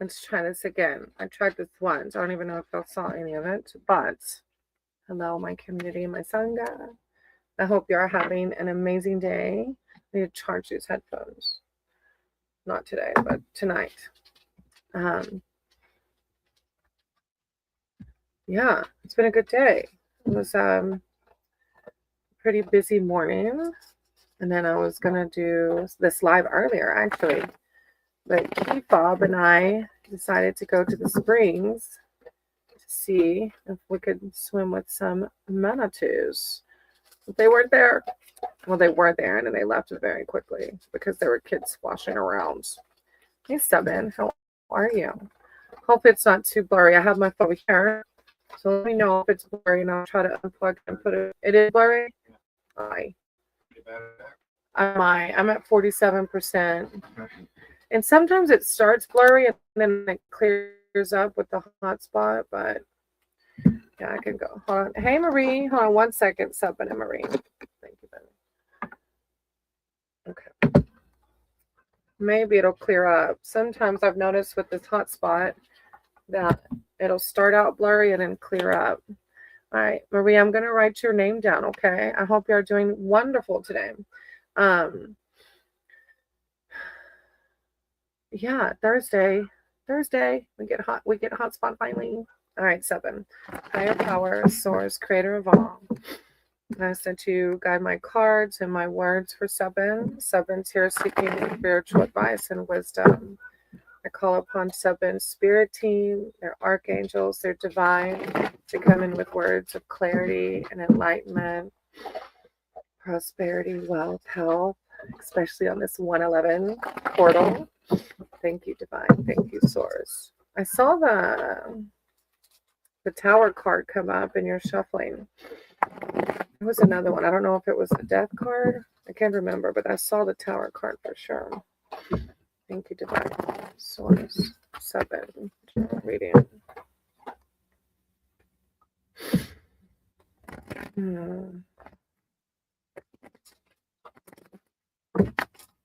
Let's try this again. I tried this once. I don't even know if y'all saw any of it, but hello, my community, my sangha. I hope you are having an amazing day. I need to charge these headphones. Not today, but tonight. Yeah, it's been a good day. It was pretty busy morning, and then I was gonna do this live earlier actually, but Keith Bob and I decided to go to the springs to see if we could swim with some manatees. But they weren't there. Well, they were there, and then they left very quickly because there were kids splashing around. Hey, Seven, how are you? Hope it's not too blurry. I have my phone here, so let me know if it's blurry, and I'll try to unplug and put it. It is blurry. I'm at 47%, and sometimes it starts blurry and then it clears up with the hotspot. But yeah, I can go. Hold on. Hey, Marie, hold on 1 second. Seven and Marie. Thank you, Ben. Okay. Maybe it'll clear up. Sometimes I've noticed with this hotspot that it'll start out blurry and then clear up. All right, Marie, I'm going to write your name down, okay? I hope you're doing wonderful today. Yeah, Thursday, we get hotspot finally. All right, Seven. Higher power, source, creator of all. I sent to guide my cards and my words for Seven. Seven's here seeking spiritual advice and wisdom. I call upon Seven's spirit team, their archangels, their divine, to come in with words of clarity and enlightenment, prosperity, wealth, health, especially on this 111 portal. Thank you, divine. Thank you, source. I saw the tower card come up in your shuffling. There was another one. I don't know if it was the death card. I can't remember, but I saw the tower card for sure. Thank you, divine source. Seven. Reading.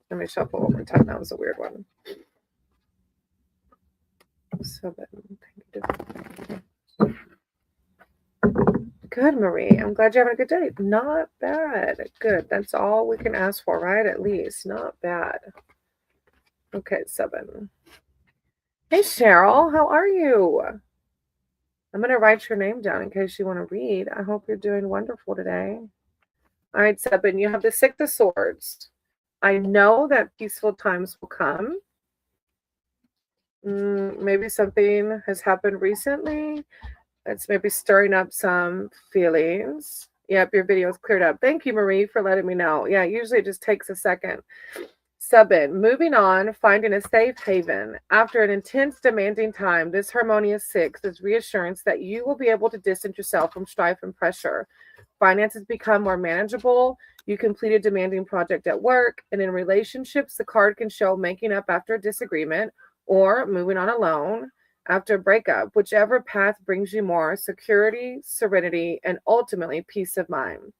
Let me shuffle one more time. That was a weird one. Seven. Thank you, divine. Good, Marie. I'm glad you're having a good day. Not bad. Good. That's all we can ask for, right? At least. Not bad. Okay, Seven. Hey, Cheryl. How are you? I'm going to write your name down in case you want to read. I hope you're doing wonderful today. All right, Seven. You have the Six of Swords. I know that peaceful times will come. Maybe something has happened recently. It's maybe stirring up some feelings. Yep, your video is cleared up. Thank you, Marie, for letting me know. Yeah, usually it just takes a second. Seven, moving on, finding a safe haven. After an intense, demanding time, this harmonious six is reassurance that you will be able to distance yourself from strife and pressure. Finances become more manageable. You complete a demanding project at work. And in relationships, the card can show making up after a disagreement or moving on alone after a breakup, whichever path brings you more security, serenity, and ultimately peace of mind.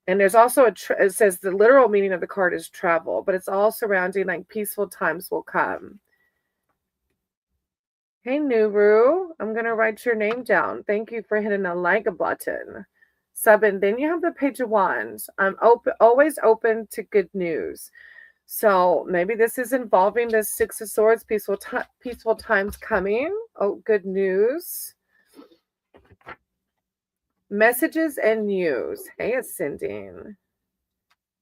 And there's also it says the literal meaning of the card is travel, but it's all surrounding like peaceful times will come. Hey, Nuru, I'm going to write your name down. Thank you for hitting the like button. Seven, then you have the Page of Wands. I'm always open to good news. So maybe this is involving the Six of Swords, peaceful times coming. Oh, good news. Messages and news. Hey, ascending.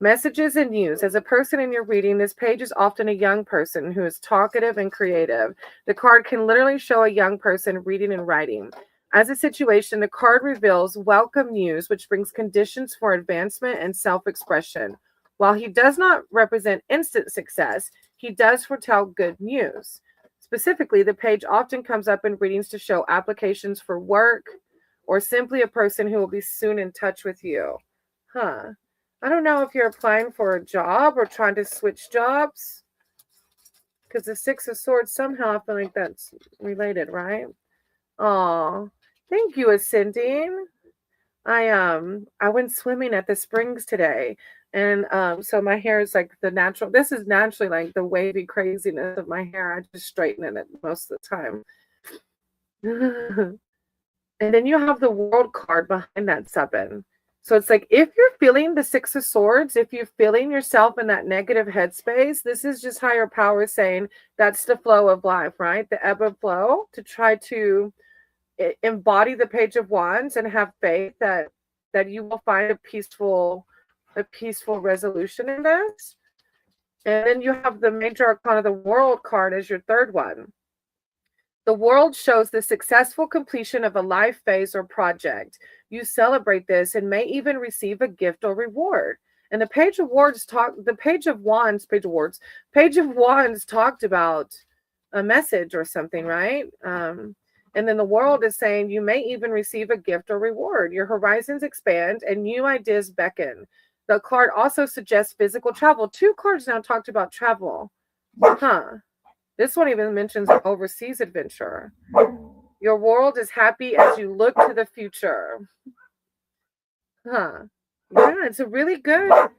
Messages and news. As a person in your reading, this page is often a young person who is talkative and creative. The card can literally show a young person reading and writing. As a situation, the card reveals welcome news, which brings conditions for advancement and self-expression. While he does not represent instant success, he does foretell good news. Specifically, the page often comes up in readings to show applications for work or simply a person who will be soon in touch with you. I don't know if you're applying for a job or trying to switch jobs, because the Six of Swords somehow I feel like that's related, right? Oh, thank you, ascending. I went swimming at the springs today, And so my hair is like the natural, this is naturally like the wavy craziness of my hair. I just straighten it most of the time. And then you have the world card behind that 7. So it's like, if you're feeling the 6 of Swords, if you're feeling yourself in that negative headspace, this is just higher power saying that's the flow of life, right? The ebb and flow, to try to embody the Page of Wands and have faith that you will find a peaceful resolution in this. And then you have the Major Arcana, the World card, as your 3rd one. The World shows the successful completion of a life phase or project. You celebrate this and may even receive a gift or reward. And the Page of Wands talked about a message or something, right? And then the World is saying you may even receive a gift or reward. Your horizons expand and new ideas beckon. The card also suggests physical travel. 2 cards now talked about travel. This one even mentions an overseas adventure. Your world is happy as you look to the future. Yeah, it's a really good,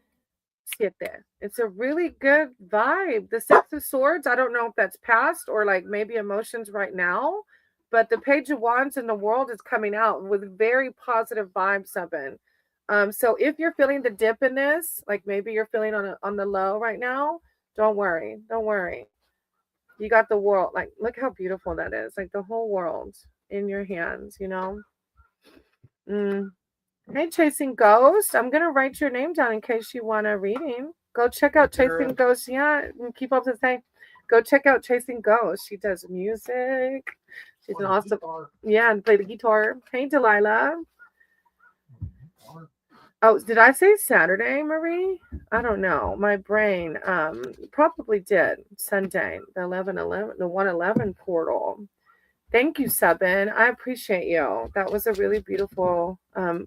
it's a really good vibe. The 6 of Swords, I don't know if that's past or like maybe emotions right now, but the Page of Wands in the World is coming out with very positive vibes, 7. So if you're feeling the dip in this, like maybe you're feeling on the low right now, don't worry. You got the world. Like, look how beautiful that is. Like the whole world in your hands, you know? Hey, Chasing Ghost. I'm going to write your name down in case you want a reading. Go check out Chasing Ghost. Yeah, keep up to say. Go check out Chasing Ghost. She does music. She's an awesome. Yeah, and play the guitar. Hey, Delilah. Oh, did I say Saturday, Marie? I don't know. My brain probably did. Sunday, the 111 portal. Thank you, 7. I appreciate you. That was a really beautiful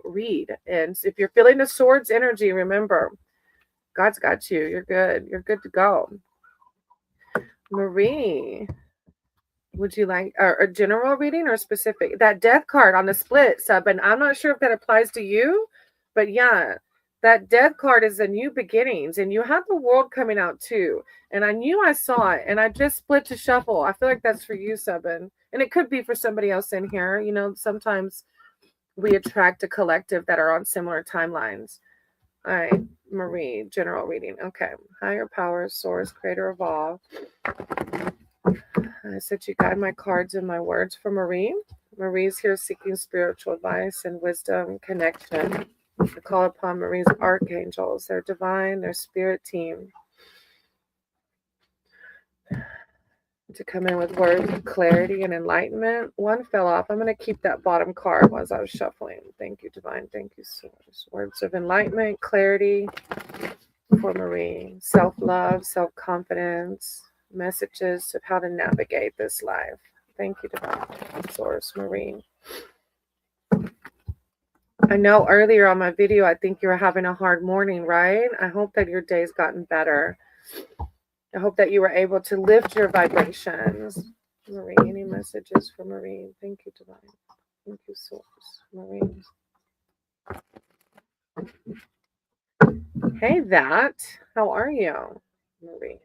read. And if you're feeling the Swords energy, remember, God's got you. You're good. You're good to go. Marie, would you like a general reading or specific? That Death card on the split, 7. I'm not sure if that applies to you. But yeah, that Death card is a new beginnings, and you have the World coming out too. And I knew I saw it, and I just split to shuffle. I feel like that's for you, 7. And it could be for somebody else in here. You know, sometimes we attract a collective that are on similar timelines. All right, Marie, general reading. Okay, higher power, source, creator of all. I said you guide my cards and my words for Marie. Marie's here seeking spiritual advice and wisdom, connection. I call upon Marie's archangels, their divine, their spirit team, to come in with words of clarity and enlightenment. One fell off. I'm going to keep that bottom card as I was shuffling. Thank you, divine. Thank you, source. Words of enlightenment, clarity for Marie. Self-love, self-confidence, messages of how to navigate this life. Thank you, divine source, Marie. I know earlier on my video, I think you were having a hard morning, right? I hope that your day's gotten better. I hope that you were able to lift your vibrations. Marie, any messages for Marie? Thank you, divine. Thank you, source, Marie. Hey, that. How are you, Marie?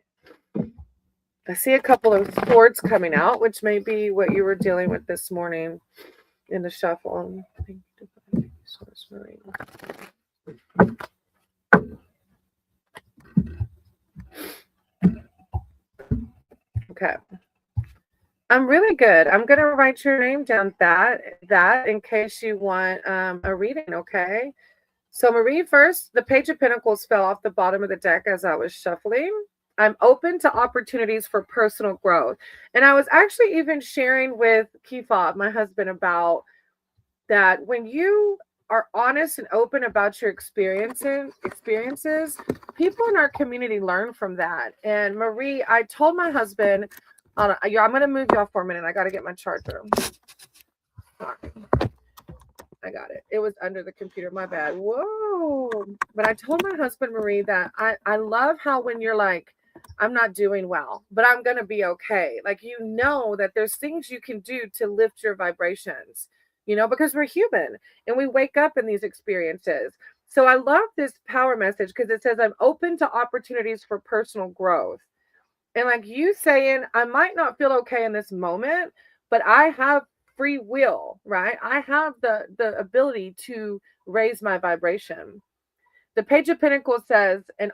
I see a couple of swords coming out, which may be what you were dealing with this morning in the shuffle. Thank you, divine. Source, Marie. Okay. I'm really good. I'm going to write your name down, that in case you want a reading, okay? So Marie, first, the Page of Pentacles fell off the bottom of the deck as I was shuffling. I'm open to opportunities for personal growth. And I was actually even sharing with Kifa, my husband, about that when you are honest and open about your experiences, people in our community learn from that. And Marie, I told my husband, I'm going to move y'all for a minute. I got to get my charger. Sorry. I got it. It was under the computer. My bad. Whoa. But I told my husband, Marie, that I love how when you're like, I'm not doing well, but I'm going to be okay. Like, you know that there's things you can do to lift your vibrations, you know, because we're human and we wake up in these experiences. So I love this power message because it says, I'm open to opportunities for personal growth. And like you saying, I might not feel okay in this moment, but I have free will, right? I have the ability to raise my vibration. The Page of Pentacles says an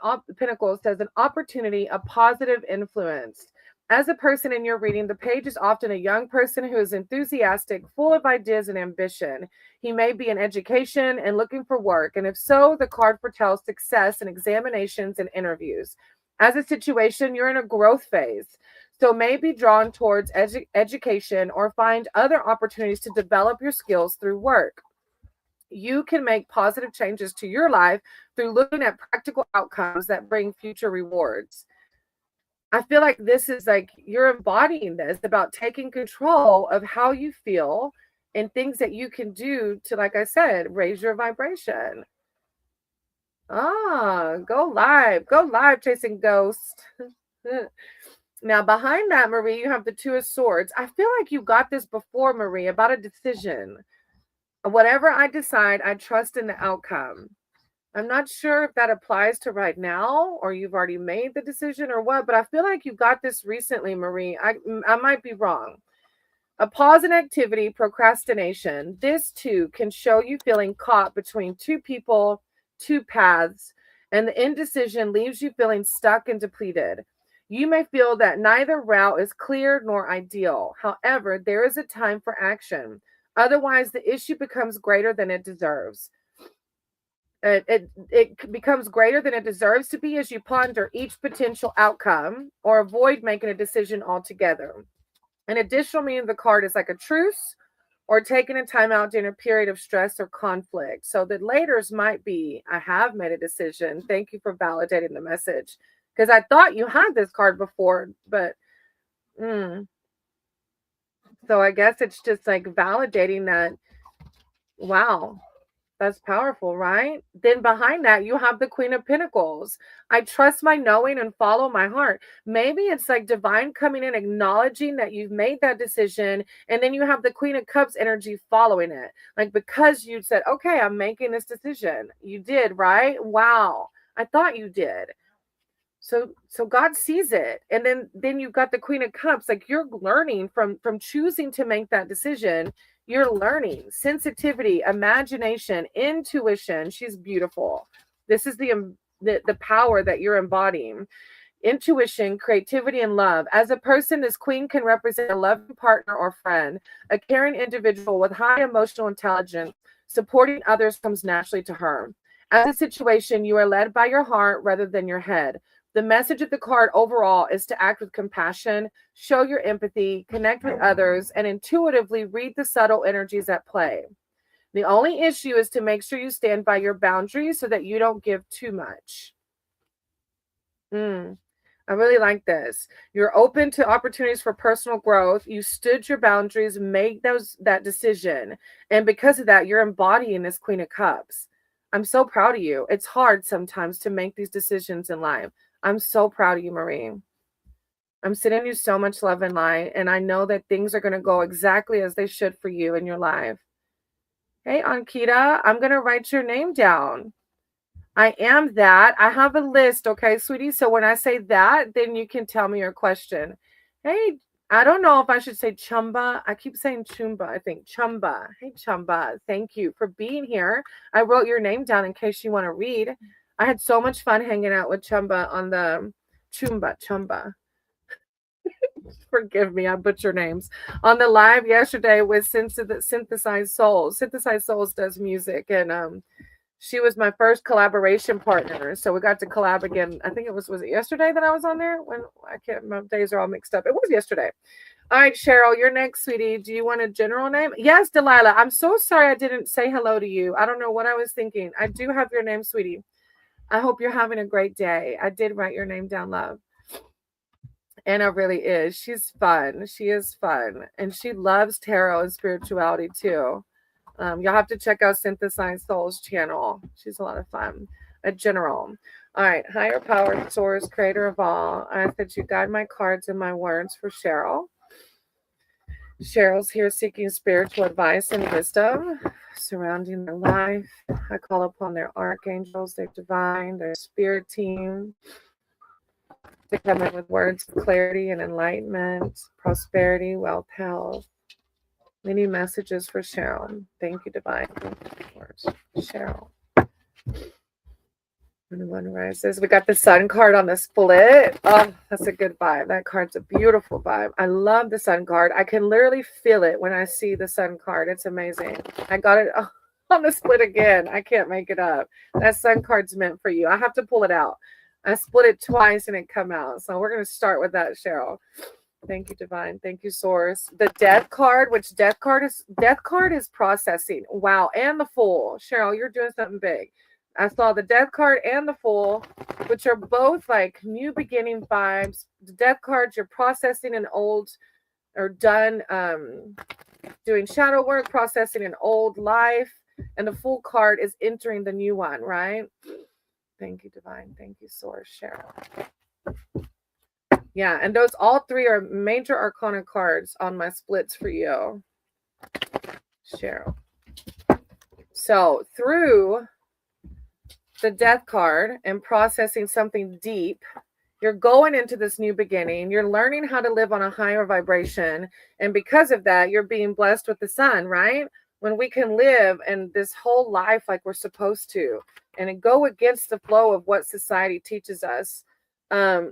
opportunity, a positive influence. As a person in your reading, the page is often a young person who is enthusiastic, full of ideas and ambition. He may be in education and looking for work, and if so, the card foretells success in examinations and interviews. As a situation, you're in a growth phase, so may be drawn towards education or find other opportunities to develop your skills through work. You can make positive changes to your life through looking at practical outcomes that bring future rewards. I feel like this is like you're embodying this about taking control of how you feel and things that you can do to, like I said, raise your vibration. Go live, chasing ghosts. Now, behind that, Marie, you have the Two of Swords. I feel like you got this before, Marie, about a decision. Whatever I decide, I trust in the outcome. I'm not sure if that applies to right now or you've already made the decision or what, but I feel like you got this recently, Marie. I might be wrong. A pause in activity, procrastination. This too can show you feeling caught between two people, two paths, and the indecision leaves you feeling stuck and depleted. You may feel that neither route is clear nor ideal. However, there is a time for action. Otherwise, the issue becomes greater than it deserves. It becomes greater than it deserves to be as you ponder each potential outcome or avoid making a decision altogether. An additional meaning of the card is like a truce or taking a time out during a period of stress or conflict. So the laters might be, I have made a decision. Thank you for validating the message. Because I thought you had this card before, but so I guess it's just like validating that, wow, that's powerful, right? Then behind that, you have the Queen of Pentacles. I trust my knowing and follow my heart. Maybe it's like divine coming in, acknowledging that you've made that decision. And then you have the Queen of Cups energy following it. Like because you said, okay, I'm making this decision. You did, right? Wow. I thought you did. So God sees it. And then you've got the Queen of Cups. Like you're learning from choosing to make that decision. You're learning sensitivity, imagination, intuition. She's beautiful. This is the power that you're embodying. Intuition, creativity, and love. As a person, this queen can represent a loving partner or friend, a caring individual with high emotional intelligence. Supporting others comes naturally to her. As a situation, you are led by your heart rather than your head. The message of the card overall is to act with compassion, show your empathy, connect with others, and intuitively read the subtle energies at play. The only issue is to make sure you stand by your boundaries so that you don't give too much. I really like this. You're open to opportunities for personal growth. You stood your boundaries, made that decision. And because of that, you're embodying this Queen of Cups. I'm so proud of you. It's hard sometimes to make these decisions in life. I'm so proud of you, Marie. I'm sending you so much love and light, and I know that things are going to go exactly as they should for you in your life. Hey, Ankita, I'm going to write your name down. I am that. I have a list, okay, sweetie? So when I say that, then you can tell me your question. Hey, I don't know if I should say Chumba. I keep saying Chumba, I think. Chumba. Hey, Chumba. Thank you for being here. I wrote your name down in case you want to read. I had so much fun hanging out with Chumba on the Chumba. Forgive me, I butcher names. On the live yesterday with Synthesized Souls. Synthesized Souls does music, and she was my first collaboration partner. So we got to collab again. I think it was it yesterday that I was on there? When I can't, my days are all mixed up. It was yesterday. All right, Cheryl, you're next, sweetie. Do you want a general name? Yes, Delilah. I'm so sorry I didn't say hello to you. I don't know what I was thinking. I do have your name, sweetie. I hope you're having a great day. I did write your name down, love. Anna really is. She's fun. She is fun. And she loves tarot and spirituality too. You'll have to check out Synthesized Souls channel. She's a lot of fun. A general. All right. Higher power, source, creator of all. I ask that you guide my cards and my words for Cheryl. Cheryl's here seeking spiritual advice and wisdom. surrounding their life. I call upon their archangels, their divine, their spirit team to come in with words of clarity and enlightenment, prosperity, wealth, health. Many messages for Cheryl. Thank you, divine. Thank you, Cheryl. One rises. We got the sun card on the split. Oh, that's a good vibe. That card's a beautiful vibe. I love the sun card. I can literally feel it when I see the sun card. It's amazing. I got it on the split again. I can't make it up. That sun card's meant for you. I have to pull it out. I split it twice and it come out. So we're going to start with that, Cheryl. Thank you, divine. Thank you, source. The death card, which death card is processing. Wow. And the fool. Cheryl, you're doing something big. I saw the death card and the fool, which are both like new beginning vibes. The death cards, you're processing an old or done doing shadow work, processing an old life. And the fool card is entering the new one, right? Thank you, divine. Thank you, source, Cheryl. Yeah, and those all three are major arcana cards on my splits for you, Cheryl. So through the death card and processing something deep, you're going into this new beginning. You're learning how to live on a higher vibration. And because of that, you're being blessed with the sun, right? When we can live in this whole life like we're supposed to and go against the flow of what society teaches us,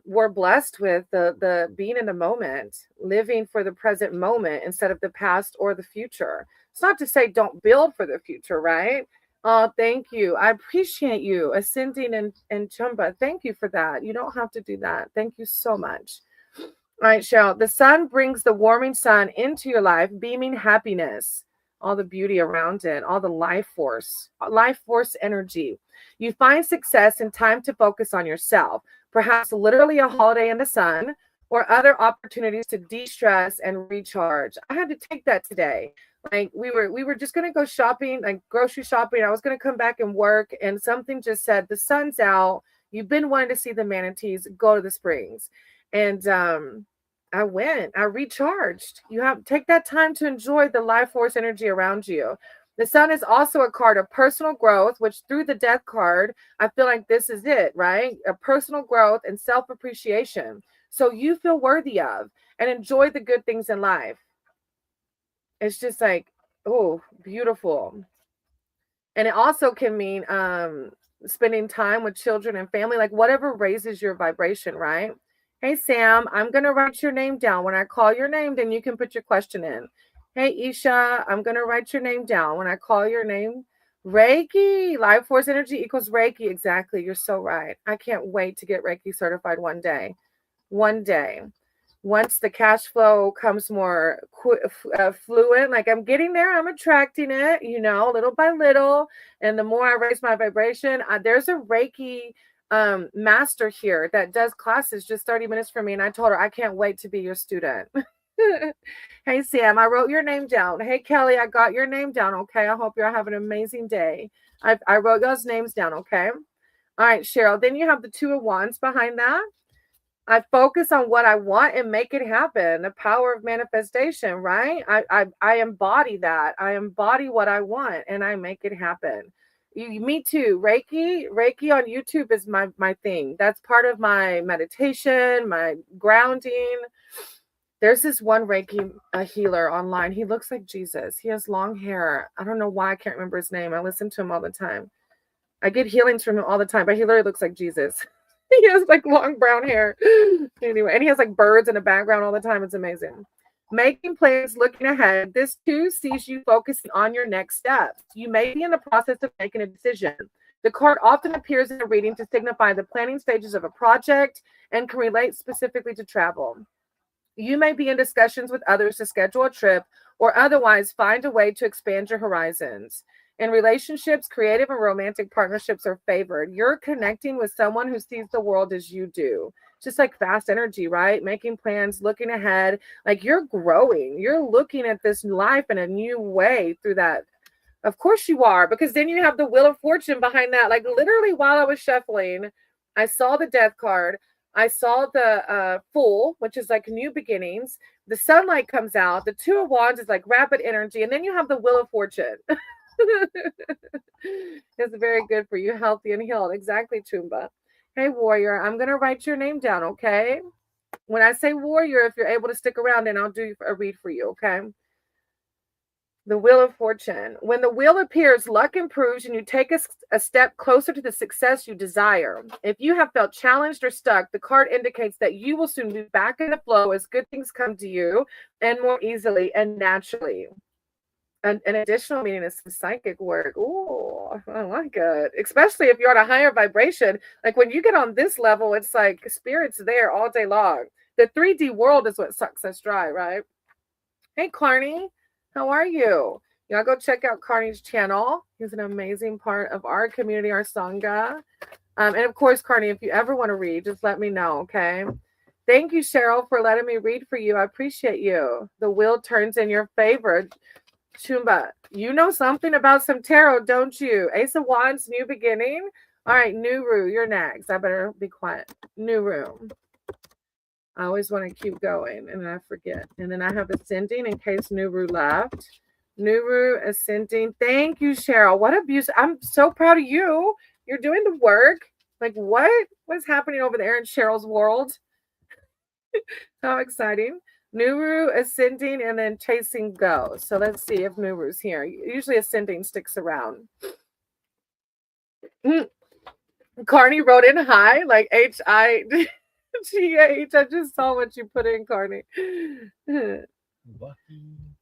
we're blessed with the being in the moment, living for the present moment instead of the past or the future. It's not to say don't build for the future, right? Oh, thank you. I appreciate you ascending and Chumba. Thank you for that. You don't have to do that. Thank you so much. All right, Cheryl. The sun brings the warming sun into your life, beaming happiness, all the beauty around it, all the life force energy. You find success and time to focus on yourself, perhaps literally a holiday in the sun or other opportunities to de-stress and recharge. I had to take that today. Like we were just going to go shopping, like grocery shopping. I was going to come back and work and something just said, the sun's out. You've been wanting to see the manatees, go to the springs. And I went, I recharged. You have take that time to enjoy the life force energy around you. The sun is also a card of personal growth, which through the death card, I feel like this is it, right? A personal growth and self-appreciation. So you feel worthy of and enjoy the good things in life. It's just like, oh, beautiful. And it also can mean spending time with children and family, like whatever raises your vibration, right? Hey, Sam, I'm going to write your name down. When I call your name, then you can put your question in. Hey, Isha, I'm going to write your name down. When I call your name, Reiki, life force energy equals Reiki. Exactly. You're so right. I can't wait to get Reiki certified one day. One day. Once the cash flow comes more fluent, like I'm getting there, I'm attracting it, little by little. And the more I raise my vibration, there's a Reiki master here that does classes just 30 minutes for me. And I told her, I can't wait to be your student. Hey, Sam, I wrote your name down. Hey, Kelly, I got your name down. Okay. I hope you're having an amazing day. I wrote those names down. Okay. All right, Cheryl. Then you have the Two of Wands behind that. I focus on what I want and make it happen. The power of manifestation, right? I embody that. I embody what I want and I make it happen. Me too. Reiki on YouTube is my thing. That's part of my meditation, my grounding. There's this one Reiki healer online. He looks like Jesus. He has long hair. I don't know why I can't remember his name. I listen to him all the time. I get healings from him all the time, but he literally looks like Jesus. He has like long brown hair. Anyway, and he has like birds in the background all the time. It's amazing. Making plans, looking ahead. This too sees you focusing on your next steps. You may be in the process of making a decision. The card often appears in a reading to signify the planning stages of a project and can relate specifically to travel. You may be in discussions with others to schedule a trip or otherwise find a way to expand your horizons. In relationships, creative and romantic partnerships are favored. You're connecting with someone who sees the world as you do. Just like fast energy, right? Making plans, looking ahead. Like you're growing. You're looking at this life in a new way through that. Of course you are, because then you have the Wheel of Fortune behind that. Like literally while I was shuffling, I saw the Death card. I saw the Fool, which is like new beginnings. The sunlight comes out. The Two of Wands is like rapid energy. And then you have the Wheel of Fortune. It's very good for you, healthy and healed. Exactly, Chumba. Hey, warrior, I'm going to write your name down, okay? When I say warrior, if you're able to stick around, then I'll do a read for you, okay? The Wheel of Fortune. When the wheel appears, luck improves and you take a step closer to the success you desire. If you have felt challenged or stuck, the card indicates that you will soon be back in the flow as good things come to you and more easily and naturally. An additional meaning is some psychic work. Ooh, I like it. Especially if you're on a higher vibration. Like when you get on this level, it's like spirit's there all day long. The 3D world is what sucks us dry, right? Hey, Carney, how are you? Y'all go check out Carney's channel. He's an amazing part of our community, our Sangha. And of course, Carney, if you ever want to read, just let me know, okay? Thank you, Cheryl, for letting me read for you. I appreciate you. The wheel turns in your favor. Chumba, you know something about some tarot, don't you? Ace of Wands, new beginning. All right, Nuru, you're next. I better be quiet. Nuru. I always want to keep going, and I forget. And then I have Ascending in case Nuru left. Nuru, Ascending. Thank you, Cheryl. What abuse. I'm so proud of you. You're doing the work. Like, what? What's happening over there in Cheryl's world? How exciting. Nuru, Ascending, and then Chasing Go. So let's see if Nuru's here. Usually Ascending sticks around. Carney wrote in hi, like HIGH. I just saw what you put in, Carney.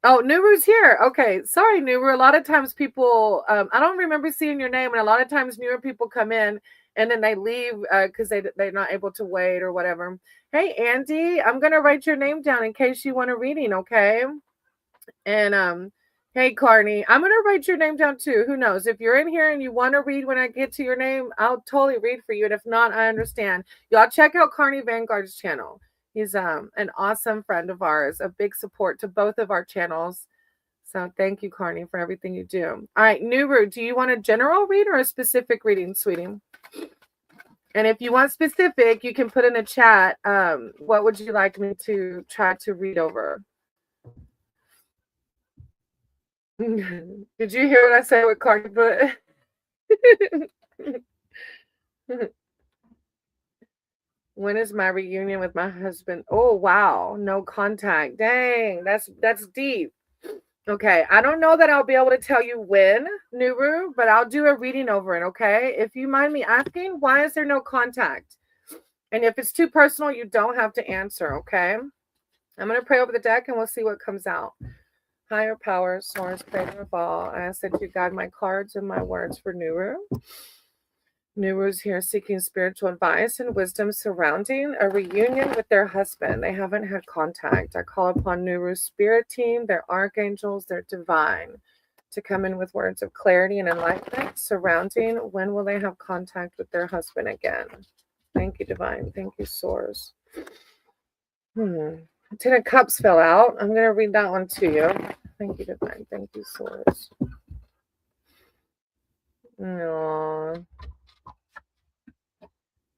Oh, Nuru's here. Okay. Sorry, Nuru. A lot of times people, I don't remember seeing your name, and a lot of times newer people come in and then they leave because they're not able to wait or whatever. Hey, Andy, I'm going to write your name down in case you want a reading, okay? And hey, Carney, I'm going to write your name down too. Who knows? If you're in here and you want to read when I get to your name, I'll totally read for you. And if not, I understand. Y'all check out Carney Vanguard's channel. He's an awesome friend of ours, a big support to both of our channels. So thank you, Carney, for everything you do. All right, Nuru, do you want a general read or a specific reading, sweetie? And if you want specific, you can put in the chat, what would you like me to try to read over? Did you hear what I said with Carney put? When is my reunion with my husband? Oh, wow. No contact. Dang, that's deep. Okay, I don't know that I'll be able to tell you when, Nuru, but I'll do a reading over it, okay? If you mind me asking, why is there no contact? And if it's too personal, you don't have to answer, okay? I'm going to pray over the deck and we'll see what comes out. Higher power, source, creator of all, I ask that you guide my cards and my words for Nuru. Nuru's here seeking spiritual advice and wisdom surrounding a reunion with their husband. They haven't had contact. I call upon Nuru's spirit team, their archangels, their divine, to come in with words of clarity and enlightenment surrounding when will they have contact with their husband again. Thank you, divine. Thank you, source. Ten of Cups fell out. I'm going to read that one to you. Thank you, divine. Thank you, source. Aww.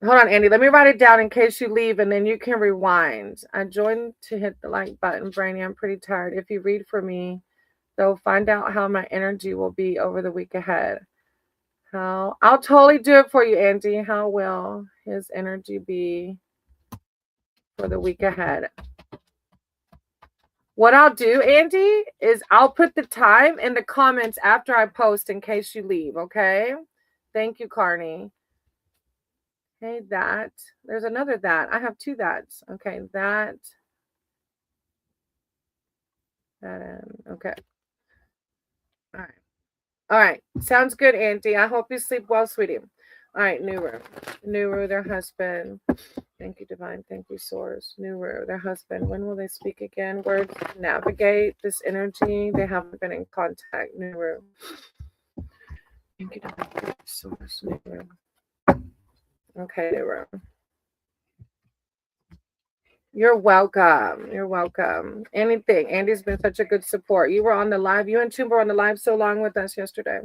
Hold on, Andy. Let me write it down in case you leave, and then you can rewind. I joined to hit the like button, Brainy. I'm pretty tired. If you read for me, though, find out how my energy will be over the week ahead. I'll totally do it for you, Andy. How will his energy be for the week ahead? What I'll do, Andy, is I'll put the time in the comments after I post in case you leave, okay? Thank you, Carney. Okay, that. There's another that. I have two that's. Okay, that. Okay. All right. All right. Sounds good, Auntie. I hope you sleep well, sweetie. All right, Nuru. Nuru, their husband. Thank you, divine. Thank you, source. Nuru, their husband. When will they speak again? Words navigate this energy. They haven't been in contact. Nuru. Thank you, divine. Thank you, source. Nuru. Okay, Nuru. You're welcome. You're welcome. Anything. Andy's been such a good support. You were on the live. You and Chumba were on the live so long with us yesterday.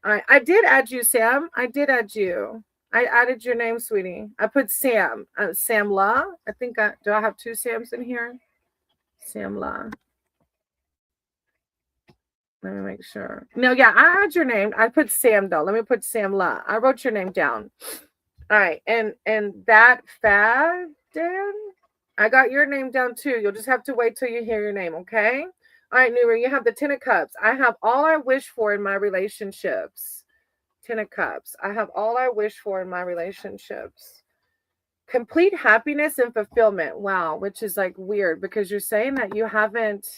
I did add you, Sam. I did add you. I added your name, sweetie. I put Sam. Sam La. I think do I have two Sams in here? Sam La. Let me make sure. No, yeah, I had your name. I put Sam though. Let me put Sam La. I wrote your name down. All right, and that Fad Dan, I got your name down too. You'll just have to wait till you hear your name, okay? All right, Nuru, you have the Ten of Cups. I have all I wish for in my relationships. Ten of Cups. I have all I wish for in my relationships. Complete happiness and fulfillment. Wow, which is like weird because you're saying that you haven't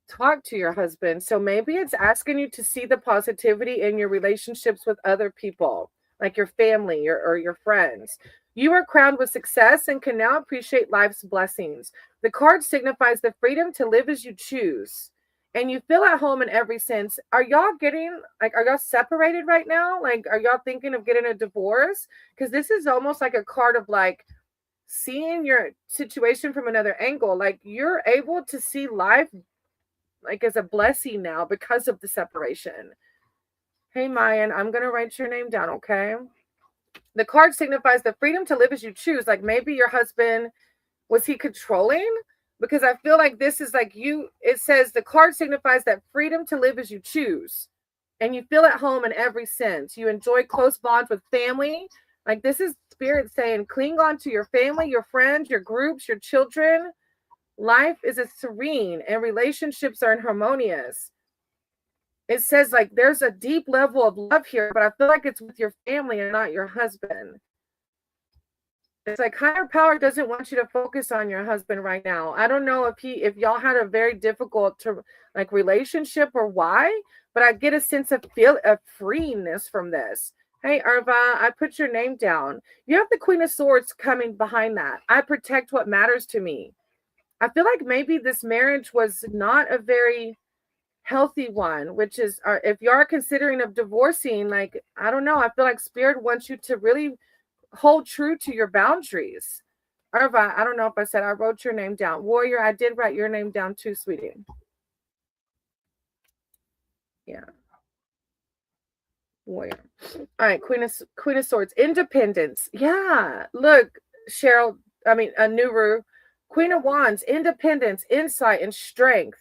talk to your husband. So maybe it's asking you to see the positivity in your relationships with other people, like your family or your friends. You are crowned with success and can now appreciate life's blessings. The card signifies the freedom to live as you choose. And you feel at home in every sense. Are y'all are y'all separated right now? Like, are y'all thinking of getting a divorce? Because this is almost like a card of like seeing your situation from another angle. Like, you're able to see life like as a blessing now because of the separation. Hey, Mayan, I'm going to write your name down, okay? The card signifies the freedom to live as you choose. Like maybe your husband, was he controlling? Because I feel like this is like it says the card signifies that freedom to live as you choose. And you feel at home in every sense. You enjoy close bonds with family. Like this is spirit saying, cling on to your family, your friends, your groups, your children. Life is a serene and relationships are harmonious. It says like there's a deep level of love here, but I feel like it's with your family and not your husband. It's like higher power doesn't want you to focus on your husband right now. I don't know if y'all had a very difficult relationship or why, but I get a sense of freeness from this. Hey, Arva, I put your name down. You have the Queen of Swords coming behind that. I protect what matters to me. I feel like maybe this marriage was not a very healthy one, which is if you are considering of divorcing, like, I don't know. I feel like Spirit wants you to really hold true to your boundaries. Arva, I don't know if I said I wrote your name down. Warrior, I did write your name down too, sweetie. Yeah. Warrior. All right, Queen of Swords. Independence. Yeah. Look, Cheryl, Nuru. Queen of Wands, independence, insight, and strength.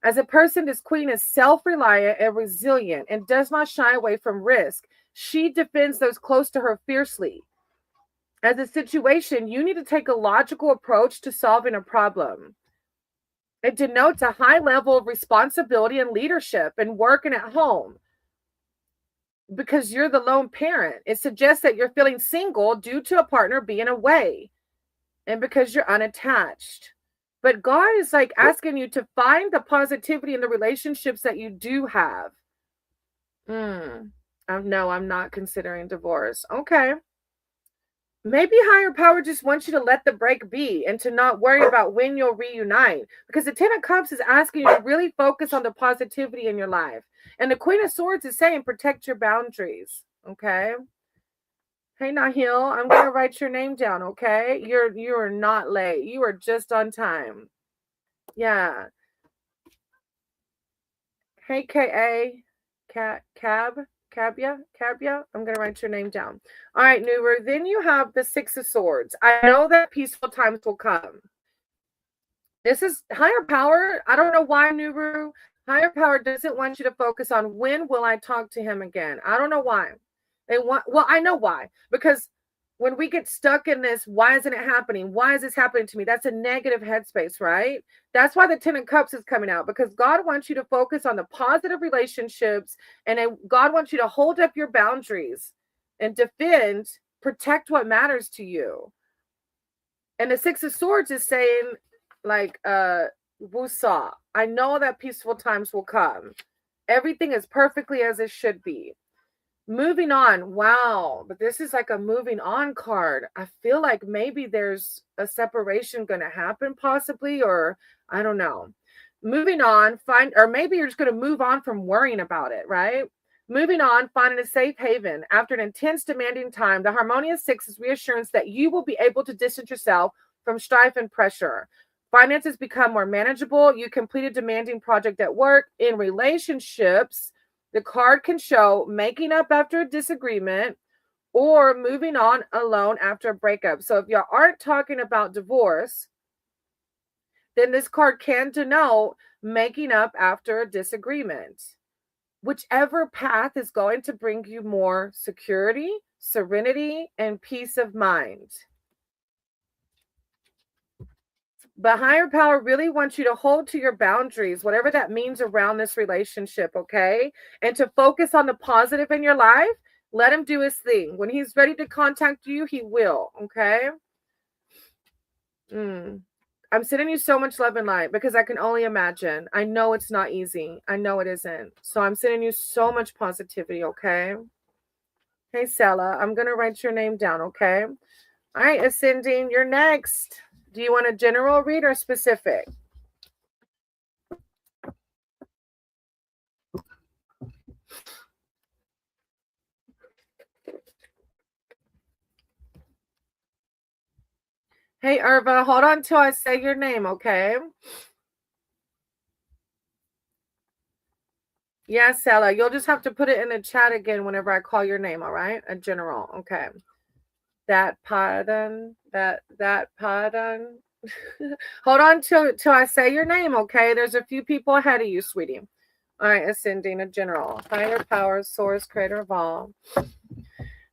As a person, this queen is self-reliant and resilient and does not shy away from risk. She defends those close to her fiercely. As a situation, you need to take a logical approach to solving a problem. It denotes a high level of responsibility and leadership and working at home because you're the lone parent. It suggests that you're feeling single due to a partner being away and because you're unattached. But God is like asking you to find the positivity in the relationships that you do have. No, I'm not considering divorce. Okay. Maybe higher power just wants you to let the break be and to not worry about when you'll reunite. Because the Ten of Cups is asking you to really focus on the positivity in your life. And the Queen of Swords is saying protect your boundaries. Okay. Hey, Nahil, I'm going to write your name down, okay? You are not late. You are just on time. Yeah. Hey, K.A. Cabia. I'm going to write your name down. All right, Nuru. Then you have the Six of Swords. I know that peaceful times will come. This is higher power. I don't know why, Nuru. Higher power doesn't want you to focus on when will I talk to him again. I don't know why. Well, I know why. Because when we get stuck in this, why isn't it happening? Why is this happening to me? That's a negative headspace, right? That's why the Ten of Cups is coming out, because God wants you to focus on the positive relationships, and God wants you to hold up your boundaries and protect what matters to you. And the Six of Swords is saying, like, Wusa, I know that peaceful times will come. Everything is perfectly as it should be. Moving on. Wow. But this is like a moving on card. I feel like maybe there's a separation going to happen possibly, or I don't know. Moving on, or maybe you're just going to move on from worrying about it, right? Moving on, finding a safe haven. After an intense, demanding time, the Harmonious Six is reassurance that you will be able to distance yourself from strife and pressure. Finances become more manageable. You complete a demanding project at work. In relationships, the card can show making up after a disagreement or moving on alone after a breakup. So if you aren't talking about divorce, then this card can denote making up after a disagreement. Whichever path is going to bring you more security, serenity, and peace of mind. But higher power really wants you to hold to your boundaries, whatever that means around this relationship, okay? And to focus on the positive in your life. Let him do his thing. When he's ready to contact you, he will, okay? I'm sending you so much love and light because I can only imagine. I know it's not easy. I know it isn't. So I'm sending you so much positivity, okay? Hey, Sella, I'm going to write your name down, okay? All right, Ascending, you're next. Do you want a general read or specific? Hey, Irva, hold on till I say your name, okay? Yeah, Sella, you'll just have to put it in the chat again whenever I call your name, all right? A general, okay. That pardon. Hold on till I say your name, okay? There's a few people ahead of you, sweetie. All right, Ascending, a general. Higher power, source, creator of all.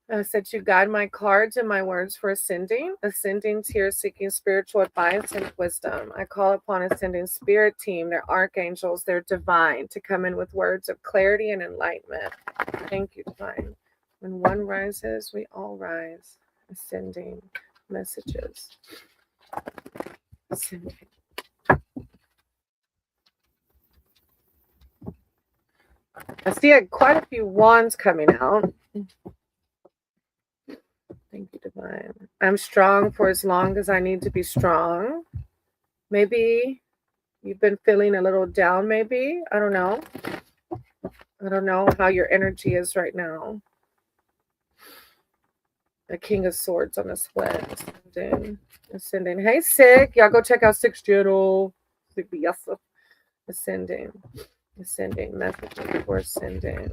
I said you guide my cards and my words for Ascending. Ascending's here seeking spiritual advice and wisdom. I call upon Ascending spirit team, their archangels, their divine, to come in with words of clarity and enlightenment. Thank you, divine. When one rises, we all rise. Ascending messages. Ascending. I see quite a few wands coming out. Thank you, divine. I'm strong for as long as I need to be strong. Maybe you've been feeling a little down, maybe. I don't know. I don't know how your energy is right now. The King of Swords on the split. Ascending. Hey, Sick. Y'all go check out Sick's channel. Ascending. Ascending. Messaging for Ascending.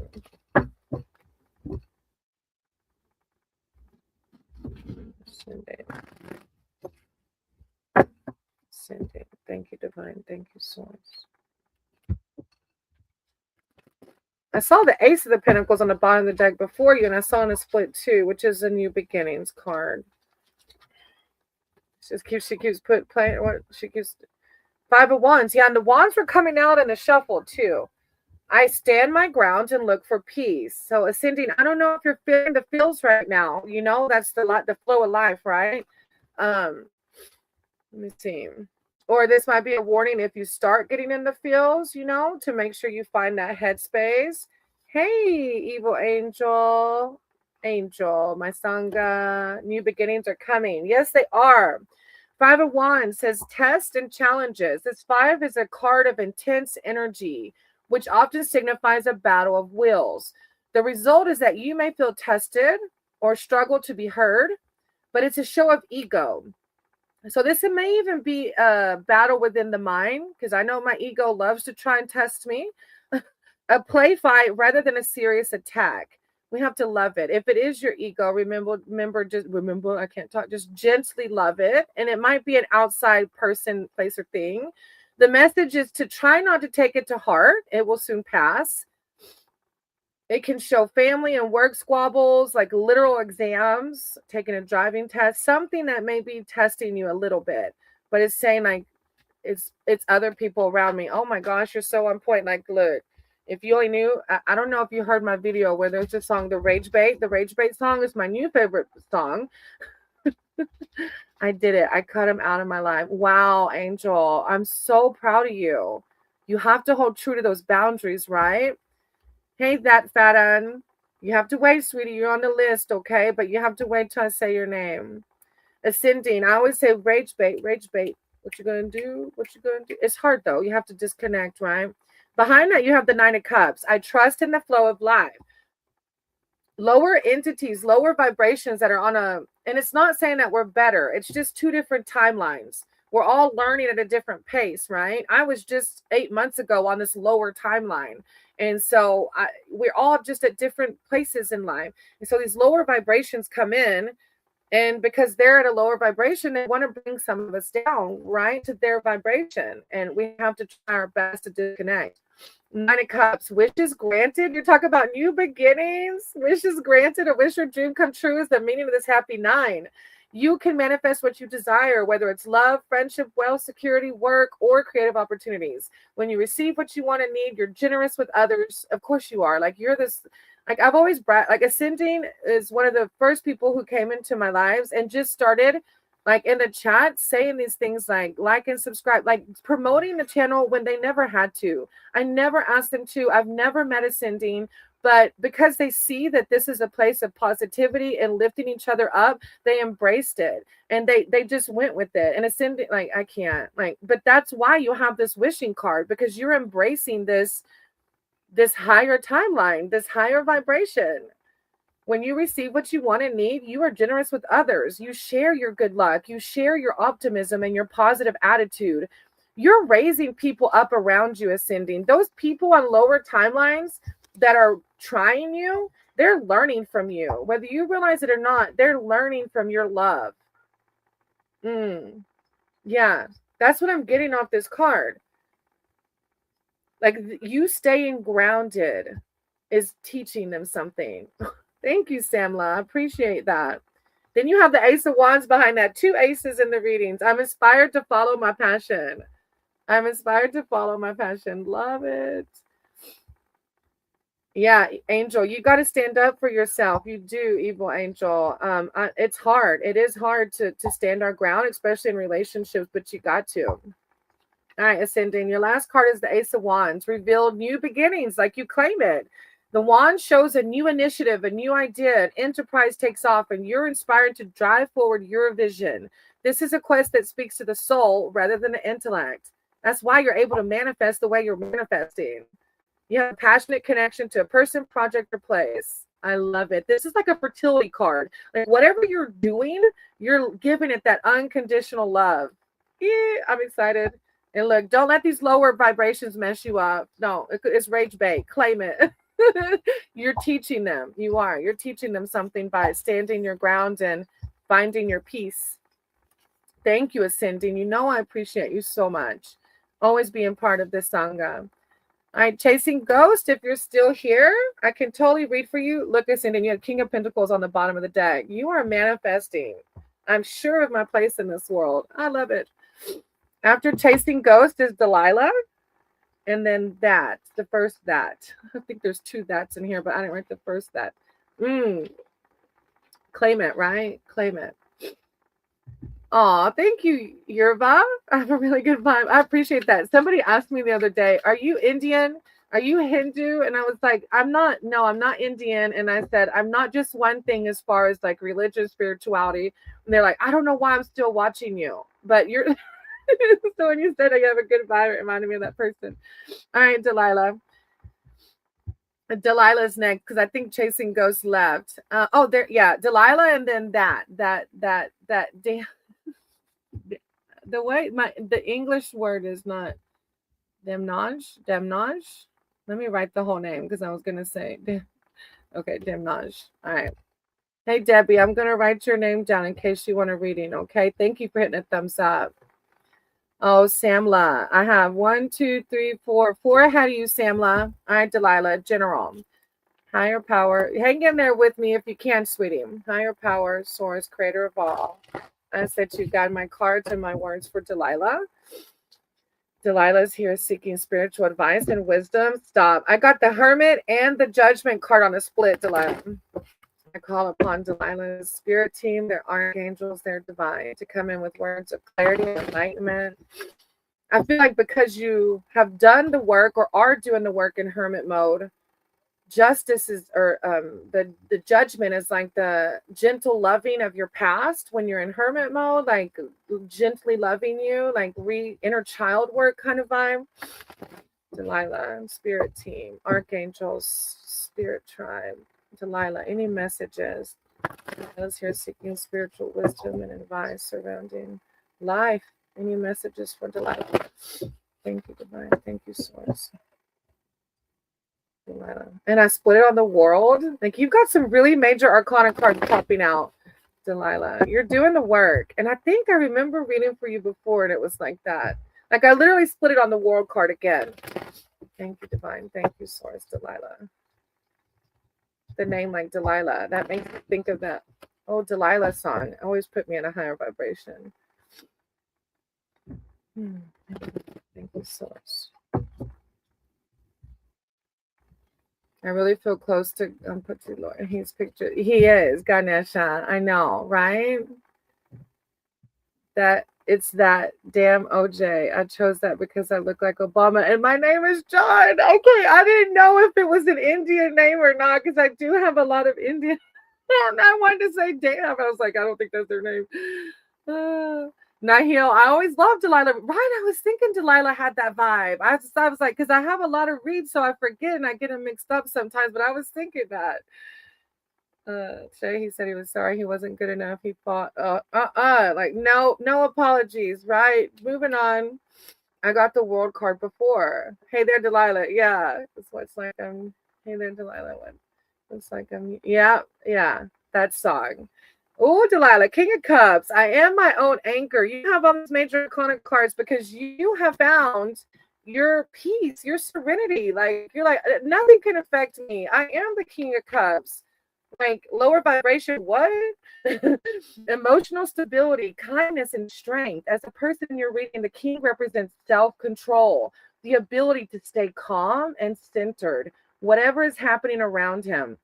Ascending. Ascending. Thank you, divine. Thank you, Source. I saw the Ace of the Pentacles on the bottom of the deck before you, and I saw in a split too, which is a New Beginnings card. She keeps playing what she keeps. Five of Wands, yeah, and the wands were coming out in the shuffle too. I stand my ground and look for peace. So Ascending, I don't know if you're feeling the feels right now. You know, that's the flow of life, right? Let me see. Or this might be a warning if you start getting in the feels, you know, to make sure you find that headspace. Hey, evil angel, my Sangha, new beginnings are coming. Yes, they are. Five of Wands says test and challenges. This 5 is a card of intense energy, which often signifies a battle of wills. The result is that you may feel tested or struggle to be heard, but it's a show of ego. So this may even be a battle within the mind, because I know my ego loves to try and test me. A play fight rather than a serious attack. We have to love it. If it is your ego, remember, I can't talk, just gently love it. And it might be an outside person, place, or thing. The message is to try not to take it to heart. It will soon pass. It can show family and work squabbles, like literal exams, taking a driving test, something that may be testing you a little bit, but it's saying like, it's other people around me. Oh my gosh, you're so on point. Like, look, if you only knew, I don't know if you heard my video where there's a song, The Rage Bait. The Rage Bait song is my new favorite song. I did it. I cut him out of my life. Wow, Angel, I'm so proud of you. You have to hold true to those boundaries, right? Hey, that fat un. You have to wait, sweetie. You're on the list, okay? But you have to wait till I say your name. Ascending. I always say rage bait, rage bait. What you gonna do? What you gonna do? It's hard though. You have to disconnect, right? Behind that, you have the 9 of Cups. I trust in the flow of life. Lower entities, lower vibrations that are on and it's not saying that we're better. It's just 2 different timelines. We're all learning at a different pace, right? I was just 8 months ago on this lower timeline. And so we're all just at different places in life. And so these lower vibrations come in And because they're at a lower vibration, they want to bring some of us down, right, to their vibration. And we have to try our best to disconnect. Nine of Cups, wishes granted. You're talking about new beginnings, wishes granted, a wish or dream come true is the meaning of this happy nine. You can manifest what you desire, whether it's love, friendship, wealth, security, work, or creative opportunities. When you receive what you want and need, you're generous with others. Of course you are. Like, you're this, like, I've always like, Ascending is one of the first people who came into my lives and just started, like, in the chat saying these things like and subscribe, like promoting the channel when they never had to. I never asked them to. I've never met Ascending, but because they see that this is a place of positivity and lifting each other up, they embraced it, and they just went with it. And Ascending, like, I can't, like, but that's why you have this wishing card, because you're embracing this higher timeline, this higher vibration. When you receive what you want and need, you are generous with others. You share your good luck. You share your optimism and your positive attitude. You're raising people up around you, Ascending. Those people on lower timelines that are trying you, they're learning from you. Whether you realize it or not, they're learning from your love. Yeah, that's what I'm getting off this card. Like, you staying grounded is teaching them something. Thank you, Samla. I appreciate that. Then you have the Ace of Wands behind that. 2 aces in the readings. I'm inspired to follow my passion. I'm inspired to follow my passion. Love it. Yeah, Angel, you got to stand up for yourself. You do, Evil Angel. It's hard. It is hard to stand our ground, especially in relationships, but you got to. All right, Ascending. Your last card is the Ace of Wands. Revealed new beginnings, like you claim it. The wand shows a new initiative, a new idea, an enterprise takes off, and you're inspired to drive forward your vision. This is a quest that speaks to the soul rather than the intellect. That's why you're able to manifest the way you're manifesting. You have a passionate connection to a person, project, or place. I love it. This is like a fertility card. Like, whatever you're doing, you're giving it that unconditional love. Yeah, I'm excited. And look, don't let these lower vibrations mess you up. No, it's rage bait. Claim it. You're teaching them. You're teaching them something by standing your ground and finding your peace. Thank you, Ascending. You know I appreciate you so much. Always being part of this Sangha. All right, Chasing Ghost, if you're still here, I can totally read for you. Look, Ascending, you have King of Pentacles on the bottom of the deck. You are manifesting. I'm sure of my place in this world. I love it. After Chasing Ghost is Delilah. And then that, the first that. I think there's 2 that's in here, but I didn't write the first that. Claim it, right? Claim it. Aw, thank you, Yerva. I have a really good vibe. I appreciate that. Somebody asked me the other day, are you Indian? Are you Hindu? And I was like, I'm not Indian. And I said, I'm not just one thing as far as like religious spirituality. And they're like, I don't know why I'm still watching you, but you're... So when you said I have a good vibe, it reminded me of that person. All right, Delilah. Delilah's next, because I think Chasing Ghost left. There, yeah, Delilah, and then that. The way the English word is not Demnage. Let me write the whole name, because I was gonna say, okay, Demnage. All right. Hey Debbie, I'm gonna write your name down in case you want a reading. Okay, thank you for hitting a thumbs up. Oh, Samla. I have 1, 2, 3, 4 ahead of you, Samla. All right, Delilah. General. Higher power. Hang in there with me if you can, sweetie. Higher power, source, creator of all. I said you got my cards and my words for Delilah. Delilah's here seeking spiritual advice and wisdom. Stop. I got the Hermit and the Judgment card on a split, Delilah. I call upon Delilah's spirit team, their archangels, their divine, to come in with words of clarity and enlightenment. I feel like because you have done the work or are doing the work in hermit mode, justice is, or the judgment is like the gentle loving of your past when you're in hermit mode, like gently loving you, like inner child work kind of vibe. Delilah, spirit team, archangels, spirit tribe. Delilah, any messages? Delilah's here seeking spiritual wisdom and advice surrounding life. Any messages for Delilah? Thank you, Divine. Thank you, Source. Delilah. And I split it on the world. Like, you've got some really major arcana cards popping out. Delilah. You're doing the work. And I think I remember reading for you before and it was like that. Like I literally split it on the world card again. Thank you, Divine. Thank you, Source, Delilah. The name like Delilah. That makes me think of that old Delilah song. Always put me in a higher vibration. Thank you, Source. I really feel close to Putty Lord. He's pictured. He is Ganesha. I know, right? That it's that damn OJ. I chose that because I look like Obama and my name is John. Okay, I didn't know if it was an Indian name or not because I do have a lot of Indian. And I wanted to say damn. I was like, I don't think that's their name. Nahil, I always loved Delilah. Right, I was thinking Delilah had that vibe. I was like, because I have a lot of reads, so I forget and I get them mixed up sometimes. But I was thinking that. Shay, he said he was sorry he wasn't good enough. He fought. Like no apologies. Right, moving on. I got the world card before. Hey there, Delilah. Yeah, it's what's like Hey there, Delilah. What? Looks like yeah. That song. Oh, Delilah, King of Cups. I am my own anchor. You have all these major iconic cards because you have found your peace, your serenity. Like you're like nothing can affect me. I am the King of Cups. Like lower vibration, what? Emotional stability, kindness, and strength. As a person you're reading, the king represents self-control, the ability to stay calm and centered, whatever is happening around him.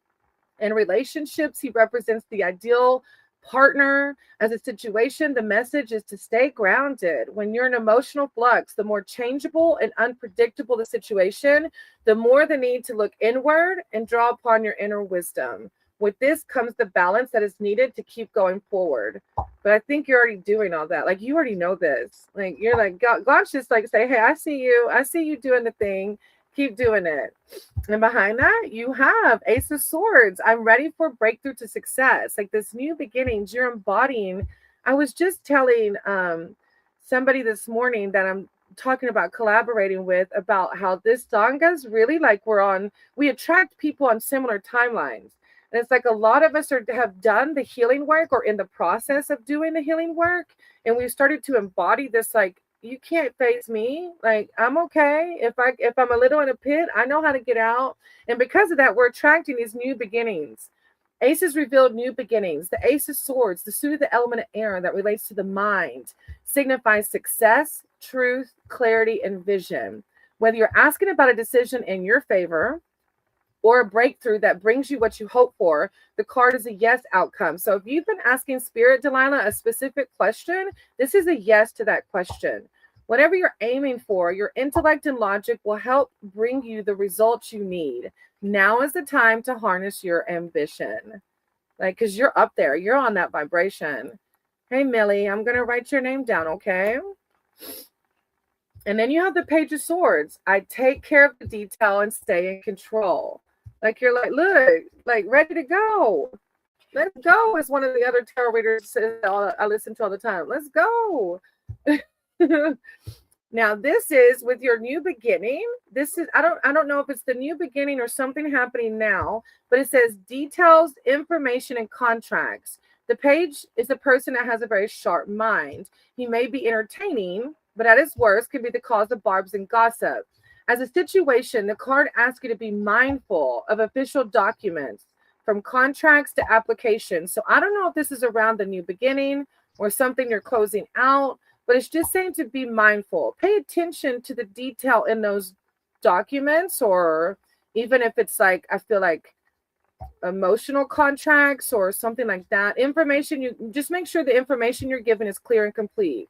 In relationships, he represents the ideal partner. As a situation, the message is to stay grounded. When you're in emotional flux, the more changeable and unpredictable the situation, the more the need to look inward and draw upon your inner wisdom. With this comes the balance that is needed to keep going forward. But I think you're already doing all that. Like you already know this. Like you're like God's just like say, hey, I see you doing the thing. Keep doing it. And behind that, you have Ace of Swords. I'm ready for breakthrough to success. Like this new beginnings you're embodying. I was just telling somebody this morning that I'm talking about collaborating with about how this Sangha is really like we attract people on similar timelines. And it's like a lot of us have done the healing work or in the process of doing the healing work. And we've started to embody this like, you can't face me. Like I'm okay. If I'm a little in a pit, I know how to get out. And because of that, we're attracting these new beginnings. Aces revealed new beginnings. The Ace of Swords, the suit of the element of air that relates to the mind, signifies success, truth, clarity, and vision. Whether you're asking about a decision in your favor or a breakthrough that brings you what you hope for, the card is a yes outcome. So if you've been asking Spirit, Delilah, a specific question, this is a yes to that question. Whatever you're aiming for, your intellect and logic will help bring you the results you need. Now is the time to harness your ambition. Like, because you're up there. You're on that vibration. Hey, Millie, I'm going to write your name down, okay? And then you have the Page of Swords. I take care of the detail and stay in control. Like you're like, look, like ready to go. Let's go, as one of the other tarot readers says I listen to all the time. Let's go. Now, this is with your new beginning. This is I don't know if it's the new beginning or something happening now, but it says details, information, and contracts. The page is a person that has a very sharp mind. He may be entertaining, but at his worst can be the cause of barbs and gossip. As a situation, the card asks you to be mindful of official documents, from contracts to applications. So I don't know if this is around the new beginning or something you're closing out, but it's just saying to be mindful. Pay attention to the detail in those documents, or even if it's like, I feel like emotional contracts or something like that. Information, you just make sure the information you're given is clear and complete.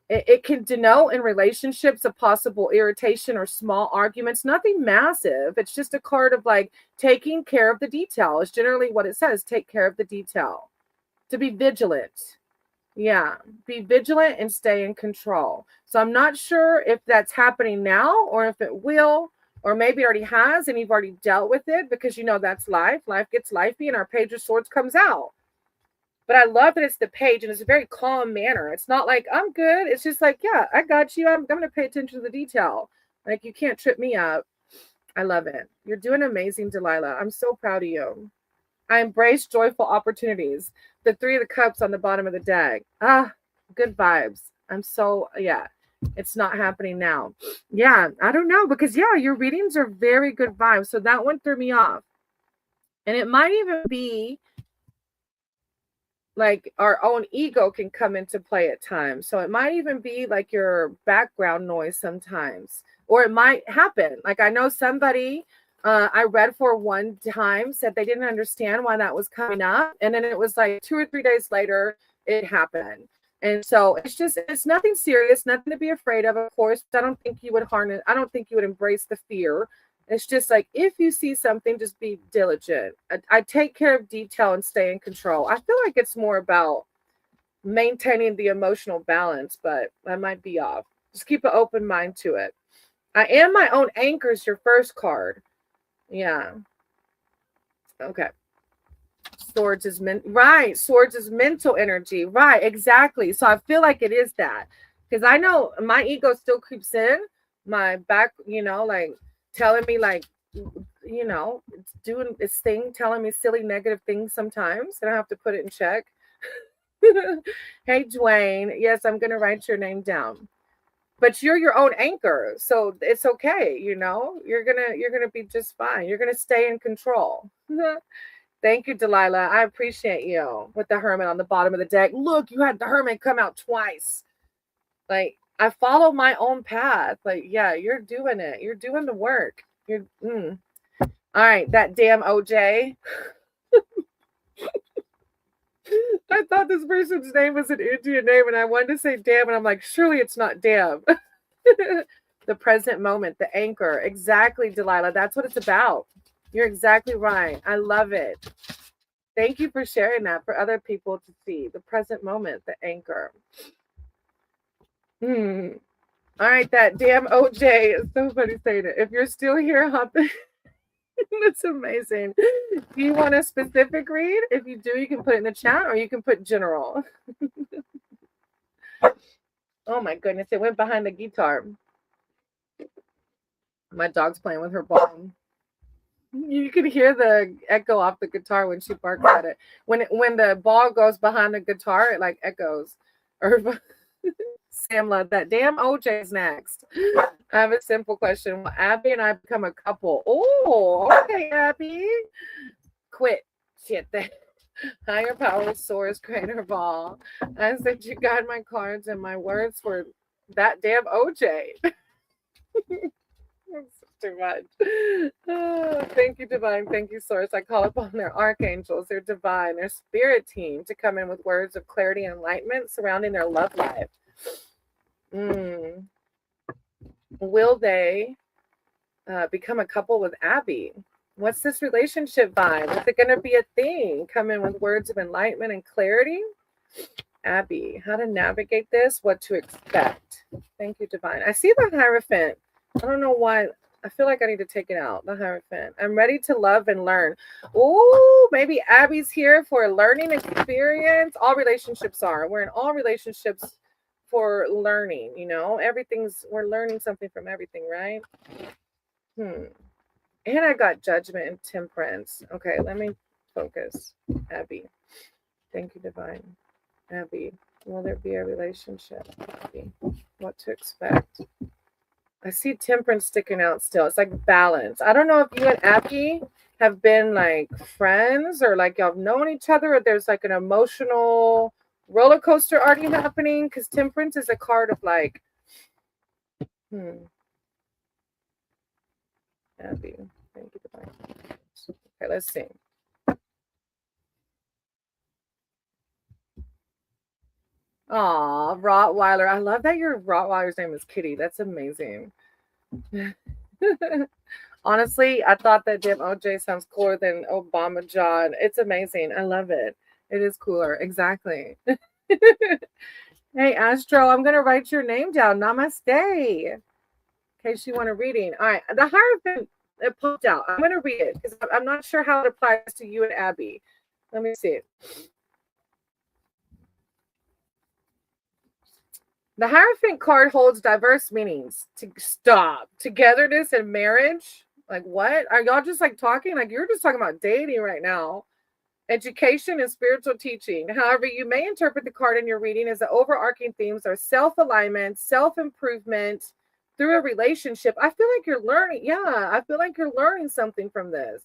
It can denote in relationships a possible irritation or small arguments, nothing massive. It's just a card of like taking care of the detail is generally what it says. Take care of the detail. To be vigilant. Yeah, be vigilant and stay in control. So I'm not sure if that's happening now or if it will, or maybe it already has and you've already dealt with it because you know that's life. Life gets lifey and our Page of Swords comes out. But I love that it's the page and it's a very calm manner. It's not like, I'm good. It's just like, yeah, I got you. I'm going to pay attention to the detail. Like, you can't trip me up. I love it. You're doing amazing, Delilah. I'm so proud of you. I embrace joyful opportunities. The Three of the Cups on the bottom of the deck. Ah, good vibes. I'm so, yeah, it's not happening now. Yeah, I don't know because, yeah, your readings are very good vibes. So that one threw me off. And it might even be like our own ego can come into play at times. So it might even be like your background noise sometimes, or it might happen. Like I know somebody I read for one time said they didn't understand why that was coming up. And then it was like 2 or 3 days later, it happened. And so it's nothing serious, nothing to be afraid of. Of course, I don't think you would harness, I don't think you would embrace the fear. It's just like if you see something, just be diligent. I take care of detail and stay in control. I feel like it's more about maintaining the emotional balance, but I might be off. Just keep an open mind to it. I am my own anchor is your first card. Yeah. Okay. Swords is right. Swords is mental energy. Right. Exactly. So I feel like it is that because I know my ego still creeps in my back, like telling me like, it's doing its thing, telling me silly negative things sometimes. And I have to put it in check. Hey, Dwayne. Yes, I'm going to write your name down. But you're your own anchor. So it's okay. You're going to be just fine. You're going to stay in control. Thank you, Delilah. I appreciate you with the Hermit on the bottom of the deck. Look, you had the Hermit come out twice. Like, I follow my own path. Like, yeah, you're doing it. You're doing the work. All right, that damn OJ. I thought this person's name was an Indian name, and I wanted to say damn, and I'm like, surely it's not damn. The present moment, the anchor. Exactly, Delilah. That's what it's about. You're exactly right. I love it. Thank you for sharing that for other people to see. The present moment, the anchor. All right, that damn OJ. It's so funny saying it. If you're still here, hop in. That's amazing. Do you want a specific read? If you do, you can put it in the chat or you can put general. Oh my goodness, it went behind the guitar. My dog's playing with her ball. You can hear the echo off the guitar when she barks at it. When the ball goes behind the guitar, it like echoes. Or Samla, that damn OJ's next. I have a simple question. Will Abby and I become a couple? Oh, okay, Abby. Quit. Shit. Higher power source, creator ball. I said you got my cards and my words were that damn OJ. Too much. Oh, thank you, Divine. Thank you, Source. I call upon their archangels, their divine, their spirit team to come in with words of clarity and enlightenment surrounding their love life. Will they become a couple with Abby? What's this relationship vibe? Is it going to be a thing? Come in with words of enlightenment and clarity. Abby, how to navigate this, what to expect. Thank you, Divine. I see the Hierophant. I don't know why. I feel like I need to take it out. The Hierophant. I'm ready to love and learn. Oh, maybe Abby's here for a learning experience. All relationships are. We're in all relationships for learning, we're learning something from everything, right? And I got Judgment and Temperance. Okay, let me focus. Abby. Thank you, Divine. Abby, will there be a relationship? Abby, what to expect? I see Temperance sticking out still. It's like balance. I don't know if you and Abby have been like friends or like y'all have known each other or there's like an emotional roller coaster already happening because Temperance is a card of like, Abby, thank you, Divine. Okay, let's see. Aw, Rottweiler. I love that your Rottweiler's name is Kitty. That's amazing. Honestly, I thought that damn OJ sounds cooler than Obama John. It's amazing. I love it. It is cooler. Exactly. Hey, Astro, I'm going to write your name down. Namaste. In case you want a reading. All right. The Hierophant, it popped out. I'm going to read it because I'm not sure how it applies to you and Abby. Let me see. The Hierophant card holds diverse meanings. Stop. Togetherness and marriage. Like what? Are y'all just like talking? Like you're just talking about dating right now. education and spiritual teaching. However, you may interpret the card in your reading as the overarching themes are self-alignment, self-improvement through a relationship. I feel like you're learning. Yeah, I feel like you're learning something from this.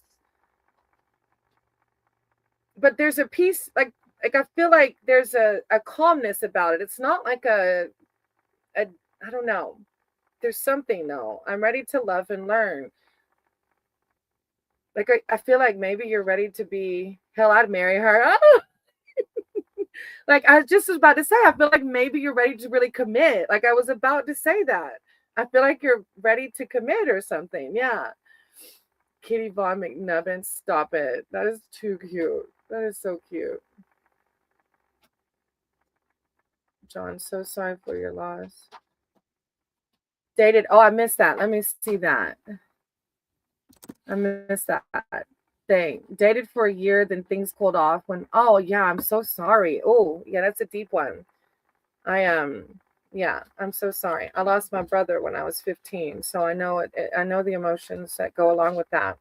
But there's a piece like I feel like there's a calmness about it. It's not like a I don't know. There's something though. I'm ready to love and learn. Like I feel like maybe you're ready to be hell, I'd marry her. Oh! Like I just was about to say, I feel like maybe you're ready to really commit. Like I was about to say that. I feel like you're ready to commit or something. Yeah. Kitty Von McNubbin, stop it. That is too cute. That is so cute. John, so sorry for your loss. Dated. Oh, I missed that. Let me see that. I missed that thing. Dated for a year, then things cooled off when, oh, yeah, I'm so sorry. Oh, yeah, that's a deep one. Yeah, I'm so sorry. I lost my brother when I was 15, so I know it. I know the emotions that go along with that.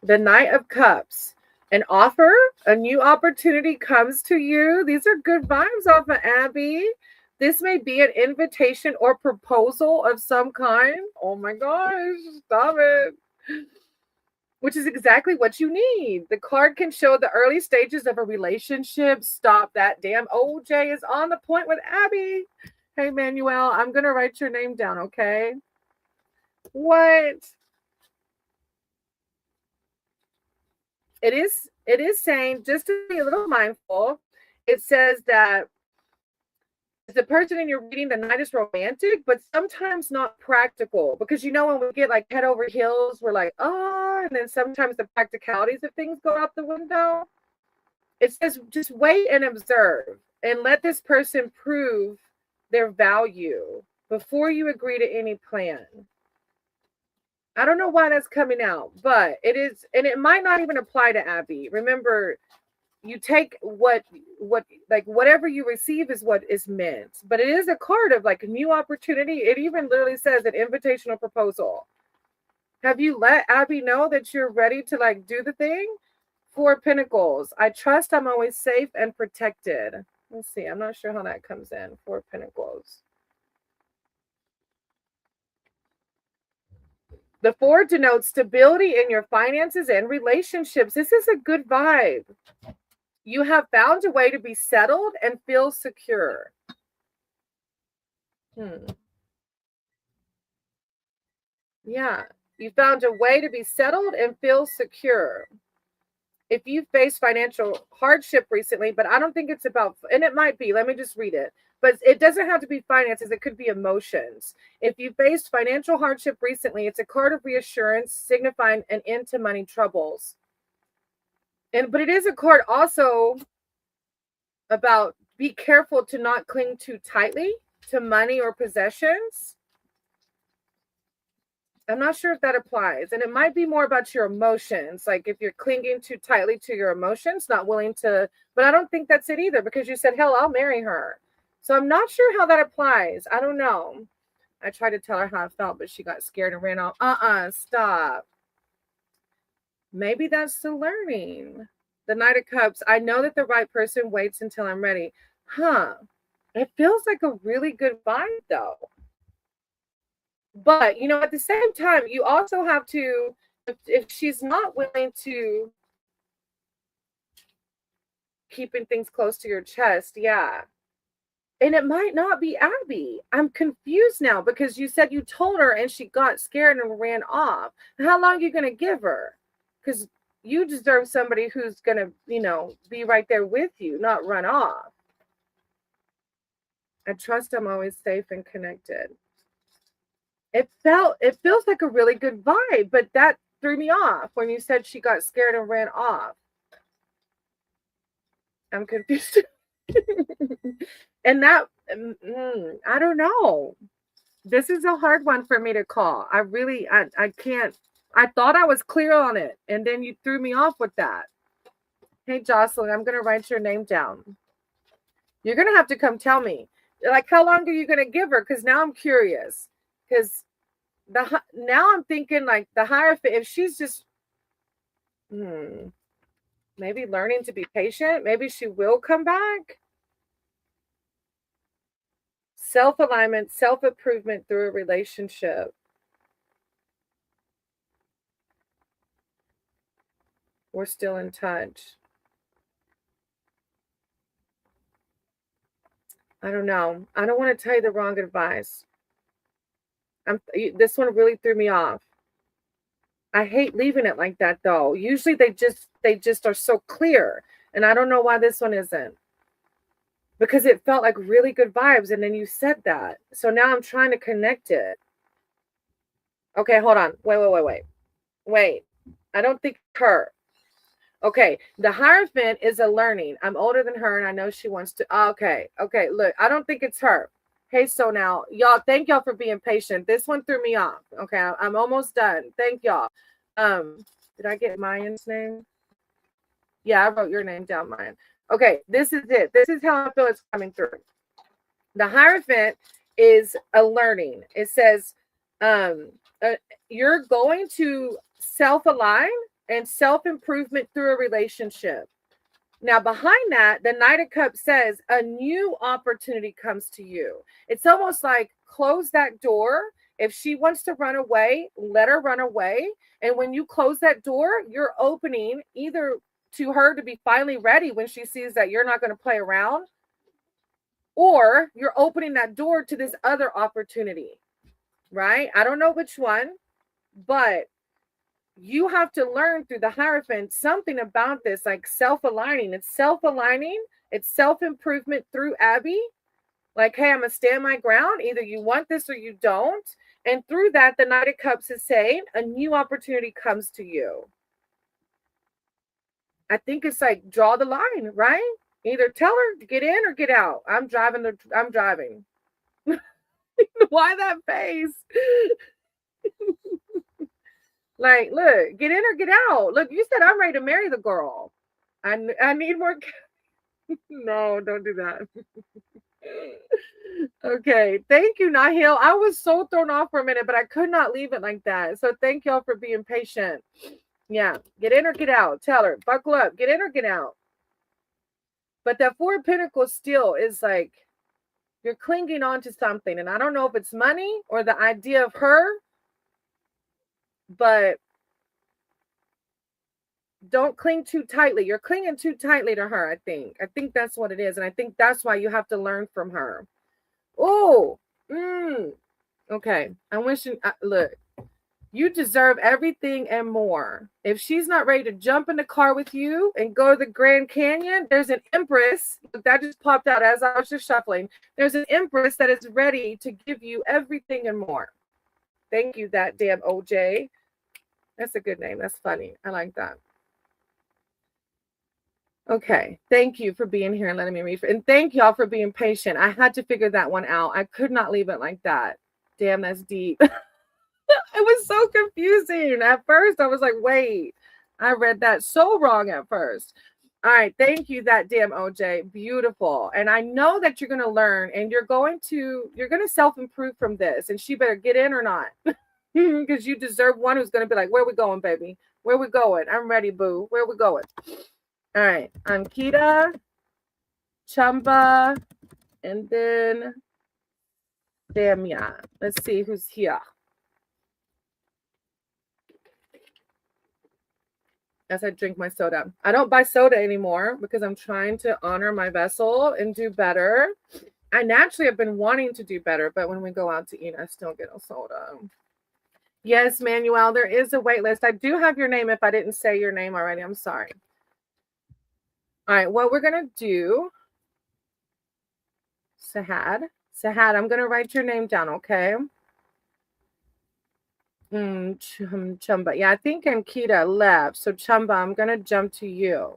The Knight of Cups. An offer, a new opportunity comes to you. These are good vibes off of Abby. This may be an invitation or proposal of some kind. Oh my gosh, stop it. Which is exactly what you need. The card can show the early stages of a relationship. Stop that. Damn OJ is on the point with Abby. Hey, Manuel, I'm going to write your name down, okay? What? It is saying, just to be a little mindful, it says that the person in your reading, the night is romantic, but sometimes not practical. Because when we get like head over heels, we're like, oh, and then sometimes the practicalities of things go out the window. It says just wait and observe and let this person prove their value before you agree to any plan. I don't know why that's coming out, but it is, and it might not even apply to Abby. Remember, you take what like whatever you receive is what is meant. But it is a card of like a new opportunity. It even literally says an invitational proposal. Have you let Abby know that you're ready to like do the thing? Four Pentacles. I trust I'm always safe and protected. Let's see. I'm not sure how that comes in. Four Pentacles. The four denotes stability in your finances and relationships. This is a good vibe. You have found a way to be settled and feel secure. Yeah. You found a way to be settled and feel secure. If you face financial hardship recently, but I don't think it's about, and it might be, let me just read it. But it doesn't have to be finances. It could be emotions. If you faced financial hardship recently, it's a card of reassurance signifying an end to money troubles. But it is a card also about be careful to not cling too tightly to money or possessions. I'm not sure if that applies. And it might be more about your emotions. Like if you're clinging too tightly to your emotions, not willing to, but I don't think that's it either, because you said, hell, I'll marry her. So I'm not sure how that applies. I don't know. I tried to tell her how I felt, but she got scared and ran off. Stop. Maybe that's the learning. The Knight of Cups. I know that the right person waits until I'm ready. It feels like a really good vibe though. But, at the same time, you also have to, if she's not willing to keeping things close to your chest, yeah. And it might not be Abby. I'm confused now because you said you told her and she got scared and ran off. How long are you going to give her? Because you deserve somebody who's going to, be right there with you, not run off. I trust I'm always safe and connected. It feels like a really good vibe, but that threw me off when you said she got scared and ran off. I'm confused. And that, I don't know. This is a hard one for me to call. I can't. I thought I was clear on it, and then you threw me off with that. Hey, Jocelyn, I'm going to write your name down. You're going to have to come tell me. Like, how long are you going to give her? Because now I'm curious. Because now I'm thinking like the Hierophant, if she's just, Maybe learning to be patient. Maybe she will come back. Self-alignment, self-improvement through a relationship. We're still in touch. I don't know. I don't want to tell you the wrong advice. This one really threw me off. I hate leaving it like that though. Usually they just are so clear. And I don't know why this one isn't. Because it felt like really good vibes and then you said that. So now I'm trying to connect it. Okay, hold on. Wait. I don't think her. Okay, the Hierophant is a learning. I'm older than her and I know she wants to. Okay, look, I don't think it's her. Hey, so now, y'all, thank y'all for being patient. This one threw me off. Okay, I'm almost done. Thank y'all. Did I get Mayan's name? Yeah, I wrote your name down, Mayan. Okay, this is it. This is how I feel it's coming through. The Hierophant is a learning. It says, you're going to self-align and self-improvement through a relationship. Now, behind that, the Knight of Cups says a new opportunity comes to you. It's almost like close that door. If she wants to run away, let her run away. And when you close that door, you're opening either to her to be finally ready when she sees that you're not going to play around, or you're opening that door to this other opportunity, right? I don't know which one, but you have to learn through the Hierophant something about this, like self-aligning. It's self-aligning. It's self-improvement through Abby. Like, hey, I'm going to stand my ground. Either you want this or you don't. And through that, the Knight of Cups is saying a new opportunity comes to you. I think it's like draw the line, right? Either tell her to get in or get out. I'm driving. Why that face? Like, look, get in or get out. Look, you said I'm ready to marry the girl. I need more. No, don't do that. Okay, thank you, Nahil. I was so thrown off for a minute, but I could not leave it like that. So thank y'all for being patient. Yeah, get in or get out. Tell her, buckle up, get in or get out. But that Four of Pentacles still is like you're clinging on to something, and I don't know if it's money or the idea of her, but don't cling too tightly. You're clinging too tightly to her, I think. I think that's what it is, and I think that's why you have to learn from her. Oh, okay. I'm wishing, look, you deserve everything and more. If she's not ready to jump in the car with you and go to the Grand Canyon, there's an Empress that just popped out as I was just shuffling. There's an Empress that is ready to give you everything and more. Thank you, that damn OJ. That's a good name. That's funny. I like that. Okay. Thank you for being here and letting me read. And thank y'all for being patient. I had to figure that one out. I could not leave it like that. Damn, that's deep. It was so confusing. At first, I was like, wait, I read that so wrong at first. All right. Thank you, that damn OJ. Beautiful. And I know that you're going to learn and you're going to self-improve from this. And she better get in or not. Because you deserve one who's going to be like, where we going, baby? Where we going? I'm ready, boo. Where we going? All right, Ankita, Chamba, and then Damia. Let's see who's here. As I drink my soda. I don't buy soda anymore because I'm trying to honor my vessel and do better. I naturally have been wanting to do better, but when we go out to eat, I still get a soda. Yes, Manuel, there is a wait list. I do have your name if I didn't say your name already. I'm sorry. All right, what we're going to do, Sahad, I'm going to write your name down, okay? Chumba. Yeah, I think Ankita left. So, Chumba, I'm going to jump to you.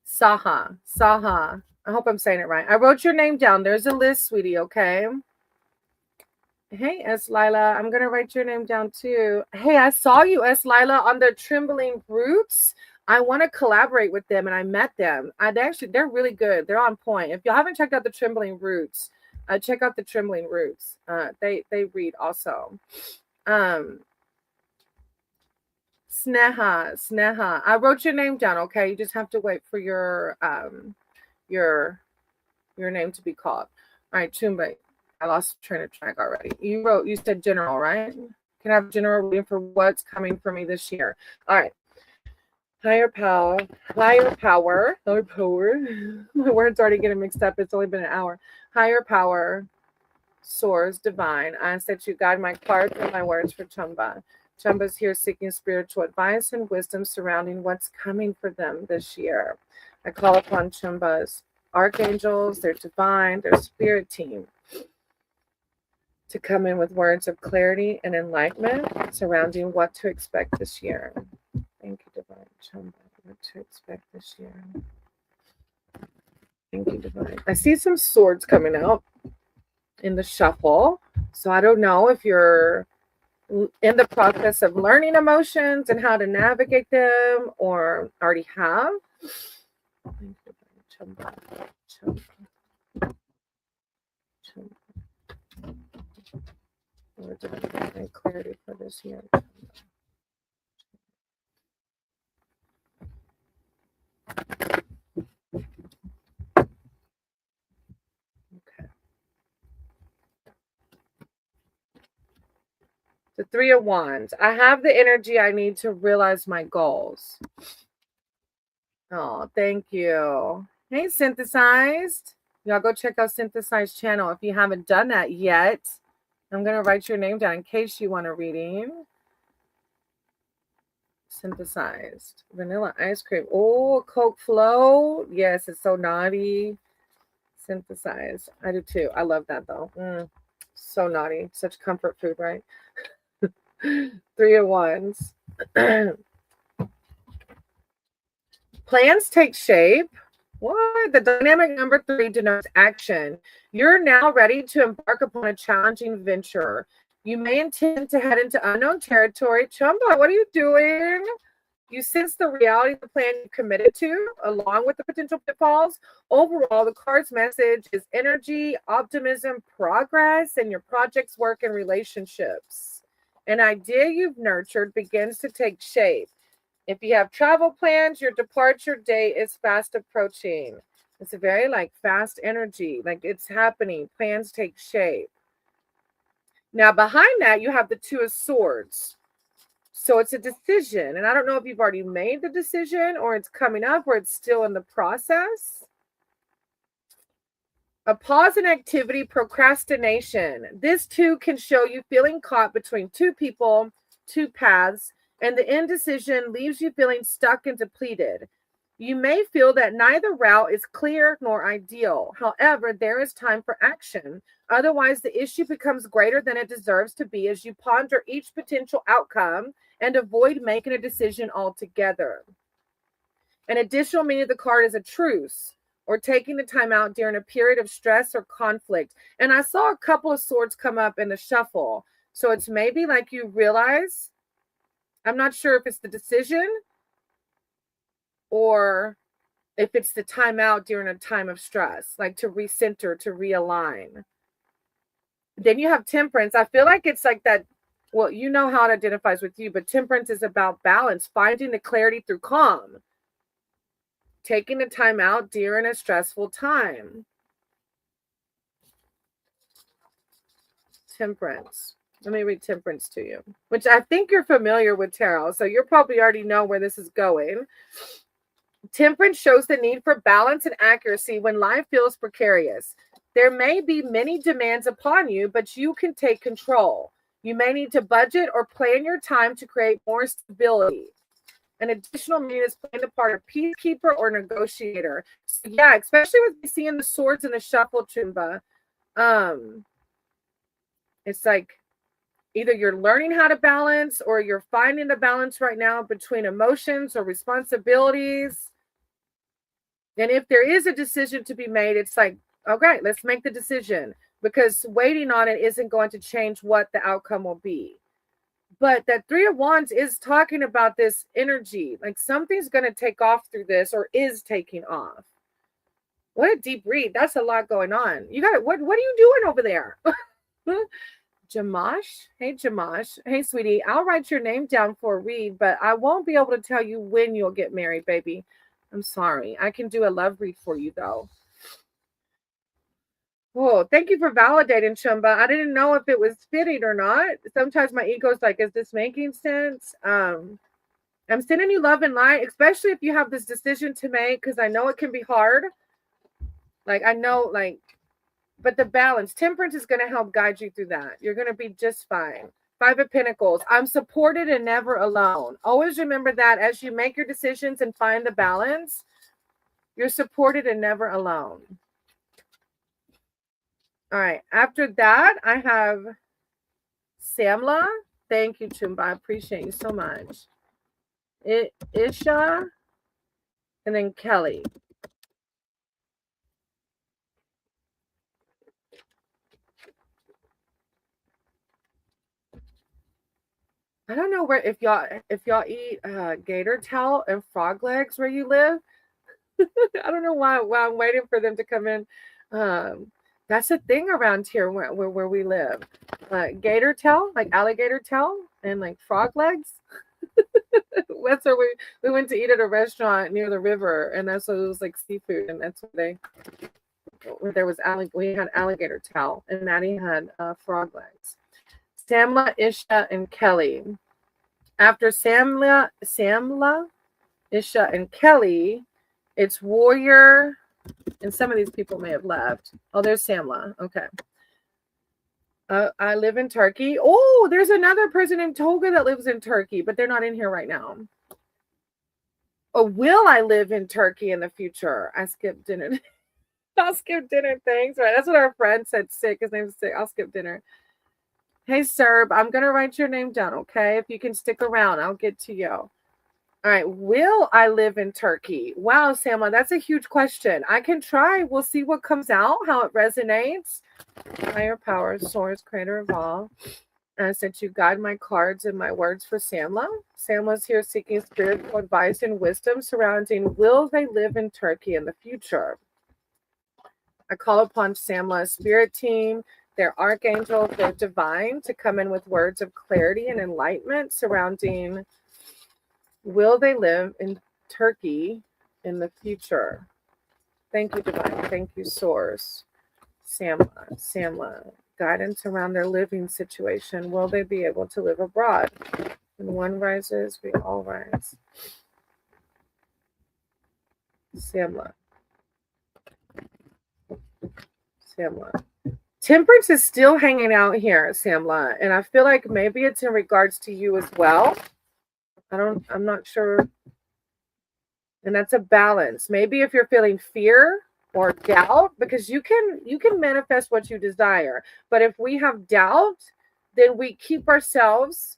Saha. I hope I'm saying it right. I wrote your name down. There's a list, sweetie, okay? Hey, S. Lila. I'm going to write your name down, too. Hey, I saw you, S. Lila, on the Trembling Roots. I want to collaborate with them, and I met them. They're really good. They're on point. If y'all haven't checked out the Trembling Roots, check out the Trembling Roots. They read also. Sneha. I wrote your name down, okay? You just have to wait for your name to be called. All right, Chumba. I lost train of track already. You said general, right? Can I have general reading for what's coming for me this year? All right. Higher power. My words already getting mixed up. It's only been an hour. Higher power, source, divine. I ask that you guide my cards and my words for Chumba. Chumba's here seeking spiritual advice and wisdom surrounding what's coming for them this year. I call upon Chumba's archangels, their divine, their spirit team, to come in with words of clarity and enlightenment surrounding what to expect this year. Thank you, Divine Chumba. What to expect this year. Thank you, Divine. I see some swords coming out in the shuffle. So I don't know if you're in the process of learning emotions and how to navigate them or already have. Thank you, Divine Chumba. Words of divine clarity for this year. Okay. The Three of Wands. I have the energy I need to realize my goals. Oh, thank you. Hey, Synthesized. Y'all go check out Synthesized channel if you haven't done that yet. I'm going to write your name down in case you want a reading. Synthesized. Vanilla ice cream. Oh, Coke Flow. Yes, it's so naughty. Synthesized. I do too. I love that though. So naughty. Such comfort food, right? Three of Wands. Plans take shape. What? The dynamic number 3 denotes action. You're now ready to embark upon a challenging venture. You may intend to head into unknown territory. Chumba, what are you doing? You sense the reality of the plan you committed to, along with the potential pitfalls. Overall, the card's message is energy, optimism, progress, and your project's work and relationships. An idea you've nurtured begins to take shape. If you have travel plans, your departure date is fast approaching. It's a very fast energy, it's happening. Plans take shape. Now behind that, you have the Two of Swords. So it's a decision. And I don't know if you've already made the decision or it's coming up or it's still in the process. A pause in activity, procrastination. This too can show you feeling caught between two people, two paths, and the indecision leaves you feeling stuck and depleted. You may feel that neither route is clear nor ideal. However, there is time for action. Otherwise, the issue becomes greater than it deserves to be as you ponder each potential outcome and avoid making a decision altogether. An additional meaning of the card is a truce, or taking the time out during a period of stress or conflict. And I saw a couple of swords come up in the shuffle. So it's maybe you realize, I'm not sure if it's the decision or if it's the time out during a time of stress, to recenter, to realign. Then you have Temperance. I feel like it's that, well, you know how it identifies with you, but Temperance is about balance, finding the clarity through calm, taking the time out during a stressful time. Temperance. Let me read Temperance to you, which I think you're familiar with tarot, so you probably already know where this is going. Temperance shows the need for balance and accuracy when life feels precarious. There may be many demands upon you, but you can take control. You may need to budget or plan your time to create more stability. An additional meaning is playing the part of peacekeeper or negotiator. So yeah, especially with seeing the swords in the shuffle, Chumba. It's either you're learning how to balance or you're finding the balance right now between emotions or responsibilities. And if there is a decision to be made, it's okay, let's make the decision, because waiting on it isn't going to change what the outcome will be. But that Three of Wands is talking about this energy, something's going to take off through this or is taking off. What a deep read. That's a lot going on. You got it. What are you doing over there? Jamash. Hey, Jamash. Hey, sweetie. I'll write your name down for a read, but I won't be able to tell you when you'll get married, baby. I'm sorry. I can do a love read for you, though. Oh, thank you for validating, Chumba. I didn't know if it was fitting or not. Sometimes my ego's like, is this making sense? I'm sending you love and light, especially if you have this decision to make, because I know it can be hard. Like, I know, like, but the balance, temperance is going to help guide you through that. You're going to be just fine. Five of Pentacles. I'm supported and never alone. Always remember that as you make your decisions and find the balance, you're supported and never alone. All right. After that, I have Samla. Thank you, Chumba. I appreciate you so much. Isha. And then Kelly. I don't know where if y'all eat gator tail and frog legs where you live. I don't know why I'm waiting for them to come in. That's a thing around here where we live. Gator tail, like alligator tail, and like frog legs. That's where we went to eat at a restaurant near the river, and that's what it was like seafood, and that's where there was we had alligator tail, and Maddie had frog legs. Samla, Isha, and Kelly. After Samla, Isha, and Kelly, it's Warrior, and some of these people may have left. Oh, there's Samla. Okay. I live in Turkey. Oh, there's another person named Tolga that lives in Turkey, but they're not in here right now. Oh, will I live in Turkey in the future? I skipped dinner. I'll skip dinner. Thanks. Right. That's what our friend said. Sick. His name's Sick. I'll skip dinner. Hey, Serb, I'm going to write your name down, okay? If you can stick around, I'll get to you. All right. Will I live in Turkey? Wow, Samla, that's a huge question. I can try. We'll see what comes out, how it resonates. Higher power, source, creator of all. And I said you guide my cards and my words for Samla. Samla's here seeking spiritual advice and wisdom surrounding will they live in Turkey in the future? I call upon Samla's spirit team, their archangel, their divine, to come in with words of clarity and enlightenment surrounding will they live in Turkey in the future? Thank you, divine. Thank you, source. Samla. Guidance around their living situation. Will they be able to live abroad? When one rises, we all rise. Samla. Temperance is still hanging out here, Samla, and I feel like maybe it's in regards to you as well. I'm not sure. And that's a balance. Maybe if you're feeling fear or doubt, because you can manifest what you desire. But if we have doubt, then we keep ourselves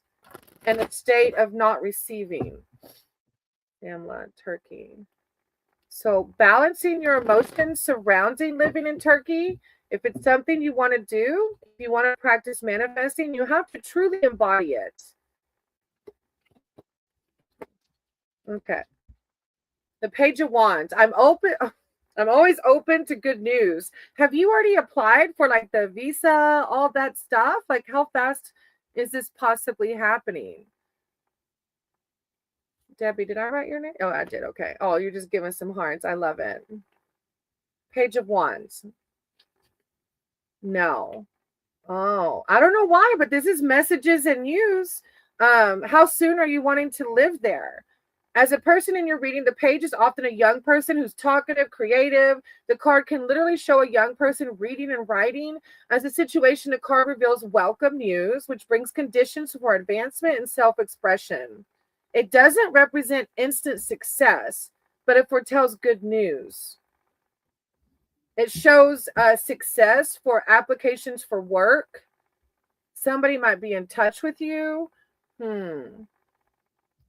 in a state of not receiving. Samla, Turkey. So balancing your emotions surrounding living in Turkey. If it's something you want to do, if you want to practice manifesting, you have to truly embody it. Okay. The Page of Wands. I'm always open to good news. Have you already applied for like the visa, all that stuff? Like how fast is this possibly happening? Debbie, did I write your name? Oh, I did. Okay. Oh, you're just giving some hearts. I love it. Page of Wands. No. Oh, I don't know why, but this is messages and news. How soon are you wanting to live there? As a person in your reading, the page is often a young person who's talkative, creative. The card can literally show a young person reading and writing. As a situation, the card reveals welcome news, which brings conditions for advancement and self-expression. It doesn't represent instant success, but it foretells good news. It shows success for applications for work. Somebody might be in touch with you.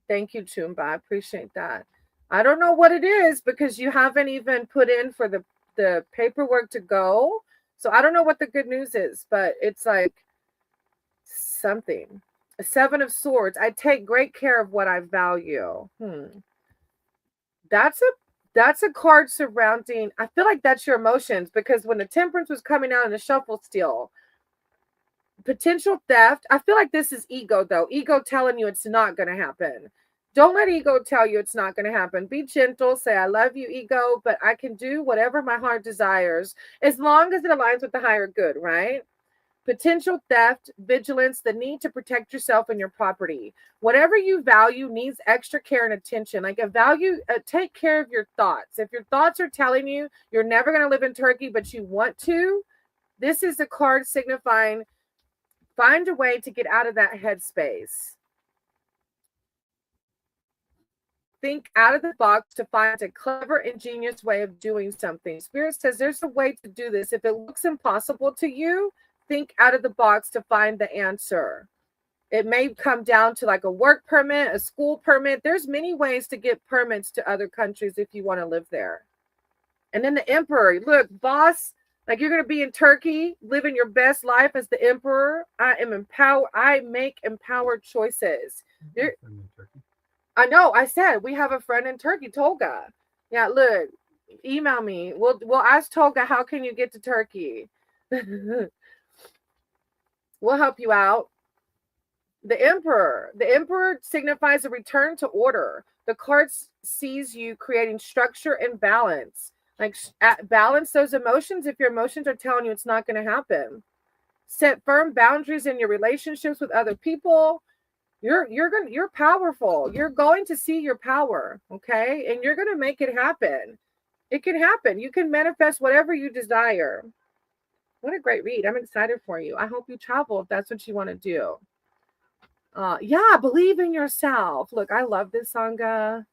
Thank you, Chumba. I appreciate that. I don't know what it is because you haven't even put in for the paperwork to go. So I don't know what the good news is, but it's like something. A 7 of Swords. I take great care of what I value. That's a card surrounding, I feel like that's your emotions because when the Temperance was coming out in the shuffle steel, Potential theft. I feel like this is ego, though. Ego telling you it's not going to happen. Don't let ego tell you it's not going to happen. Be gentle. Say, I love you, ego, but I can do whatever my heart desires as long as it aligns with the higher good, right? Potential theft, vigilance, the need to protect yourself and your property. Whatever you value needs extra care and attention. Like take care of your thoughts. If your thoughts are telling you you're never going to live in Turkey, but you want to, this is a card signifying find a way to get out of that headspace. Think out of the box to find a clever, ingenious way of doing something. Spirit says there's a way to do this. If it looks impossible to you, think out of the box to find the answer. It may come down to like a work permit, a school permit. There's many ways to get permits to other countries if you want to live there. And then the emperor, look, boss, like you're going to be in Turkey, living your best life as the emperor. I am empowered. I make empowered choices. I know. I said we have a friend in Turkey, Tolga. Yeah, look, email me. We'll ask Tolga, how can you get to Turkey? We'll help you out. The emperor signifies a return to order. The card sees you creating structure and balance. Like balance those emotions if your emotions are telling you it's not going to happen. Set firm boundaries in your relationships with other people. You're powerful. You're going to see your power, okay? And you're going to make it happen. It can happen. You can manifest whatever you desire. What a great read. I'm excited for you. I hope you travel if that's what you want to do. Yeah, believe in yourself. Look, I love this sangha.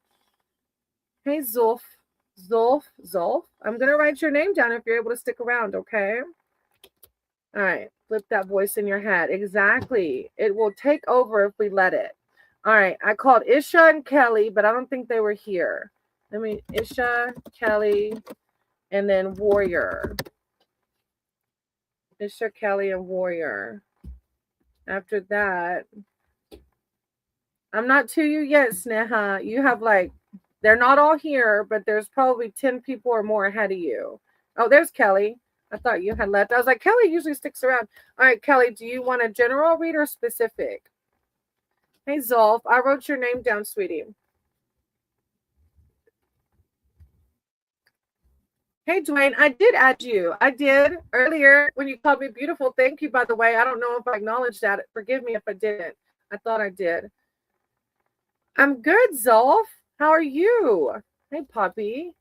Hey, Zulf. I'm going to write your name down if you're able to stick around, okay? All right. Flip that voice in your head. Exactly. It will take over if we let it. All right. I called Isha and Kelly, but I don't think they were here. Isha, Kelly, and then Warrior. Isha, Kelly, and Warrior. After that, I'm not to you yet, Sneha. You have they're not all here, but there's probably 10 people or more ahead of you. Oh, there's Kelly. I thought you had left. I was like, Kelly usually sticks around. All right, Kelly, do you want a general read or specific? Hey, Zolf, I wrote your name down, sweetie. Hey, Dwayne, I did add you. I did earlier when you called me beautiful. Thank you, by the way. I don't know if I acknowledged that. Forgive me if I didn't. I thought I did. I'm good, Zolf. How are you? Hey, Poppy.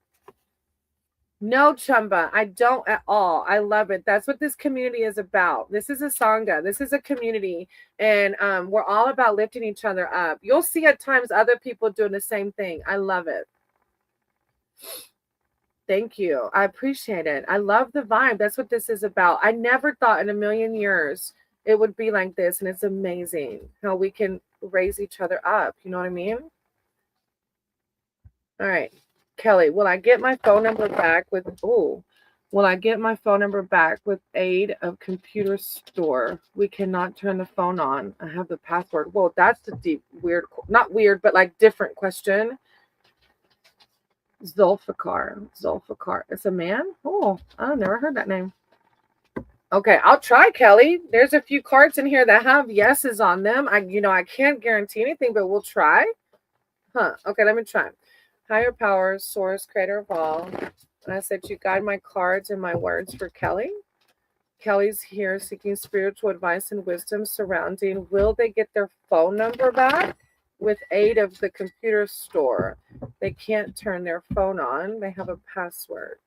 No, Chumba, I don't at all. I love it. That's what this community is about. This is a sangha. This is a community, and we're all about lifting each other up. You'll see at times other people doing the same thing. I love it. Thank you. I appreciate it. I love the vibe. That's what this is about. I never thought in a million years it would be like this, and it's amazing how we can raise each other up. You know what I mean? All right. Kelly, will I get my phone number back with aid of computer store? We cannot turn the phone on. I have the password. Whoa, that's a deep, weird, not weird, but different question. Zulfikar. It's a man? Oh, I've never heard that name. Okay, I'll try, Kelly. There's a few cards in here that have yeses on them. I can't guarantee anything, but we'll try. Okay, let me try. Higher power, source, creator of all. And I said, you guide my cards and my words for Kelly. Kelly's here seeking spiritual advice and wisdom surrounding, will they get their phone number back with aid of the computer store? They can't turn their phone on. They have a password.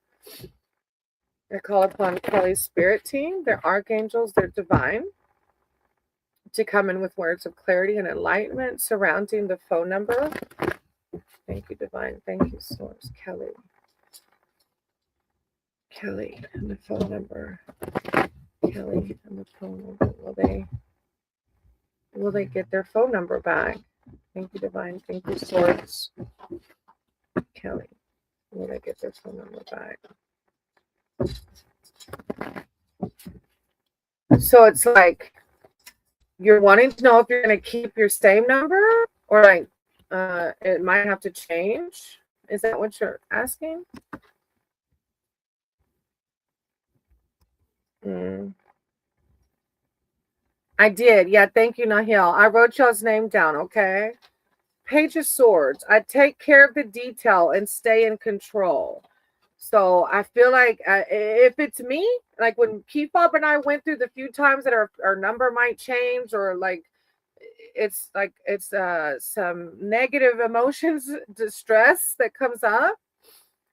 I call upon Kelly's spirit team, their archangels, their divine, to come in with words of clarity and enlightenment surrounding the phone number. Thank you, divine. Thank you, source. Kelly and the phone number. Kelly and the phone number. Will they get their phone number back? Thank you, divine. Thank you, source. Kelly, will they get their phone number back? So it's like you're wanting to know if you're going to keep your same number or it might have to change. Is that what you're asking? I did. Yeah, thank you, Nahil. I wrote y'all's name down, okay? Page of Swords. I take care of the detail and stay in control. So I feel like if it's me, like when Kefop and I went through the few times that our number might change, or like it's some negative emotions, distress that comes up.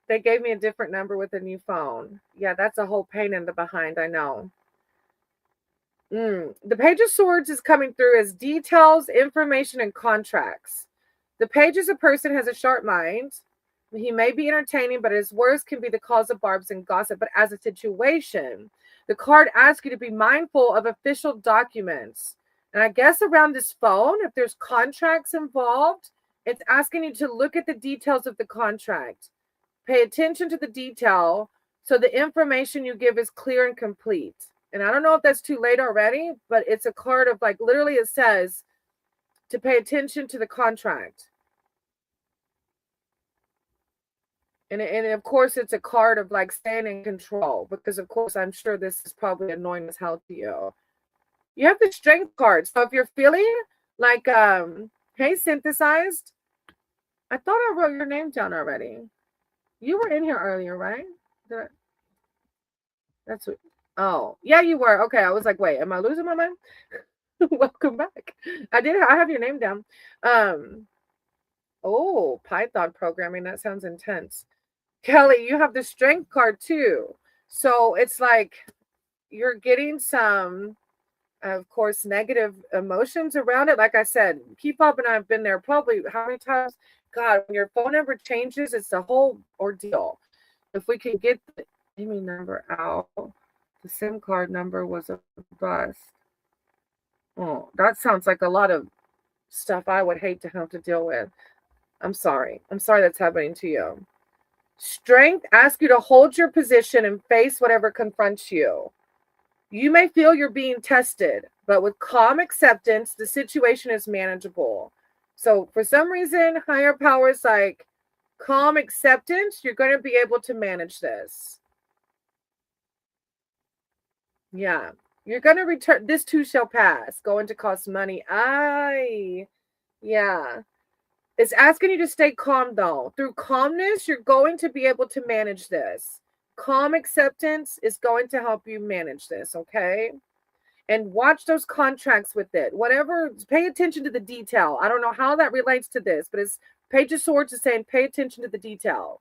They gave me a different number with a new phone. Yeah, that's a whole pain in the behind. I know. The Page of Swords is coming through as details, information, and contracts. The Page is a person has a sharp mind. He may be entertaining, but his words can be the cause of barbs and gossip. But as a situation, the card asks you to be mindful of official documents. And I guess around this phone, if there's contracts involved, it's asking you to look at the details of the contract. Pay attention to the detail so the information you give is clear and complete. And I don't know if that's too late already, but it's a card of like literally it says to pay attention to the contract. And of course, it's a card of like staying in control, because of course, I'm sure this is probably annoying as hell to you. You have the strength card. So if you're feeling like, hey, synthesized, I thought I wrote your name down already. You were in here earlier, right? That's what. Oh, yeah, you were. Okay, I was like, wait, am I losing my mind? Welcome back. I have your name down. Oh, Python programming. That sounds intense. Kelly, you have the strength card too. So it's like you're getting some, of course, negative emotions around it. Like I said, Keep Up and I have been there probably how many times? God, when your phone number changes, it's a whole ordeal. If we can get the Amy number out, the SIM card number was a bust. Oh, that sounds like a lot of stuff I would hate to have to deal with. I'm sorry. I'm sorry that's happening to you. Strength asks you to hold your position and face whatever confronts you. You may feel you're being tested, but with calm acceptance, the situation is manageable. So for some reason, higher powers like calm acceptance, you're going to be able to manage this. Yeah. You're going to return. This too shall pass. Going to cost money. Yeah. It's asking you to stay calm, though. Through calmness, you're going to be able to manage this. Calm acceptance is going to help you manage this, okay? And watch those contracts with it. Whatever, pay attention to the detail. I don't know how that relates to this, but it's Page of Swords is saying pay attention to the detail.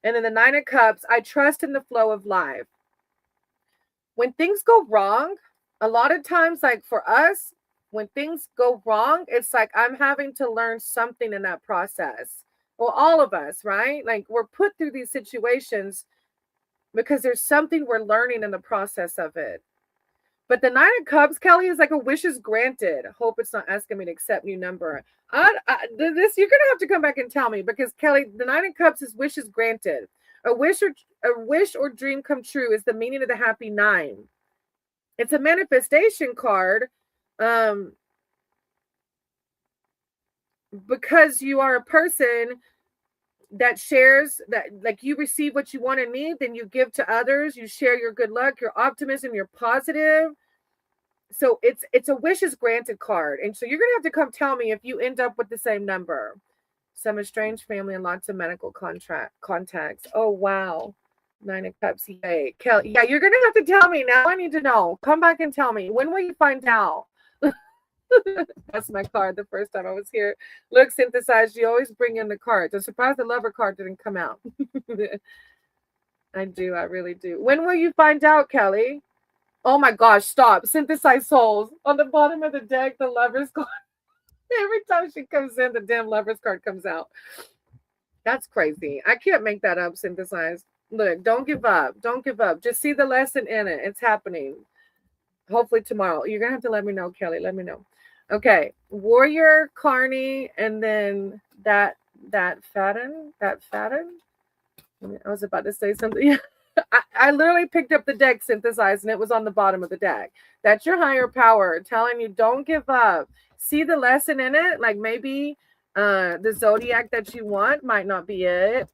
And then the Nine of Cups, I trust in the flow of life. When things go wrong, a lot of times, like for us, when things go wrong, it's like I'm having to learn something in that process. Well, all of us, right? Like we're put through these situations because there's something we're learning in the process of it. But the Nine of Cups, Kelly, is like a wishes granted. Hope it's not asking me to accept new number. This you're gonna have to come back and tell me, because Kelly, the Nine of Cups is wishes granted. A wish or dream come true is the meaning of the happy nine. It's a manifestation card, because you are a person that shares, that like you receive what you want and need, then you give to others. You share your good luck, your optimism, your positive. So it's a wishes granted card, and so you're gonna have to come tell me if you end up with the same number. Some estranged family and lots of medical contacts. Oh wow. Nine of Cups. Yay. Kelly. Yeah, you're gonna have to tell me now. I need to know. Come back and tell me. When will you find out? That's my card the first time I was here. Look, synthesized. You always bring in the cards. I'm surprised the lover card didn't come out. I do. I really do. When will you find out, Kelly? Oh my gosh, stop. Synthesized souls. On the bottom of the deck, the lover's card. Every time she comes in, the damn lover's card comes out. That's crazy. I can't make that up, synthesized. Look, don't give up. Don't give up. Just see the lesson in it. It's happening. Hopefully tomorrow. You're going to have to let me know, Kelly. Let me know. Okay. Warrior, Carney, and then that Faden. I was about to say something. I literally picked up the deck, synthesized, and it was on the bottom of the deck. That's your higher power telling you don't give up. See the lesson in it. Like maybe the zodiac that you want might not be it.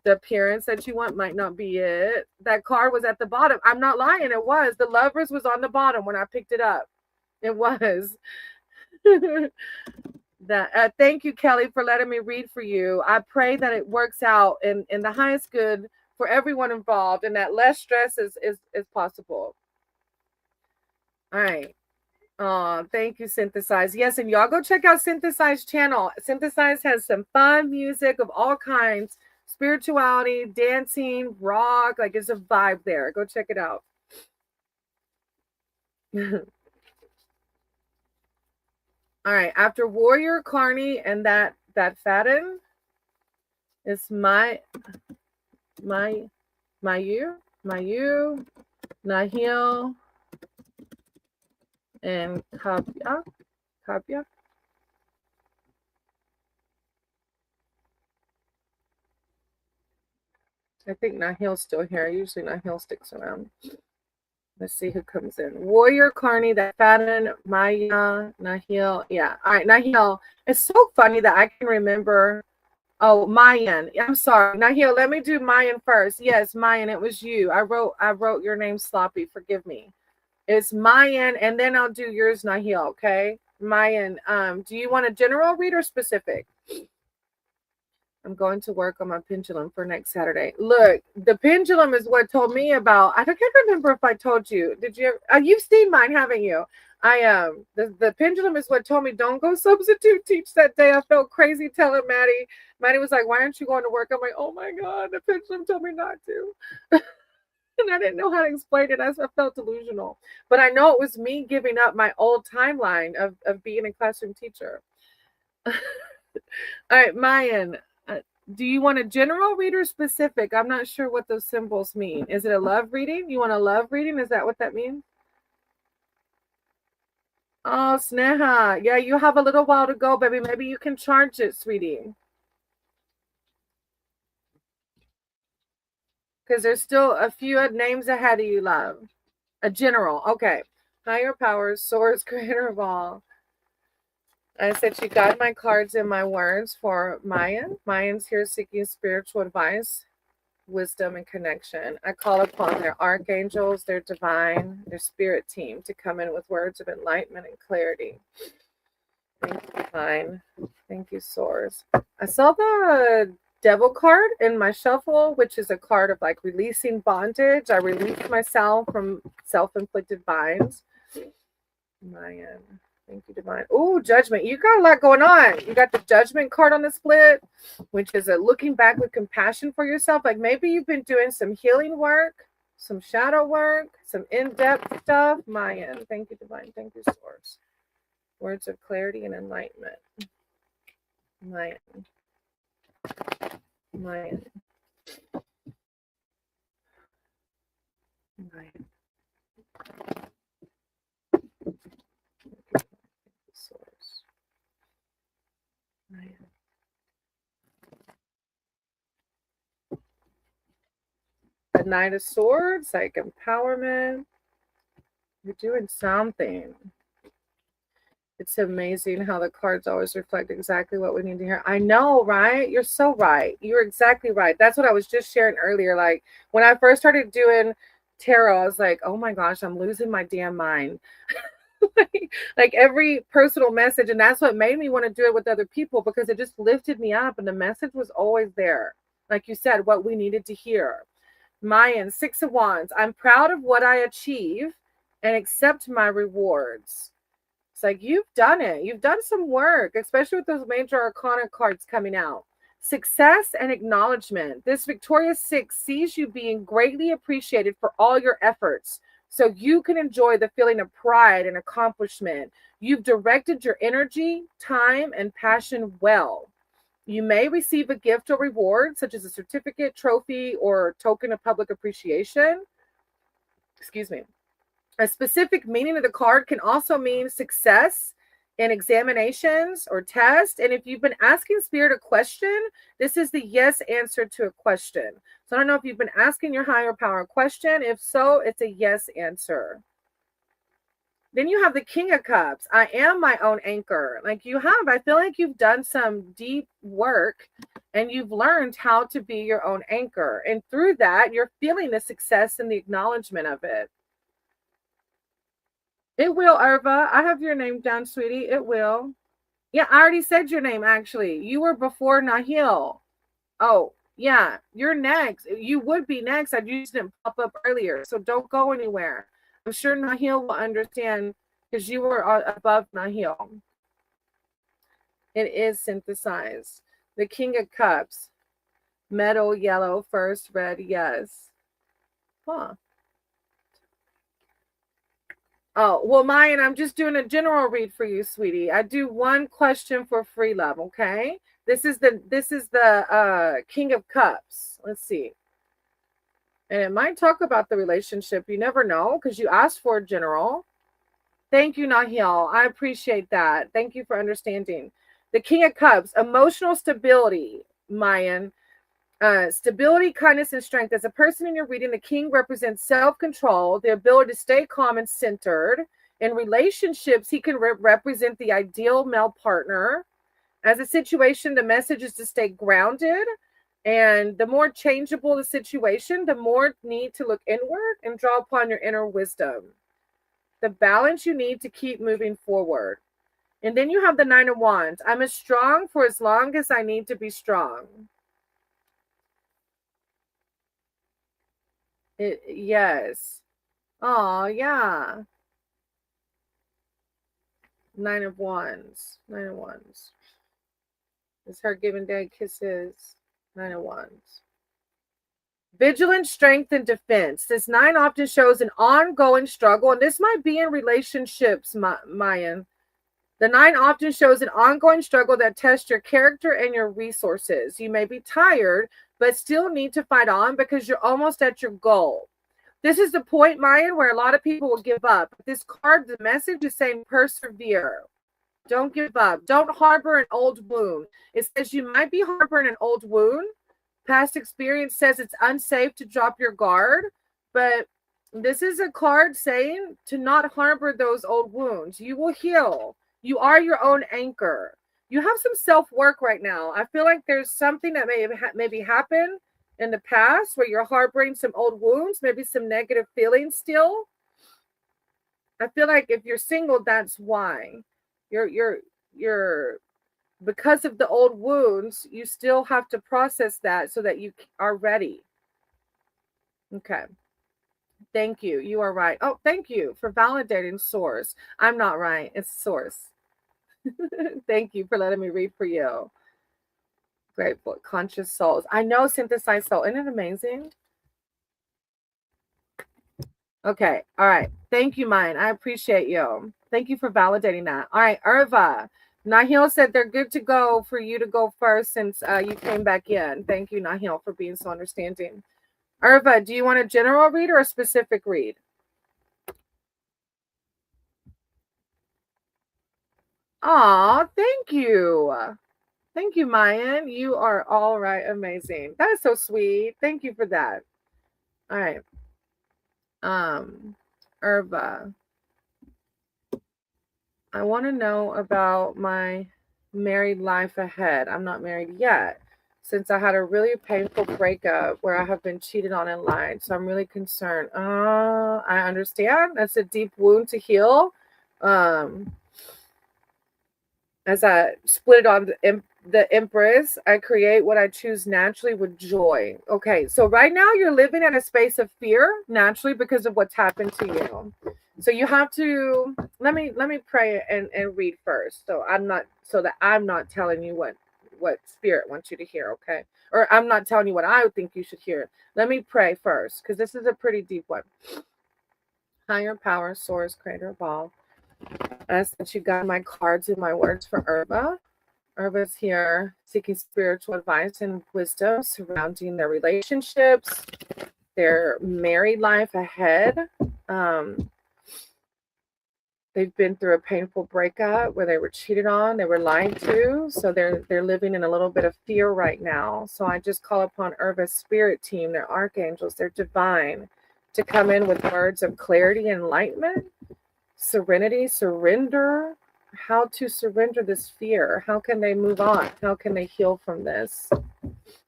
The appearance that you want might not be it. That card was at the bottom. I'm not lying. It was. The lovers was on the bottom when I picked it up. It was. That thank you, Kelly, for letting me read for you. I pray that it works out in the highest good for everyone involved and that less stress is possible. All right. Thank you, Synthesize. Yes, and y'all go check out Synthesize channel. Synthesize has some fun music of all kinds, spirituality, dancing, rock, like it's a vibe there. Go check it out. All right, after Warrior, Carney, and that Faden is my Mayu, Nahil, and Kapia. I think Nahil's still here. Usually Nahil sticks around. Let's see who comes in. Warrior, Carney, that Faden, Maya, Nahil. Yeah. All right, Nahil. It's so funny that I can remember. Oh, Mayan. I'm sorry. Nahil, let me do Mayan first. Yes, Mayan, it was you. I wrote your name sloppy. Forgive me. It's Mayan, and then I'll do yours, Nahil, okay? Mayan, do you want a general read or specific? I'm going to work on my pendulum for next Saturday. Look, the pendulum is what told me about. I can't remember if I told you. Did you? You've seen mine, haven't you? The pendulum is what told me don't go substitute teach that day. I felt crazy telling Maddie. Maddie was like, "Why aren't you going to work?" I'm like, "Oh my god, the pendulum told me not to." And I didn't know how to explain it. I felt delusional. But I know it was me giving up my old timeline of being a classroom teacher. All right, Mayan. Do you want a general read or specific? I'm not sure what those symbols mean. Is it a love reading? You want a love reading? Is that what that means? Oh, Sneha. Yeah, you have a little while to go, baby. Maybe you can charge it, sweetie. Because there's still a few names ahead of you, love. A general. Okay. Higher powers, source, creator of all. I said she got my cards and my words for Mayan. Mayan's here seeking spiritual advice, wisdom, and connection. I call upon their archangels, their divine, their spirit team to come in with words of enlightenment and clarity. Thank you, divine. Thank you, source. I saw the devil card in my shuffle, which is a card of like releasing bondage. I release myself from self-inflicted binds. Mayan. Thank you, divine. Oh, judgment. You got a lot going on. You got the judgment card on the split, which is a looking back with compassion for yourself. Like maybe you've been doing some healing work, some shadow work, some in-depth stuff. Mayan. Thank you, divine. Thank you, source. Words of clarity and enlightenment. Mayan. Mayan. Mayan. Source. Mayan. The Knight of Swords, like empowerment. You're doing something. It's amazing how the cards always reflect exactly what we need to hear. I know, right? You're so right. You're exactly right. That's what I was just sharing earlier. Like when I first started doing tarot, I was like, oh my gosh, I'm losing my damn mind. Like every personal message. And that's what made me want to do it with other people because it just lifted me up and the message was always there. Like you said, what we needed to hear. Mayan, Six of Wands. I'm proud of what I achieve and accept my rewards. It's like you've done it. You've done some work, especially with those major arcana cards coming out. Success and acknowledgement. This Victorious Six sees you being greatly appreciated for all your efforts, so you can enjoy the feeling of pride and accomplishment. You've directed your energy, time, and passion well. You may receive a gift or reward, such as a certificate, trophy, or token of public appreciation. Excuse me. A specific meaning of the card can also mean success in examinations or tests. And if you've been asking Spirit a question, this is the yes answer to a question. So I don't know if you've been asking your higher power a question. If so, it's a yes answer. Then you have the King of Cups. I am my own anchor. Like you have, I feel like you've done some deep work and you've learned how to be your own anchor. And through that, you're feeling the success and the acknowledgement of it. It will, Irva. I have your name down, sweetie. It will. Yeah, I already said your name, actually. You were before Nahil. Oh, yeah. You're next. You would be next. I just didn't pop up earlier. So don't go anywhere. I'm sure Nahil will understand because you were above Nahil. It is synthesized. The King of Cups. Metal, yellow, first, red, yes. Huh. Oh, well, Mayan, I'm just doing a general read for you, sweetie. I do one question for free love, okay? This is the King of Cups. Let's see. And it might talk about the relationship. You never know because you asked for a general. Thank you, Nahil. I appreciate that. Thank you for understanding. The King of Cups, emotional stability, Mayan. Stability, kindness, and strength. As a person in your reading, the king represents self-control, the ability to stay calm and centered. In relationships, he can represent the ideal male partner. As a situation, the message is to stay grounded. And the more changeable the situation, the more need to look inward and draw upon your inner wisdom. The balance you need to keep moving forward. And then you have the Nine of Wands. I'm as strong for as long as I need to be strong. Yes. Oh, yeah. Nine of Wands. Nine of Wands. It's her giving dad kisses. Nine of Wands. Vigilance, strength, and defense. This nine often shows an ongoing struggle, and this might be in relationships, Mayan. The nine often shows an ongoing struggle that tests your character and your resources. You may be tired, but still need to fight on because you're almost at your goal. This is the point, Mayan, where a lot of people will give up. This card, the message is saying persevere. Don't give up. Don't harbor an old wound. It says you might be harboring an old wound. Past experience says it's unsafe to drop your guard, but this is a card saying to not harbor those old wounds. You will heal. You are your own anchor. You have some self-work right now. I feel like there's something that maybe happened in the past where you're harboring some old wounds, maybe some negative feelings still. I feel like if you're single, that's why. You're because of the old wounds, you still have to process that so that you are ready. Okay. Thank you. You are right. Oh, thank you for validating source. I'm not right. It's source. Thank you for letting me read for you. Grateful. Conscious souls. I know synthesized soul. Isn't it amazing? Okay. All right. Thank you, Mine. I appreciate you. Thank you for validating that. All right, Irva. Nahil said they're good to go for you to go first since you came back in. Thank you, Nahil, for being so understanding. Irva, do you want a general read or a specific read? Aw, thank you. Thank you, Mayan. You are all right. Amazing. That is so sweet. Thank you for that. All right. Irva, I want to know about my married life ahead. I'm not married yet since I had a really painful breakup where I have been cheated on and lied. So I'm really concerned. I understand. That's a deep wound to heal. As I split it on the Empress, I create what I choose naturally with joy. Okay, so right now you're living in a space of fear naturally because of what's happened to you. So you have to let me pray and read first. So I'm not telling you what spirit wants you to hear, okay? Or I'm not telling you what I think you should hear. Let me pray first because this is a pretty deep one. Higher power, source, creator of all. I ask that you guide my cards and my words for Irva. Irva's here seeking spiritual advice and wisdom surrounding their relationships, their married life ahead. They've been through a painful breakup where they were cheated on, they were lied to, so they're living in a little bit of fear right now. So I just call upon Irva's spirit team, their archangels, their divine, to come in with words of clarity and enlightenment, serenity, surrender. How to surrender this fear? How can they move on? How can they heal from this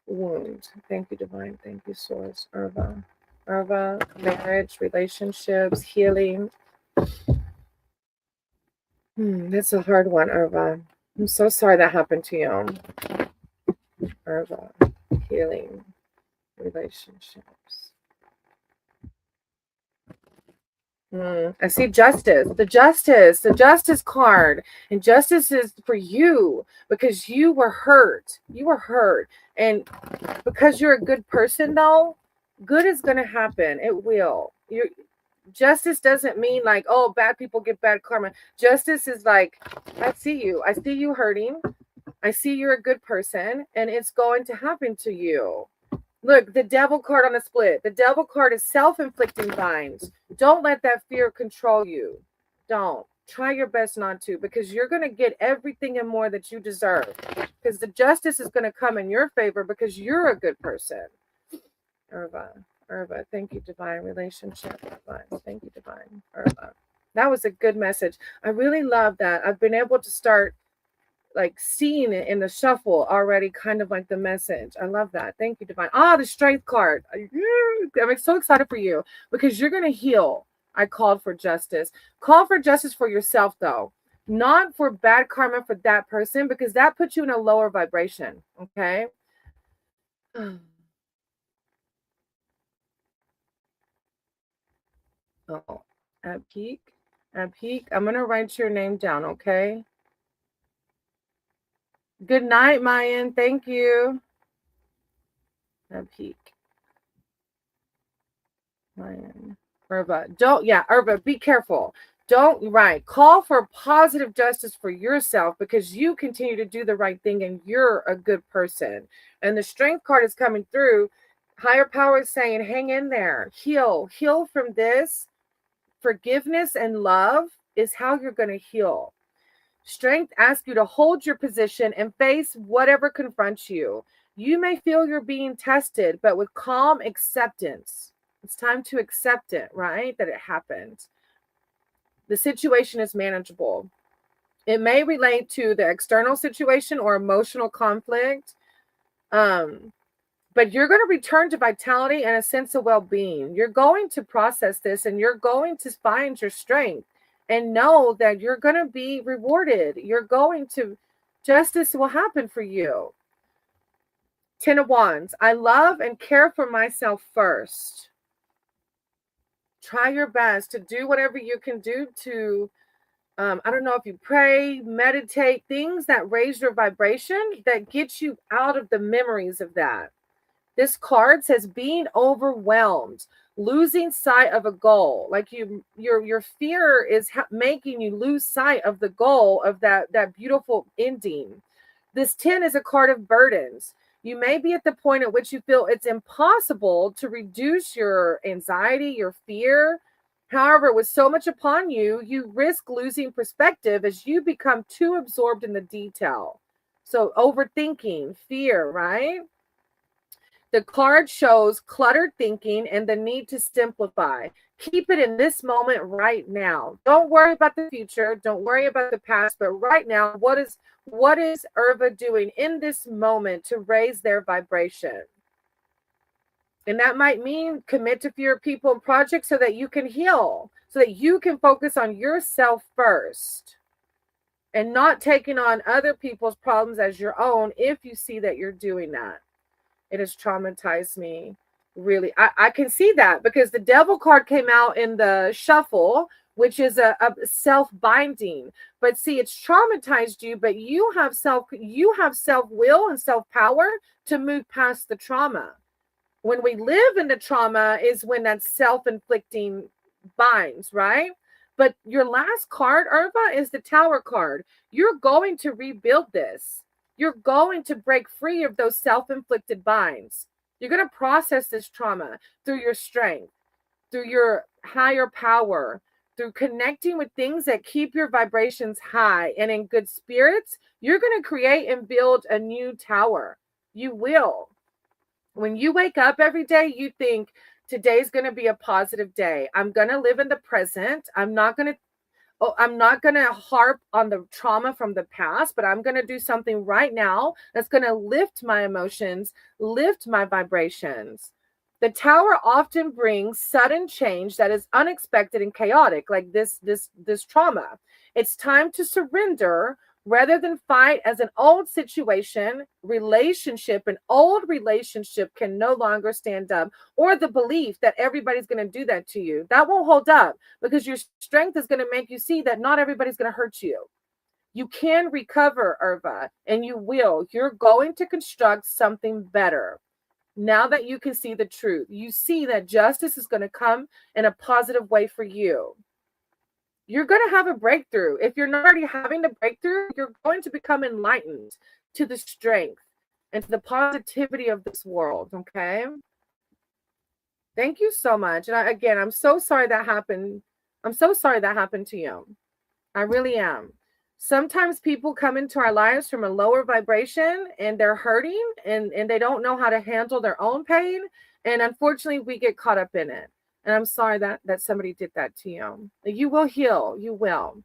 wound? Thank you, divine. Thank you, source. Irva, marriage, relationships, healing. That's a hard one, Irva. I'm so sorry that happened to you. Irva, healing relationships. I see justice, the justice card. And justice is for you because you were hurt. You were hurt. And because you're a good person, though, good is going to happen. It will. Justice doesn't mean like, oh, bad people get bad karma. Justice is like, I see you. I see you hurting. I see you're a good person, and it's going to happen to you. Look, the devil card on the split. The devil card is self-inflicting binds. Don't let that fear control you. Don't. Try your best not to, because you're going to get everything and more that you deserve. Because the justice is going to come in your favor because you're a good person. Irva, thank you, divine relationship. Irva, thank you, divine. Irva. That was a good message. I really love that. I've been able to start like seeing it in the shuffle already, kind of like the message. I love that. Thank you, divine. The strength card. I'm so excited for you because you're going to heal. I called for justice. Call for justice for yourself, though, not for bad karma for that person, because that puts you in a lower vibration. Okay. Oh, at peak, I'm going to write your name down. Okay. Good night, Mayan. Thank you. At peak. Mayan. Irva. Irva, be careful. Call for positive justice for yourself because you continue to do the right thing and you're a good person. And the strength card is coming through. Higher power is saying, hang in there, heal from this. Forgiveness and love is how you're going to heal. Strength asks you to hold your position and face whatever confronts you. You may feel you're being tested, but with calm acceptance. It's time to accept it, right? That it happened. The situation is manageable. It may relate to the external situation or emotional conflict. But you're going to return to vitality and a sense of well-being. You're going to process this and you're going to find your strength and know that you're going to be rewarded. Justice will happen for you. 10 of Wands. I love and care for myself first. Try your best to do whatever you can do to, I don't know if you pray, meditate, things that raise your vibration, that get you out of the memories of that. This card says being overwhelmed, losing sight of a goal. Like your fear is making you lose sight of the goal of that beautiful ending. This 10 is a card of burdens. You may be at the point at which you feel it's impossible to reduce your anxiety, your fear. However, with so much upon you, you risk losing perspective as you become too absorbed in the detail. So overthinking, fear, right? The card shows cluttered thinking and the need to simplify. Keep it in this moment right now. Don't worry about the future. Don't worry about the past. But right now, what is Irva doing in this moment to raise their vibration? And that might mean commit to fewer people and projects so that you can heal, so that you can focus on yourself first and not taking on other people's problems as your own if you see that you're doing that. It has traumatized me, really. I can see that because the devil card came out in the shuffle, which is a self-binding. But see, it's traumatized you, but you have self-will and self-power to move past the trauma. When we live in the trauma is when that self-inflicting binds, right? But your last card, Irva, is the Tower card. You're going to rebuild this. You're going to break free of those self-inflicted binds. You're going to process this trauma through your strength, through your higher power, through connecting with things that keep your vibrations high and in good spirits. You're going to create and build a new tower. You will. When you wake up every day, you think, today's going to be a positive day. I'm going to live in the present. I'm not going to harp on the trauma from the past, but I'm going to do something right now that's going to lift my emotions, lift my vibrations. The Tower often brings sudden change that is unexpected and chaotic, like this trauma. It's time to surrender rather than fight as an old situation, relationship, an old relationship can no longer stand up, or the belief that everybody's going to do that to you. That won't hold up because your strength is going to make you see that not everybody's going to hurt you. You can recover, Irva, and you will. You're going to construct something better. Now that you can see the truth, you see that justice is going to come in a positive way for you. You're going to have a breakthrough. If you're not already having the breakthrough, you're going to become enlightened to the strength and to the positivity of this world, okay? Thank you so much. And again, I'm so sorry that happened. I'm so sorry that happened to you. I really am. Sometimes people come into our lives from a lower vibration and they're hurting and they don't know how to handle their own pain. And unfortunately, we get caught up in it. And I'm sorry that somebody did that to you. You will heal. You will.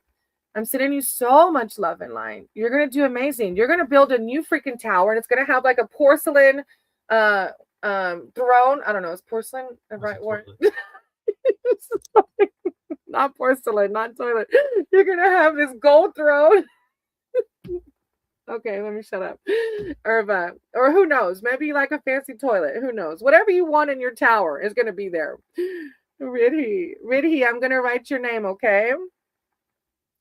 I'm sending you so much love and light. You're going to do amazing. You're going to build a new freaking tower. And it's going to have like a porcelain throne. I don't know. Is porcelain the right word? Not porcelain, not toilet. You're going to have this gold throne. Okay, let me shut up. Irva, or who knows? Maybe like a fancy toilet. Who knows? Whatever you want in your tower is going to be there. Ridhi, I'm going to write your name, okay?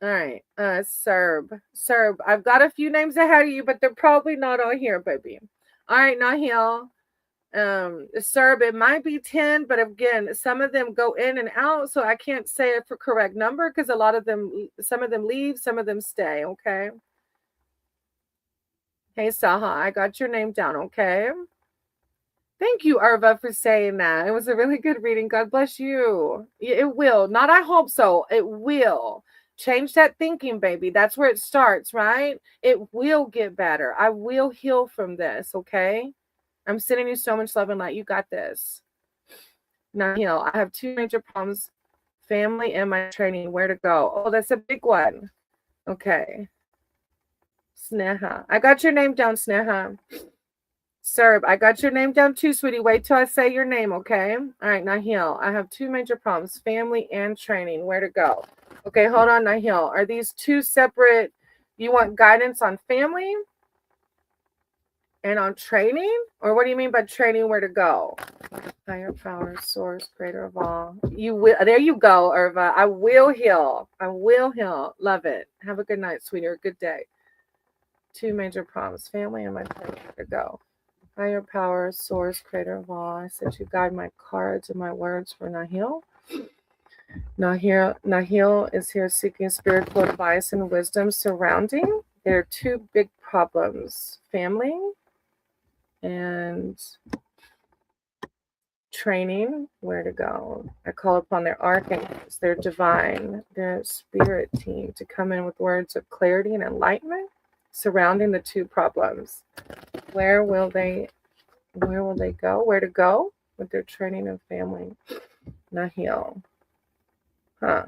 All right. Serb. I've got a few names ahead of you, but they're probably not all here, baby. All right, Nahil. Serb, it might be 10, but again, some of them go in and out, so I can't say a correct number because some of them leave, some of them stay, okay? Hey, Saha, I got your name down, okay? Thank you, Irva, for saying that. It was a really good reading. God bless you. It will. Not I hope so. It will. Change that thinking, baby. That's where it starts, right? It will get better. I will heal from this, okay? I'm sending you so much love and light. You got this. Nahil, I have 2 major problems. Family and my training. Where to go? Oh, that's a big one. Okay. Sneha. I got your name down, Sneha. Serb, I got your name down too, sweetie. Wait till I say your name, okay? All right, Nahil. I have 2 major problems. Family and training. Where to go? Okay, hold on, Nahil. Are these 2 separate? You want guidance on family and on training? Or what do you mean by training? Where to go? Higher power, source, creator of all. You will. There you go, Irva. I will heal. I will heal. Love it. Have a good night, sweetie, or a good day. 2 major problems. Family and my training. Where to go? Higher power, source, creator of all. I said you guide my cards and my words for Nahil. Nahil is here seeking spiritual advice and wisdom surrounding. There are 2 big problems. Family and training. Where to go? I call upon their archangels, their divine, their spirit team to come in with words of clarity and enlightenment surrounding the 2 problems. Where will they go? Where to go with their training and family? Nahil. Huh.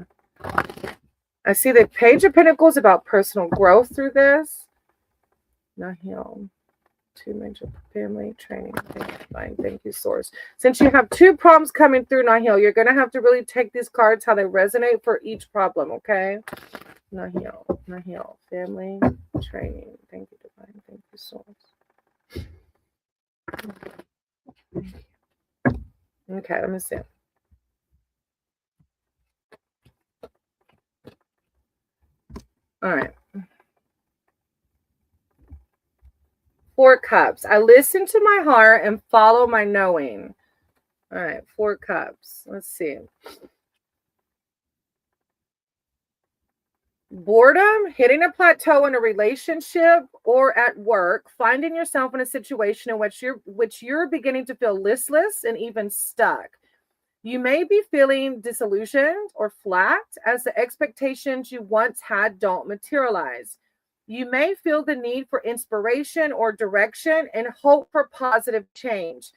I see the Page of Pentacles about personal growth through this. Nahil. 2 major family training. Fine. Thank you, source. Since you have 2 problems coming through, Nahil, you're going to have to really take these cards how they resonate for each problem, okay? Nahil. Family training. Thank you, divine. Thank you, source. Okay, let me see. All right. 4 cups. I listen to my heart and follow my knowing. All right, 4 cups. Let's see. Boredom, hitting a plateau in a relationship or at work, finding yourself in a situation in which you're beginning to feel listless and even stuck. You may be feeling disillusioned or flat as the expectations you once had don't materialize. You may feel the need for inspiration or direction and hope for positive change.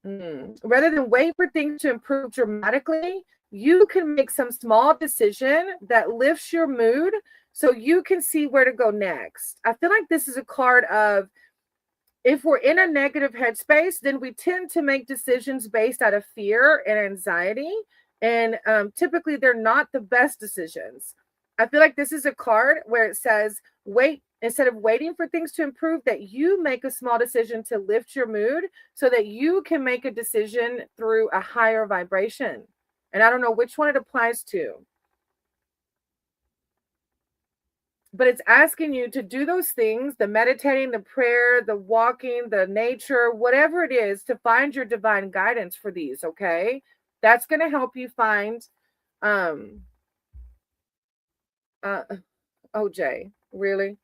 Rather than wait for things to improve dramatically, you can make some small decision that lifts your mood so you can see where to go next. I feel like this is a card of If we're in a negative headspace, then we tend to make decisions based out of fear and anxiety. And typically, they're not the best decisions. I feel like this is a card where it says, wait, instead of waiting for things to improve, that you make a small decision to lift your mood so that you can make a decision through a higher vibration. And I don't know which one it applies to, but it's asking you to do those things, the meditating, the prayer, the walking, the nature, whatever it is, to find your divine guidance for these. Okay, that's going to help you find um OJ, really?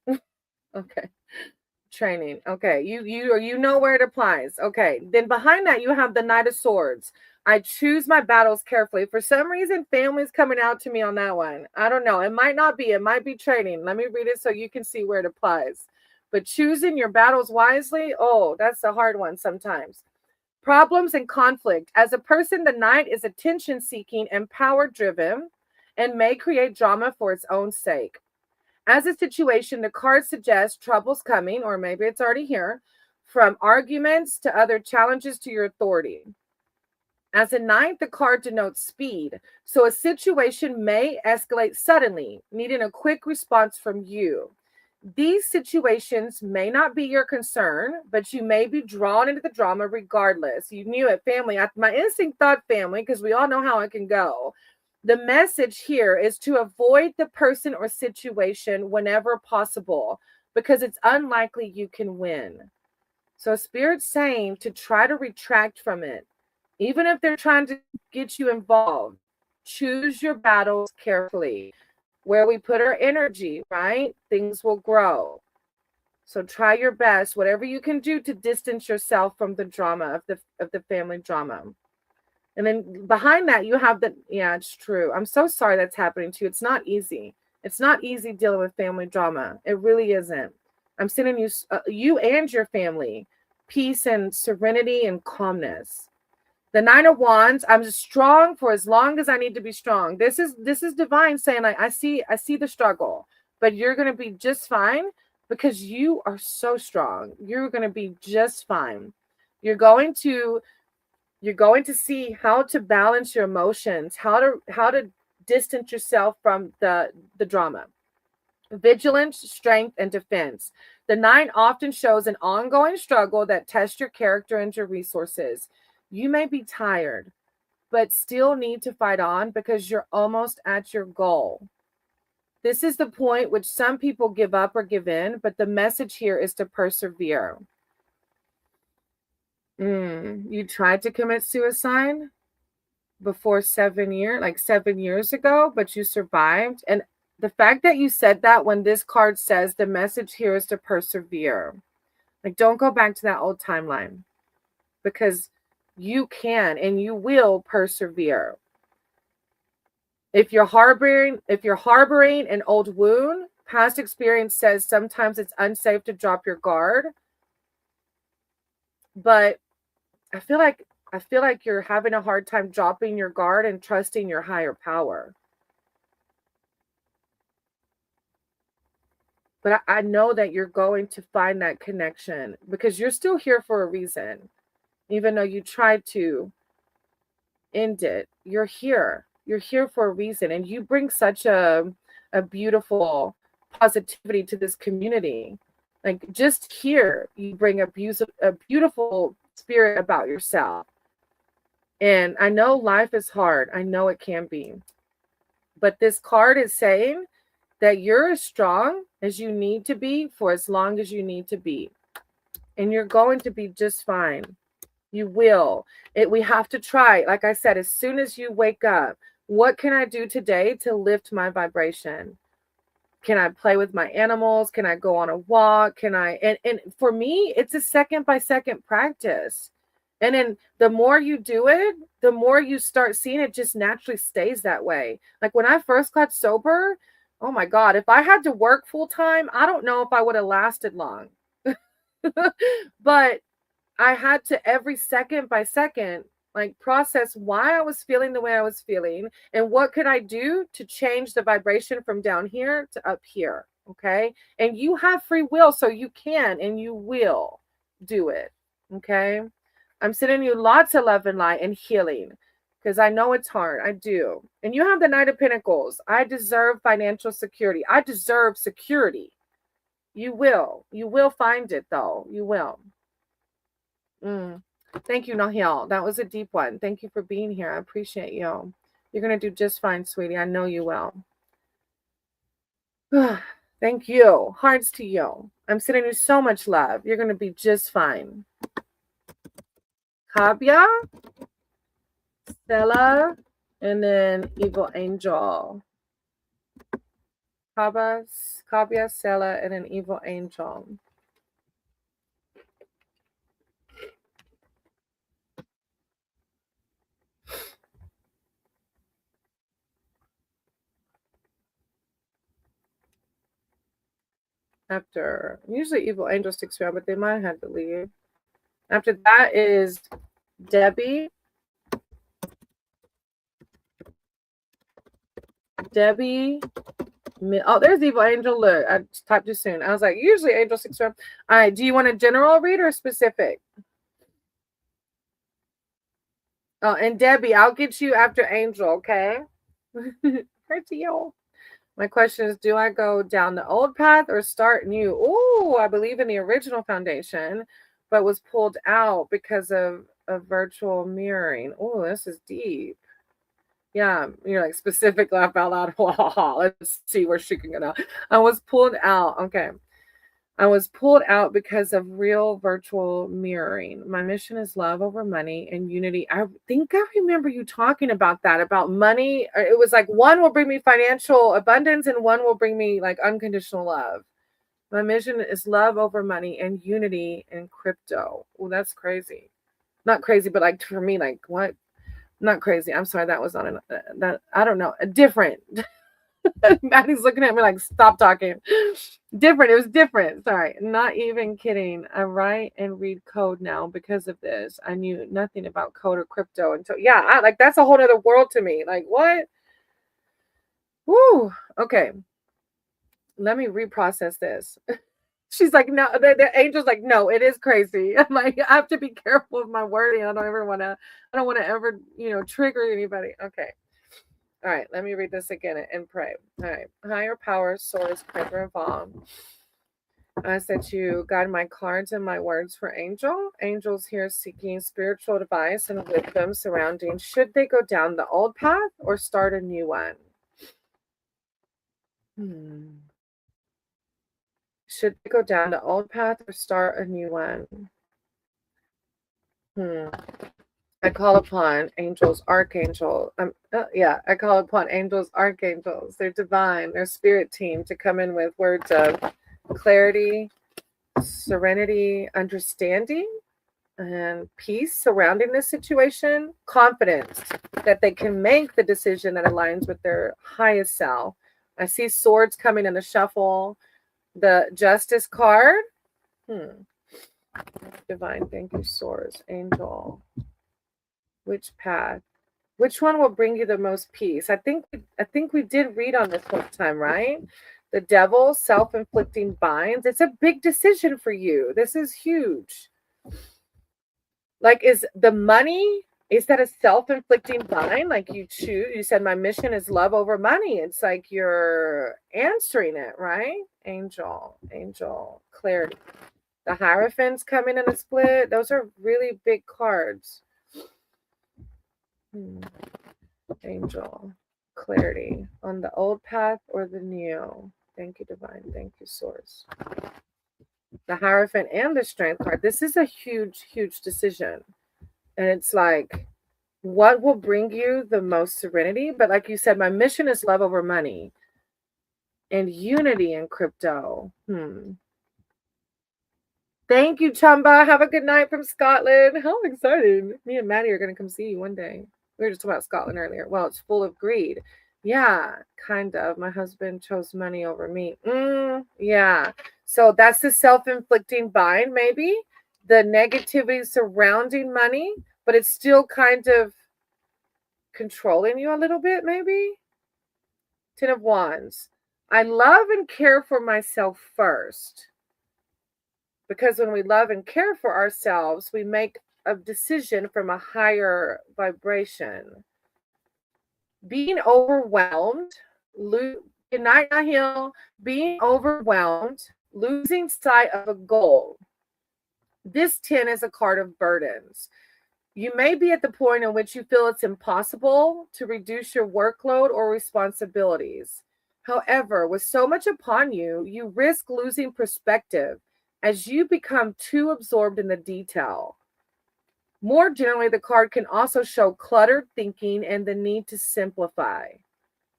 Okay, training. Okay, you know where it applies. Okay, then behind that you have the Knight of Swords. I choose my battles carefully. For some reason, family's coming out to me on that one. I don't know. It might not be. It might be training. Let me read it so you can see where it applies. But choosing your battles wisely, oh, that's a hard one sometimes. Problems and conflict. As a person, the Knight is attention-seeking and power-driven and may create drama for its own sake. As a situation, the card suggests trouble's coming, or maybe it's already here, from arguments to other challenges to your authority. As a Knight, the card denotes speed, so a situation may escalate suddenly, needing a quick response from you. These situations may not be your concern, but you may be drawn into the drama regardless. You knew it, family. My instinct thought family, because we all know how it can go. The message here is to avoid the person or situation whenever possible, because it's unlikely you can win. So Spirit's saying to try to retract from it. Even if they're trying to get you involved, choose your battles carefully. Where we put our energy, right? Things will grow. So try your best, whatever you can do to distance yourself from the drama of the family drama. And then behind that, you have yeah, it's true. I'm so sorry that's happening to you. It's not easy. It's not easy dealing with family drama. It really isn't. I'm sending you, you and your family, peace and serenity and calmness. The Nine of Wands, I'm strong for as long as I need to be strong. This is divine saying, I see the struggle, but you're going to be just fine because you are so strong. You're going to be just fine. You're going to see how to balance your emotions, how to distance yourself from the drama. Vigilance, strength, and defense. The Nine often shows an ongoing struggle that tests your character and your resources. You may be tired, but still need to fight on because you're almost at your goal. This is the point which some people give up or give in, but the message here is to persevere. You tried to commit suicide before 7 years ago, but you survived. And the fact that you said that when this card says the message here is to persevere, like, don't go back to that old timeline, because you can and you will persevere. If you're harboring an old wound, past experience says sometimes it's unsafe to drop your guard. But I feel like you're having a hard time dropping your guard and trusting your higher power. But I know that you're going to find that connection because you're still here for a reason. Even though you tried to end it, you're here. You're here for a reason. And you bring such a beautiful positivity to this community. Like, just here, you bring a beautiful spirit about yourself. And I know life is hard. I know it can be. But this card is saying that you're as strong as you need to be for as long as you need to be. And you're going to be just fine. You will. We have to try. Like I said, as soon as you wake up, what can I do today to lift my vibration? Can I play with my animals? Can I go on a walk? Can I? And for me, it's a second by second practice. And then the more you do it, the more you start seeing it just naturally stays that way. Like when I first got sober, oh my God, if I had to work full time, I don't know if I would have lasted long. But I had to, every second by second, like, process why I was feeling the way I was feeling and what could I do to change the vibration from down here to up here. Okay. And you have free will, so you can and you will. do it. Okay? I'm sending you lots of love and light and healing because I know it's hard. I do. And you have the Knight of Pentacles. I deserve financial security. I deserve security. You will. You will find it, though. You will. Thank you, Nahil. That was a deep one. Thank you for being here. I appreciate you. You're going to do just fine, sweetie. I know you will. Thank you. Hearts to you. I'm sending you so much love. You're going to be just fine. Kabya, Stella, and then Evil Angel. Kabya, Stella, and an Evil Angel. After, usually Evil Angel sticks around, but they might have to leave. After that is Debbie. Oh, there's Evil Angel. Look, I typed too soon. I was like, usually Angel sticks around. All right, do you want a general read or specific? Oh, and Debbie, I'll get you after Angel, okay? Pretty y'all. My question is, do I go down the old path or start new? Oh, I believe in the original foundation, but was pulled out because of virtual mirroring. Oh, this is deep. Yeah, you're like specific, laugh out loud. Let's see where she can get out. I was pulled out. Okay. I was pulled out because of real virtual mirroring. My mission is love over money and unity. I think I remember you talking about that, about money. It was like one will bring me financial abundance and one will bring me like unconditional love. My mission is love over money and unity in crypto. Oh, that's crazy. Not crazy, but like for me, like what? Not crazy. I'm sorry. That was on that. I don't know. Different. Maddie's looking at me like, stop talking. Different. It was different. Sorry. Not even kidding. I write and read code now because of this. I knew nothing about code or crypto until, like that's a whole other world to me. Like, what? Woo. Okay. Let me reprocess this. She's like, no, the angel's like, no, it is crazy. I'm like, I have to be careful with my wording. I don't want to ever, trigger anybody. Okay. All right, let me read this again and pray. All right. Higher power, source, Piper Vom. I said you guide my cards and my words for Angel. Angel's here seeking spiritual advice and wisdom surrounding should they go down the old path or start a new one? Should they go down the old path or start a new one? I call upon angels, archangel. I call upon angels, archangels. They're divine, their spirit team to come in with words of clarity, serenity, understanding, and peace surrounding this situation. Confidence that they can make the decision that aligns with their highest self. I see swords coming in the shuffle. The Justice card. Divine, thank you, source, angel. Which path? Which one will bring you the most peace? I think we did read on this one time, right? The devil, self-inflicting binds. It's a big decision for you. This is huge. Like, is the money, is that a self-inflicting bind? Like you choose, you said my mission is love over money. It's like you're answering it, right? Angel, clarity. The Hierophants coming in a split. Those are really big cards. Angel, clarity on the old path or the new. Thank you, divine. Thank you, source. The Hierophant and the Strength card. This is a huge, huge decision. And it's like, what will bring you the most serenity? But like you said, my mission is love over money and unity in crypto. Thank you, Chumba. Have a good night from Scotland. How excited. Me and Maddie are going to come see you one day. We were just talking about Scotland earlier. Well, it's full of greed. Yeah, kind of. My husband chose money over me. Yeah. So that's the self-inflicting bind, maybe. The negativity surrounding money, but it's still kind of controlling you a little bit, maybe. 10 of Wands. I love and care for myself first. Because when we love and care for ourselves, we make a decision from a higher vibration. Being overwhelmed, good night, Nahil. Being overwhelmed, losing sight of a goal. This 10 is a card of burdens. You may be at the point in which you feel it's impossible to reduce your workload or responsibilities. However, with so much upon you, you risk losing perspective as you become too absorbed in the detail. More generally, the card can also show cluttered thinking and the need to simplify.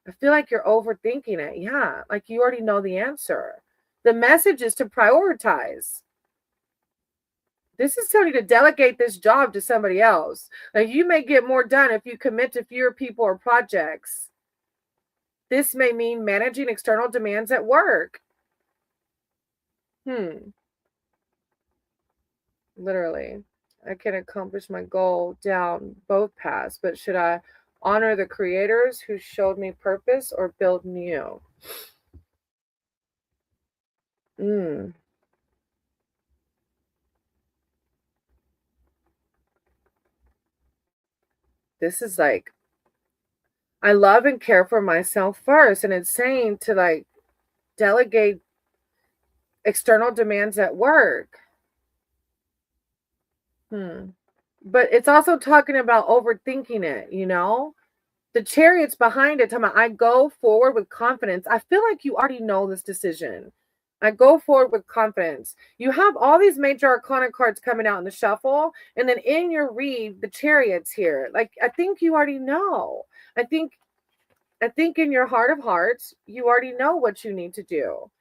I feel like you're overthinking it. Yeah, like you already know the answer. The message is to prioritize. This is telling you to delegate this job to somebody else. Like you may get more done if you commit to fewer people or projects. This may mean managing external demands at work. Literally. I can accomplish my goal down both paths, but should I honor the creators who showed me purpose or build new? This is like, I love and care for myself first. And it's saying to like delegate external demands at work. But it's also talking about overthinking it, you know? The Chariot's behind it, talking about, I go forward with confidence. I feel like you already know this decision. I go forward with confidence. You have all these major arcana cards coming out in the shuffle, and then in your read, the Chariot's here. Like, I think you already know. I think in your heart of hearts, you already know what you need to do.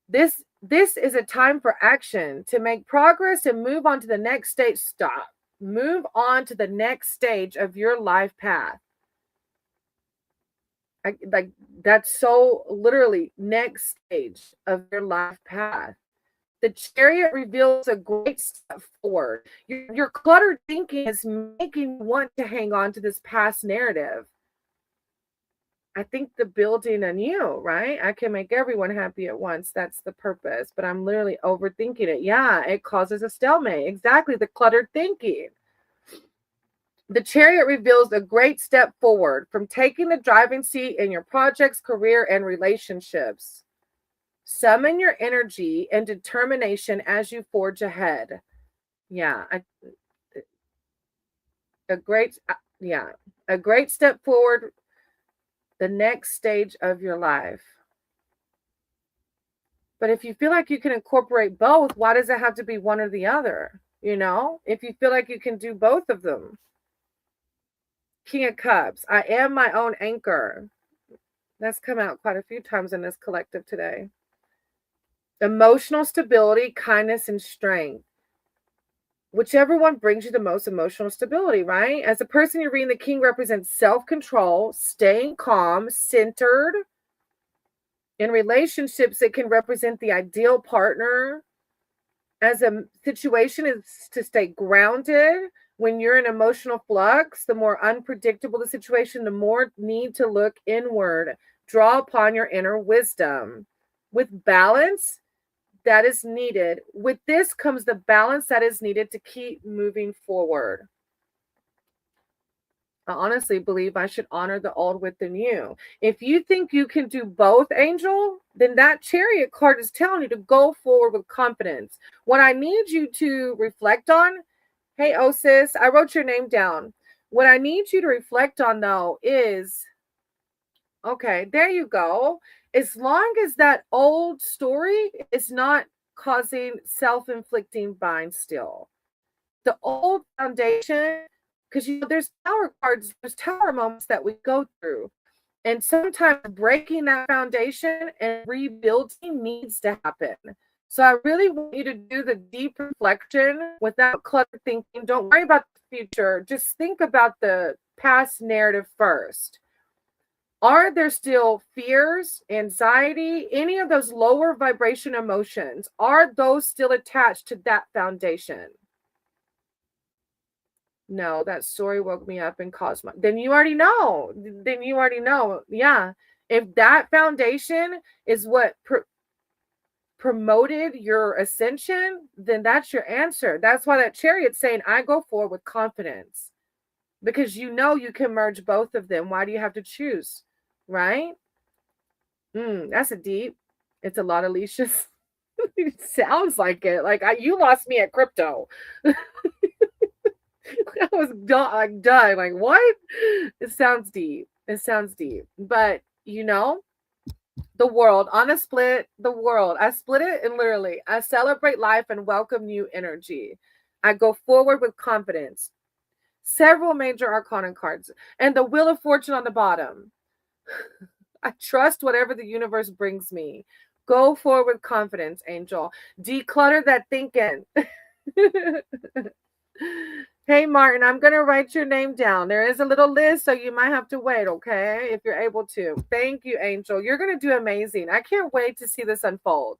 This is a time for action to make progress and move on to the next stage. Stop. Move on to the next stage of your life path. Like that's so literally next stage of your life path. The Chariot reveals a great step forward. Your cluttered thinking is making you want to hang on to this past narrative. I think the building anew, right? I can make everyone happy at once. That's the purpose. But I'm literally overthinking it. Yeah, it causes a stalemate. Exactly, the cluttered thinking. The Chariot reveals a great step forward from taking the driving seat in your projects, career, and relationships. Summon your energy and determination as you forge ahead. Yeah, a great step forward, the next stage of your life. But if you feel like you can incorporate both, why does it have to be one or the other? You know, if you feel like you can do both of them. King of Cups, I am my own anchor. That's come out quite a few times in this collective today. Emotional stability, kindness, and strength. Whichever one brings you the most emotional stability, right? As a person, you're reading, the King represents self-control, staying calm, centered. In relationships, it can represent the ideal partner. As a situation is to stay grounded. When you're in emotional flux, the more unpredictable the situation, the more need to look inward, draw upon your inner wisdom. With balance that is needed, with this comes the balance that is needed to keep moving forward. I honestly believe I should honor the old with the new. If you think you can do both, Angel, then that Chariot card is telling you to go forward with confidence. What I need you to reflect on, hey, Osis, I wrote your name down. What I need you to reflect on, though, is, okay, there you go. As long as that old story is not causing self-inflicting bind still. The old foundation, because there's tower cards, there's tower moments that we go through. And sometimes breaking that foundation and rebuilding needs to happen. So I really want you to do the deep reflection without cluttered thinking. Don't worry about the future. Just think about the past narrative first. Are there still fears, anxiety, any of those lower vibration emotions? Are those still attached to that foundation? No, that story woke me up and caused my. Then you already know. Yeah. If that foundation is what promoted your ascension, then that's your answer. That's why that Chariot's saying, I go forward with confidence, because you know you can merge both of them. Why do you have to choose? Right? That's a deep. It's a lot of leashes. It sounds like it. Like you lost me at crypto. I was done. Like what? It sounds deep. It sounds deep. But the world on a split. The world. I split it, and literally, I celebrate life and welcome new energy. I go forward with confidence. Several major arcana cards, and the Wheel of Fortune on the bottom. I trust whatever the universe brings me. Go forward with confidence, angel. Declutter that thinking. Hey, Martin, I'm going to write your name down. There is a little list, so you might have to wait, okay, if you're able to. Thank you, angel. You're going to do amazing. I can't wait to see this unfold.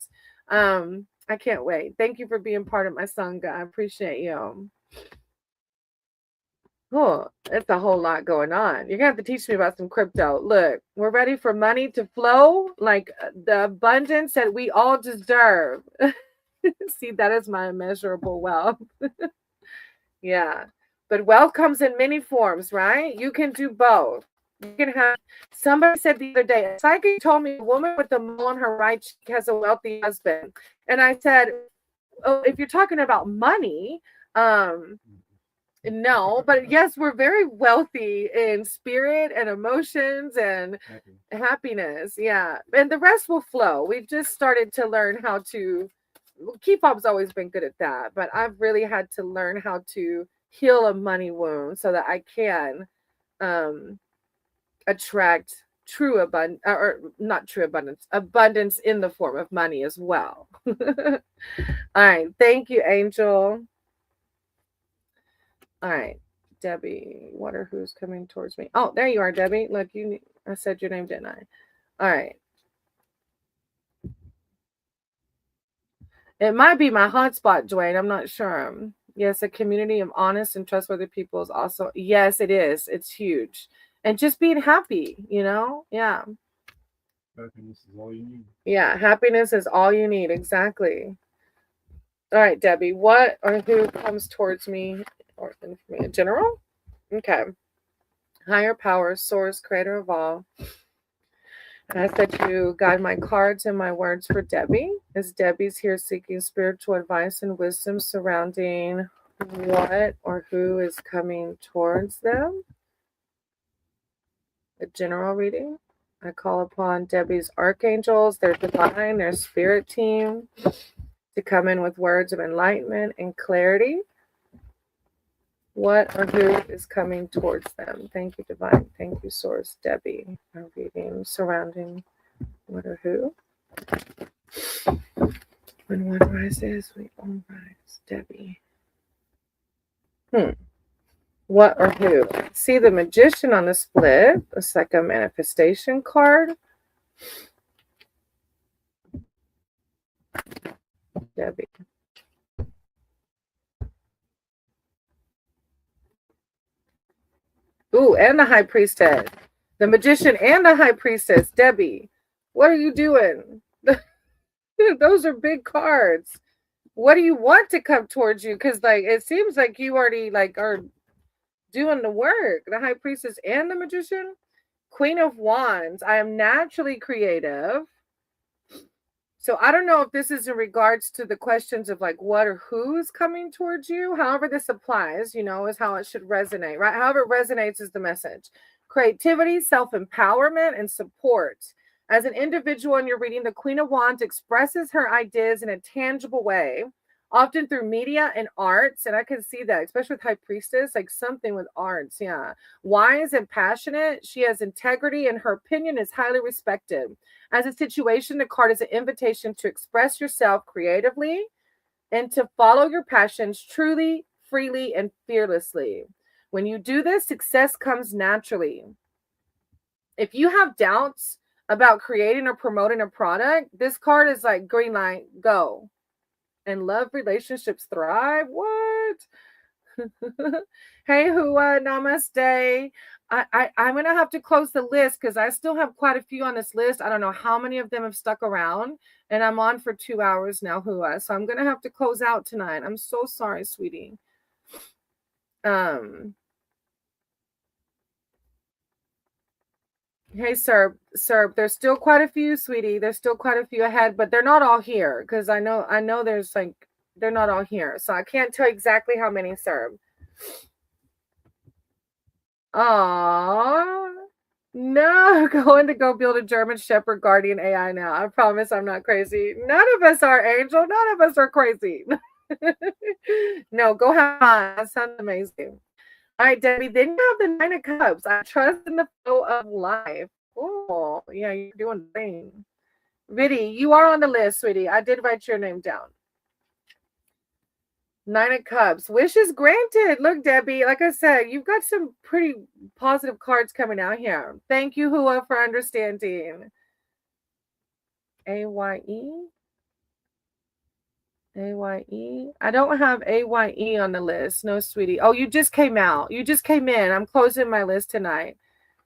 I can't wait. Thank you for being part of my Sangha. I appreciate you. Oh, it's a whole lot going on. You're going to have to teach me about some crypto. Look, we're ready for money to flow, like the abundance that we all deserve. See, that is my immeasurable wealth. Yeah. But wealth comes in many forms, right? You can do both. You can have, somebody said the other day, a psychic told me a woman with a mole on her right cheek has a wealthy husband. And I said, oh, if you're talking about money, no, but yes, we're very wealthy in spirit and emotions and happiness. Yeah. And the rest will flow. We've just started to learn how to, K-pop's always been good at that, but I've really had to learn how to heal a money wound so that I can attract true abundance, or not true abundance in the form of money as well. All right. Thank you, Angel. All right, Debbie, what or who's coming towards me? Oh, there you are, Debbie. Look, I said your name, didn't I? All right. It might be my hotspot, Dwayne. I'm not sure. Yes, a community of honest and trustworthy people is also, yes, it is. It's huge. And just being happy, Yeah. Happiness is all you need. Yeah, happiness is all you need. Exactly. All right, Debbie, what or who comes towards me? Or in general? Okay. Higher power, source, creator of all. I ask that you guide my cards and my words for Debbie, as Debbie's here seeking spiritual advice and wisdom surrounding what or who is coming towards them. A general reading. I call upon Debbie's archangels, their divine, their spirit team, to come in with words of enlightenment and clarity. What or who is coming towards them? Thank you, divine. Thank you, source. Debbie. Our reading surrounding what or who. When one rises, we all rise. Debbie. What or who? See the Magician on the split. It's like a manifestation card. Debbie. Ooh, and the High Priestess. The Magician and the High Priestess. Debbie, what are you doing? Those are big cards. What do you want to come towards you? Because it seems like you already are doing the work. The High Priestess and the Magician. Queen of Wands. I am naturally creative. So I don't know if this is in regards to the questions of what or who's coming towards you. However this applies, is how it should resonate, right? However it resonates is the message. Creativity, self-empowerment, and support. As an individual in your reading, the Queen of Wands expresses her ideas in a tangible way, often through media and arts. And I can see that, especially with High Priestess, something with arts. Yeah. Wise and passionate. She has integrity and her opinion is highly respected. As a situation, the card is an invitation to express yourself creatively and to follow your passions truly, freely, and fearlessly. When you do this, success comes naturally. If you have doubts about creating or promoting a product, this card is like green light, go. And love relationships thrive. What? Hey, Hua, namaste. I'm going to have to close the list because I still have quite a few on this list. I don't know how many of them have stuck around, and I'm on for 2 hours now, Hua. So I'm going to have to close out tonight. I'm so sorry, sweetie. Hey, Serb, there's still quite a few, sweetie. There's still quite a few ahead, but they're not all here because I know there's like, they're not all here. So I can't tell exactly how many, Serb. Aww. No, going to go build a German Shepherd Guardian AI now. I promise I'm not crazy. None of us are, Angel. None of us are crazy. No, go have fun. That sounds amazing. All right, Debbie, then you have the Nine of Cups. I trust in the flow of life. Oh, yeah, you're doing great. Viddy, you are on the list, sweetie. I did write your name down. Nine of Cups. Wishes granted. Look, Debbie, like I said, you've got some pretty positive cards coming out here. Thank you, Hua, for understanding. AYE? AYE? I don't have AYE on the list. No, sweetie. Oh, you just came out. You just came in. I'm closing my list tonight.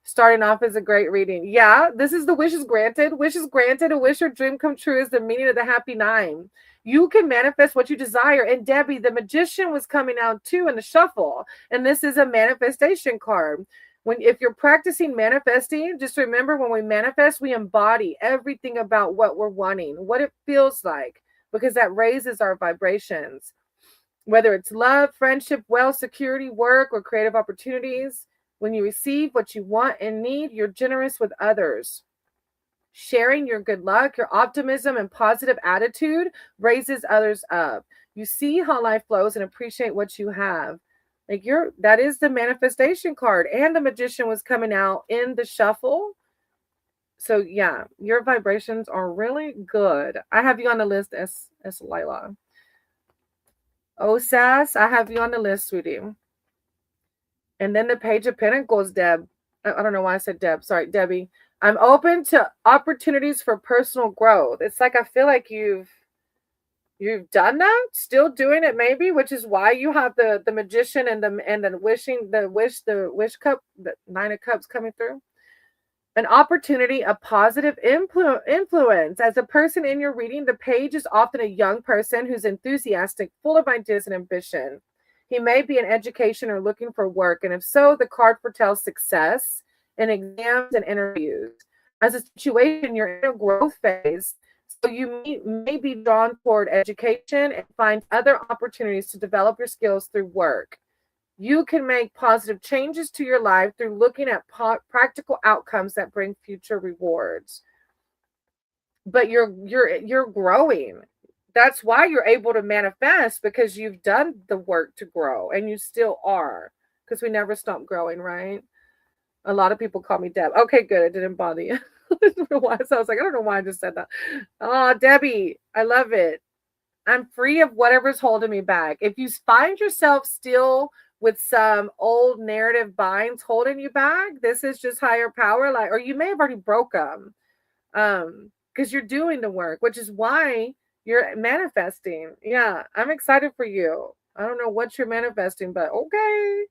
Starting off as a great reading. Yeah, this is the wishes granted. Wishes granted. A wish or dream come true is the meaning of the happy nine. You can manifest what you desire. And Debbie, the magician was coming out too in the shuffle. And this is a manifestation card. If you're practicing manifesting, just remember when we manifest, we embody everything about what we're wanting, what it feels like, because that raises our vibrations. Whether it's love, friendship, wealth, security, work, or creative opportunities, when you receive what you want and need, you're generous with others. Sharing your good luck, your optimism, and positive attitude raises others up. You see how life flows and appreciate what you have. That is the manifestation card. And the magician was coming out in the shuffle. So yeah, your vibrations are really good. I have you on the list as Lila. Oh, Sass, I have you on the list, sweetie. And then the Page of Pentacles, Deb. I don't know why I said Deb. Sorry, Debbie. I'm open to opportunities for personal growth. It's like I feel like you've done that, still doing it maybe, which is why you have the magician and the wish cup, the Nine of Cups coming through. An opportunity, a positive influence. As a person in your reading, the page is often a young person who's enthusiastic, full of ideas and ambition. He may be in education or looking for work, and if so, the card foretells success in exams and interviews. As a situation, you're in a growth phase, so you may be drawn toward education and find other opportunities to develop your skills through work. You can make positive changes to your life through looking at practical outcomes that bring future rewards. But you're growing. That's why you're able to manifest, because you've done the work to grow, and you still are, because we never stop growing, right? A lot of people call me Deb. Okay, good. It didn't bother you. So I was like, I don't know why I just said that. Oh, Debbie, I love it. I'm free of whatever's holding me back. If you find yourself still with some old narrative binds holding you back, this is just higher power, or you may have already broke them, because you're doing the work, which is why you're manifesting. Yeah, I'm excited for you. I don't know what you're manifesting, but okay.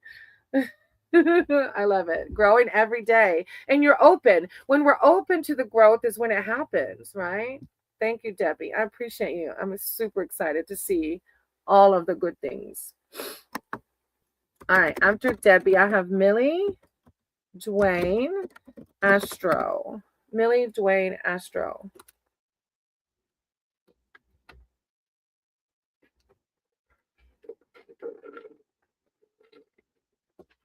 I love it. Growing every day, and you're open. When we're open to the growth is when it happens, right? Thank you, Debbie. I appreciate you. I'm super excited to see all of the good things. All right, after Debbie, I have Millie, Dwayne, Astro. Millie, Dwayne, Astro.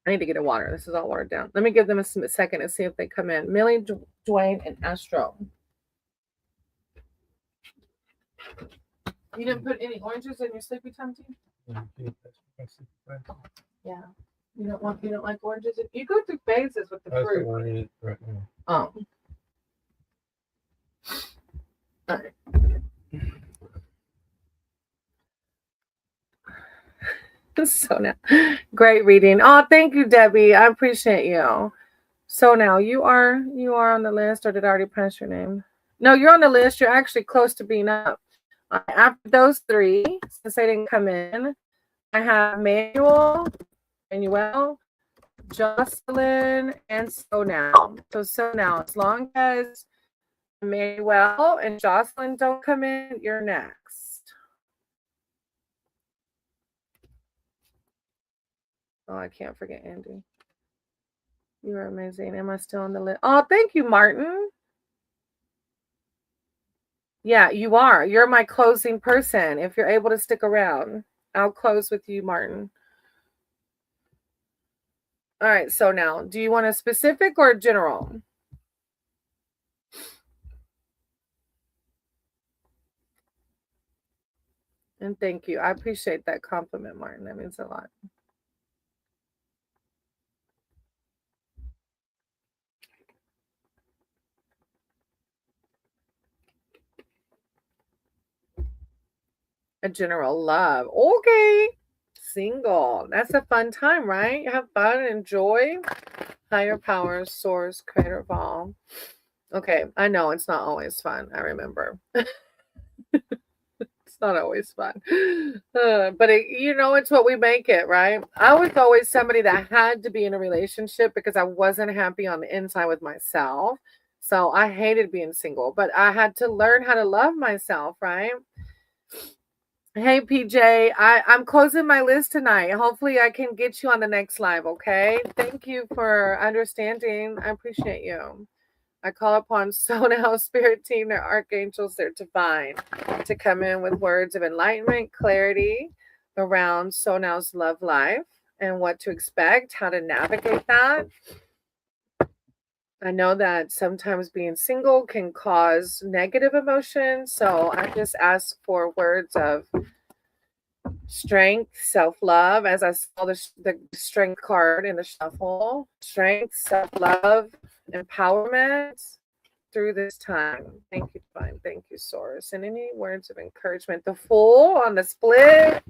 I need to get a water. This is all watered down. Let me give them a second and see if they come in. Millie, Dwayne, and Astro. You didn't put any oranges in your sleepy time tea? Yeah. You don't like oranges? You go through phases with the fruit. Right now. Oh. All right. So now, great reading. Oh, thank you, Debbie. I appreciate you. So now you are on the list, or did I already pass your name? No, you're on the list. You're actually close to being up. After those three, since they didn't come in, I have Manuel, Jocelyn, and So Now. So Now, as long as Manuel and Jocelyn don't come in, you're next. Oh, I can't forget Andy. You are amazing. Am I still on the list? Oh, thank you, Martin. Yeah, you are. You're my closing person. If you're able to stick around, I'll close with you, Martin. All right, So Now, do you want a specific or general? And thank you. I appreciate that compliment, Martin. That means a lot. A general love. Okay. Single. That's a fun time, right? Have fun, enjoy. Higher power, source, creator of all. Okay, I know it's not always fun. I remember. It's not always fun. But it's what we make it, right? I was always somebody that had to be in a relationship because I wasn't happy on the inside with myself. So I hated being single, but I had to learn how to love myself, right? Hey PJ, I'm closing my list tonight. Hopefully I can get you on the next live, okay? Thank you for understanding. I appreciate you. I call upon Sono Spirit Team, their archangels, their divine, to come in with words of enlightenment, clarity around Sono's love life and what to expect, how to navigate that. I know that sometimes being single can cause negative emotions, so I just ask for words of strength, self-love, as I saw the strength card in the shuffle. Strength, self-love, empowerment through this time. Thank you, Divine. Thank you, Source. And any words of encouragement? The Fool on the split,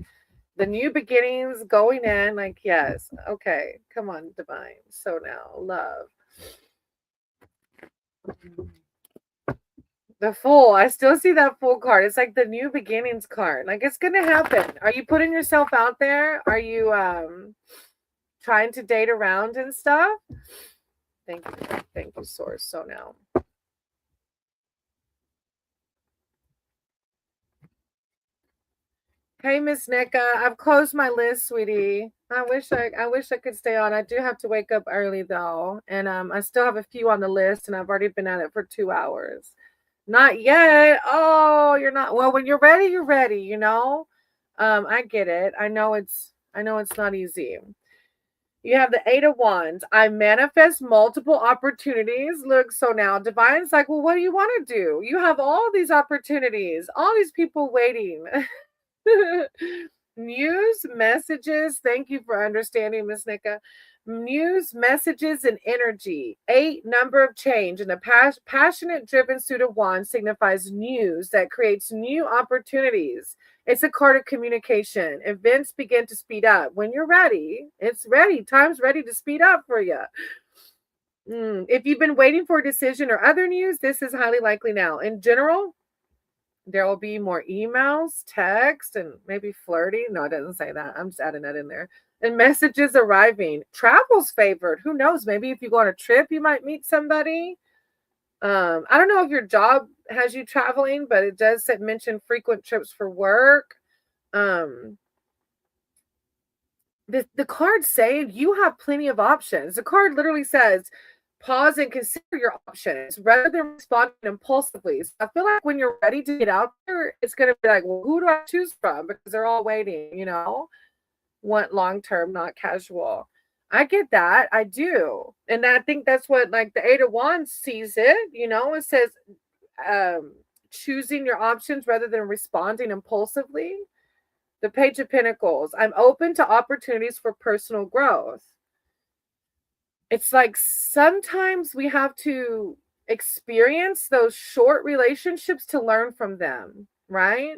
the new beginnings going in. Like, yes. Okay. Come on, Divine. So now, love. The Fool. I still see that Fool card. It's like the new beginnings card. Like, it's gonna happen. Are you putting yourself out there? Are you trying to date around and stuff? Thank you, Source. So now. Hey, Miss Nika, I've closed my list, sweetie. I wish I could stay on. I do have to wake up early though, and I still have a few on the list, and I've already been at it for 2 hours. Not yet. Oh, you're not. Well, when you're ready, you're ready. I get it. I know it's not easy. You have the Eight of Wands. I manifest multiple opportunities. Look, so now Divine's like, well, what do you want to do? You have all these opportunities, all these people waiting. News, messages. Thank you for understanding, Miss Nika. News, messages, and energy. 8, number of change. And the passionate, driven suit of wands signifies news that creates new opportunities. It's a card of communication. Events begin to speed up. When you're ready, it's ready. Time's ready to speed up for you. If you've been waiting for a decision or other news, this is highly likely now. In general, there will be more emails, text, and maybe flirting. No, it doesn't say that. I'm just adding that in there. And messages arriving. Travel's favored. Who knows? Maybe if you go on a trip, you might meet somebody. I don't know if your job has you traveling, but it does mention frequent trips for work. The cards say you have plenty of options. The card literally says, pause and consider your options rather than responding impulsively. So I feel like when you're ready to get out there, it's going to be like, well, who do I choose from? Because they're all waiting, want long-term, not casual. I get that. I do. And I think that's what like the Eight of Wands sees it, it says choosing your options rather than responding impulsively. The Page of Pentacles. I'm open to opportunities for personal growth. It's like sometimes we have to experience those short relationships to learn from them, right?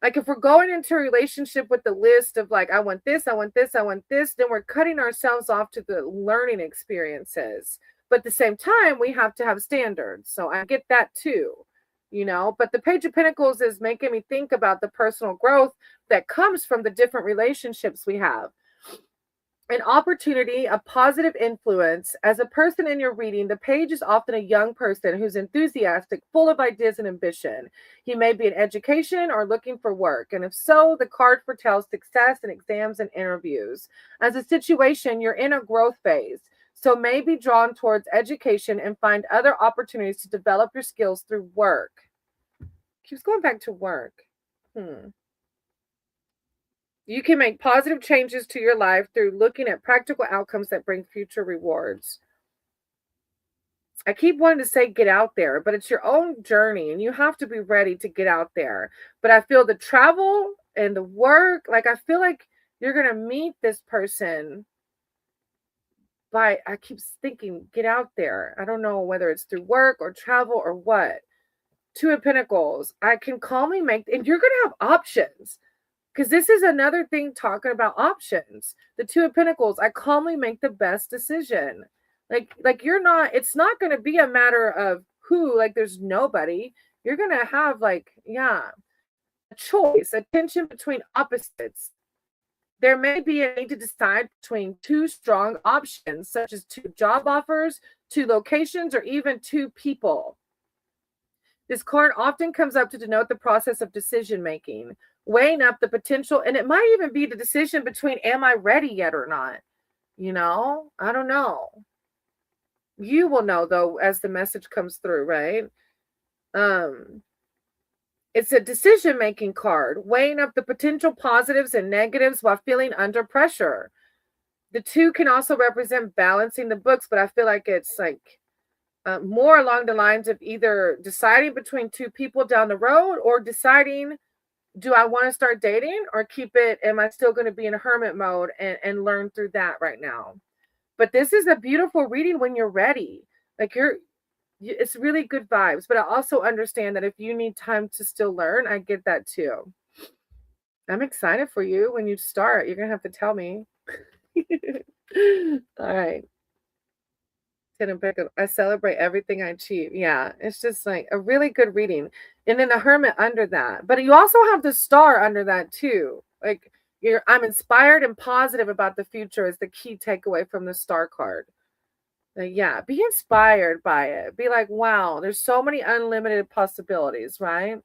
Like if we're going into a relationship with the list of like, I want this, I want this, I want this, then we're cutting ourselves off to the learning experiences. But at the same time, we have to have standards. So I get that too, but the Page of Pentacles is making me think about the personal growth that comes from the different relationships we have. An opportunity, a positive influence. As a person in your reading, the page is often a young person who's enthusiastic, full of ideas and ambition. He may be in education or looking for work. And if so, the card foretells success in exams and interviews. As a situation, you're in a growth phase. So may be drawn towards education and find other opportunities to develop your skills through work. Keeps going back to work. You can make positive changes to your life through looking at practical outcomes that bring future rewards. I keep wanting to say get out there, but it's your own journey and you have to be ready to get out there. But I feel the travel and the work, like I feel like you're going to meet this person by, I keep thinking, get out there. I don't know whether it's through work or travel or what. Two of Pentacles. I can calmly make, and you're going to have options. Because this is another thing talking about options. The Two of Pentacles, I calmly make the best decision. Like you're not, it's not going to be a matter of who, like there's nobody. You're going to have like, yeah, a choice, a tension between opposites. There may be a need to decide between two strong options, such as two job offers, two locations, or even two people. This card often comes up to denote the process of decision making, weighing up the potential, and it might even be the decision between am I ready yet or not? I don't know. You will know though as the message comes through, right? It's a decision making card, weighing up the potential positives and negatives while feeling under pressure. The two can also represent balancing the books, but I feel like it's like more along the lines of either deciding between two people down the road or deciding, do I want to start dating or keep it? Am I still going to be in hermit mode and learn through that right now? But this is a beautiful reading when you're ready. Like it's really good vibes. But I also understand that if you need time to still learn, I get that too. I'm excited for you when you start. You're going to have to tell me. All right. I celebrate everything I achieve. Yeah, it's just like a really good reading. And then the hermit under that. But you also have the star under that too. Like I'm inspired and positive about the future is the key takeaway from the star card. Like, yeah, be inspired by it. Be like, wow, there's so many unlimited possibilities, right?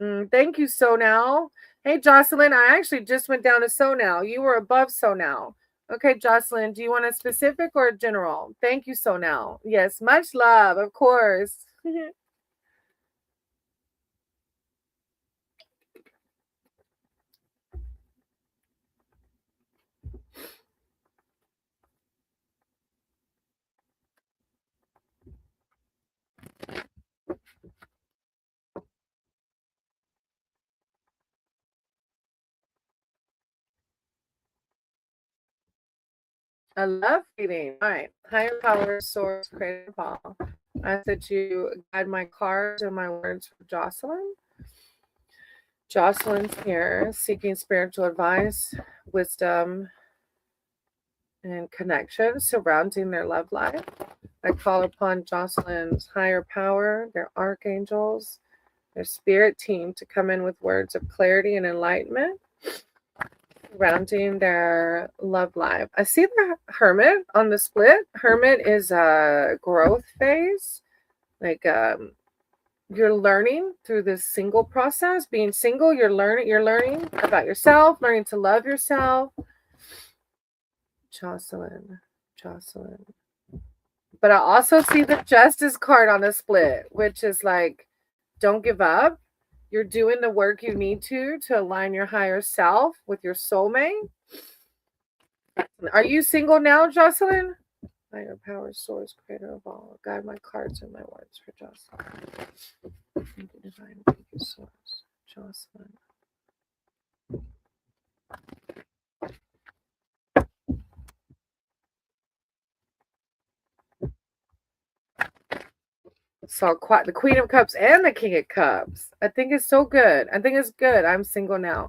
Thank you, So Now. Hey, Jocelyn, I actually just went down to So Now. You were above So Now. Okay, Jocelyn, do you want a specific or a general? Thank you, So Now. Yes, much love, of course. I love reading. All right. Higher power, source, creative Paul. I said you guide my cards and my words for Jocelyn. Jocelyn's here seeking spiritual advice, wisdom, and connection surrounding their love life. I call upon Jocelyn's higher power, their archangels, their spirit team to come in with words of clarity and enlightenment surrounding their love life. I see the hermit on the split. Hermit is a growth phase. Like you're learning through this single process. Being single, you're learning about yourself, learning to love yourself. Jocelyn. But I also see the Justice card on the split, which is like, don't give up. You're doing the work you need to align your higher self with your soulmate. Are you single now, Jocelyn? Higher power, source, creator of all. Guide my cards and my words for Jocelyn. Thank you, divine. Thank you, source. Jocelyn. So the Queen of Cups and the King of Cups. I think it's so good. I think it's good. I'm single now.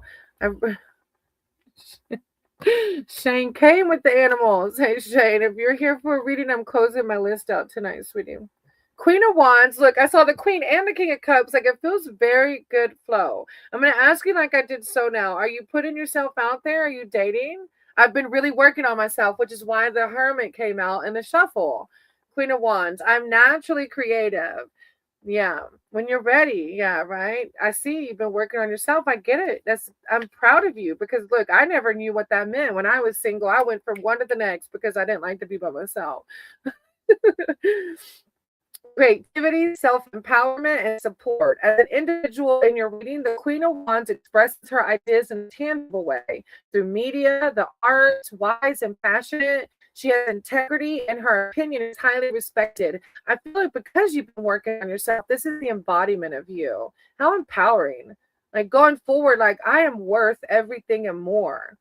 Shane came with the animals. Hey, Shane, if you're here for a reading, I'm closing my list out tonight, sweetie. Queen of Wands. Look, I saw the Queen and the King of Cups. Like, it feels very good flow. I'm going to ask you like I did So Now. Are you putting yourself out there? Are you dating? I've been really working on myself, which is why the Hermit came out in the shuffle. Queen of Wands. I'm naturally creative. Yeah. When you're ready. Yeah, right. I see you've been working on yourself. I get it. I'm proud of you because look, I never knew what that meant. When I was single, I went from one to the next because I didn't like to be by myself. Creativity, self-empowerment, and support. As an individual in your reading, the Queen of Wands expresses her ideas in a tangible way through media, the arts, wise and passionate. She has integrity and her opinion is highly respected. I feel like because you've been working on yourself, this is the embodiment of you. How empowering. Like going forward, like I am worth everything and more.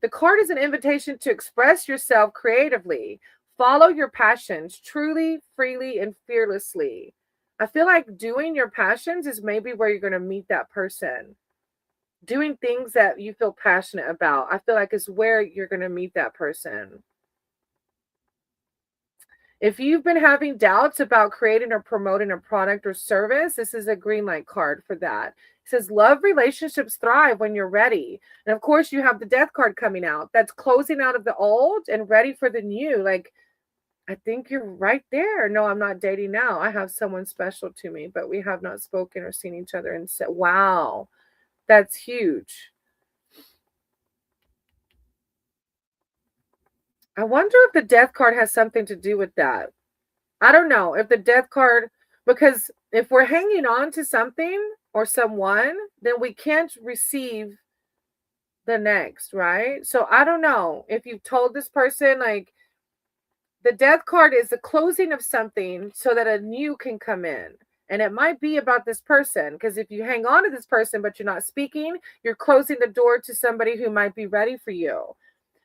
The card is an invitation to express yourself creatively. Follow your passions truly, freely, and fearlessly. I feel like doing your passions is maybe where you're going to meet that person. Doing things that you feel passionate about, I feel like is where you're going to meet that person. If you've been having doubts about creating or promoting a product or service, this is a green light card for that. It says, love relationships thrive when you're ready. And of course, you have the death card coming out. That's closing out of the old and ready for the new. Like, I think you're right there. No, I'm not dating now. I have someone special to me, but we have not spoken or seen each other and said, wow, that's huge. I wonder if the death card has something to do with that. I don't know if the death card, because if we're hanging on to something or someone, then we can't receive the next, right? So I don't know if you've told this person, like, the death card is the closing of something so that a new can come in. And it might be about this person, because if you hang on to this person but you're not speaking, you're closing the door to somebody who might be ready for you.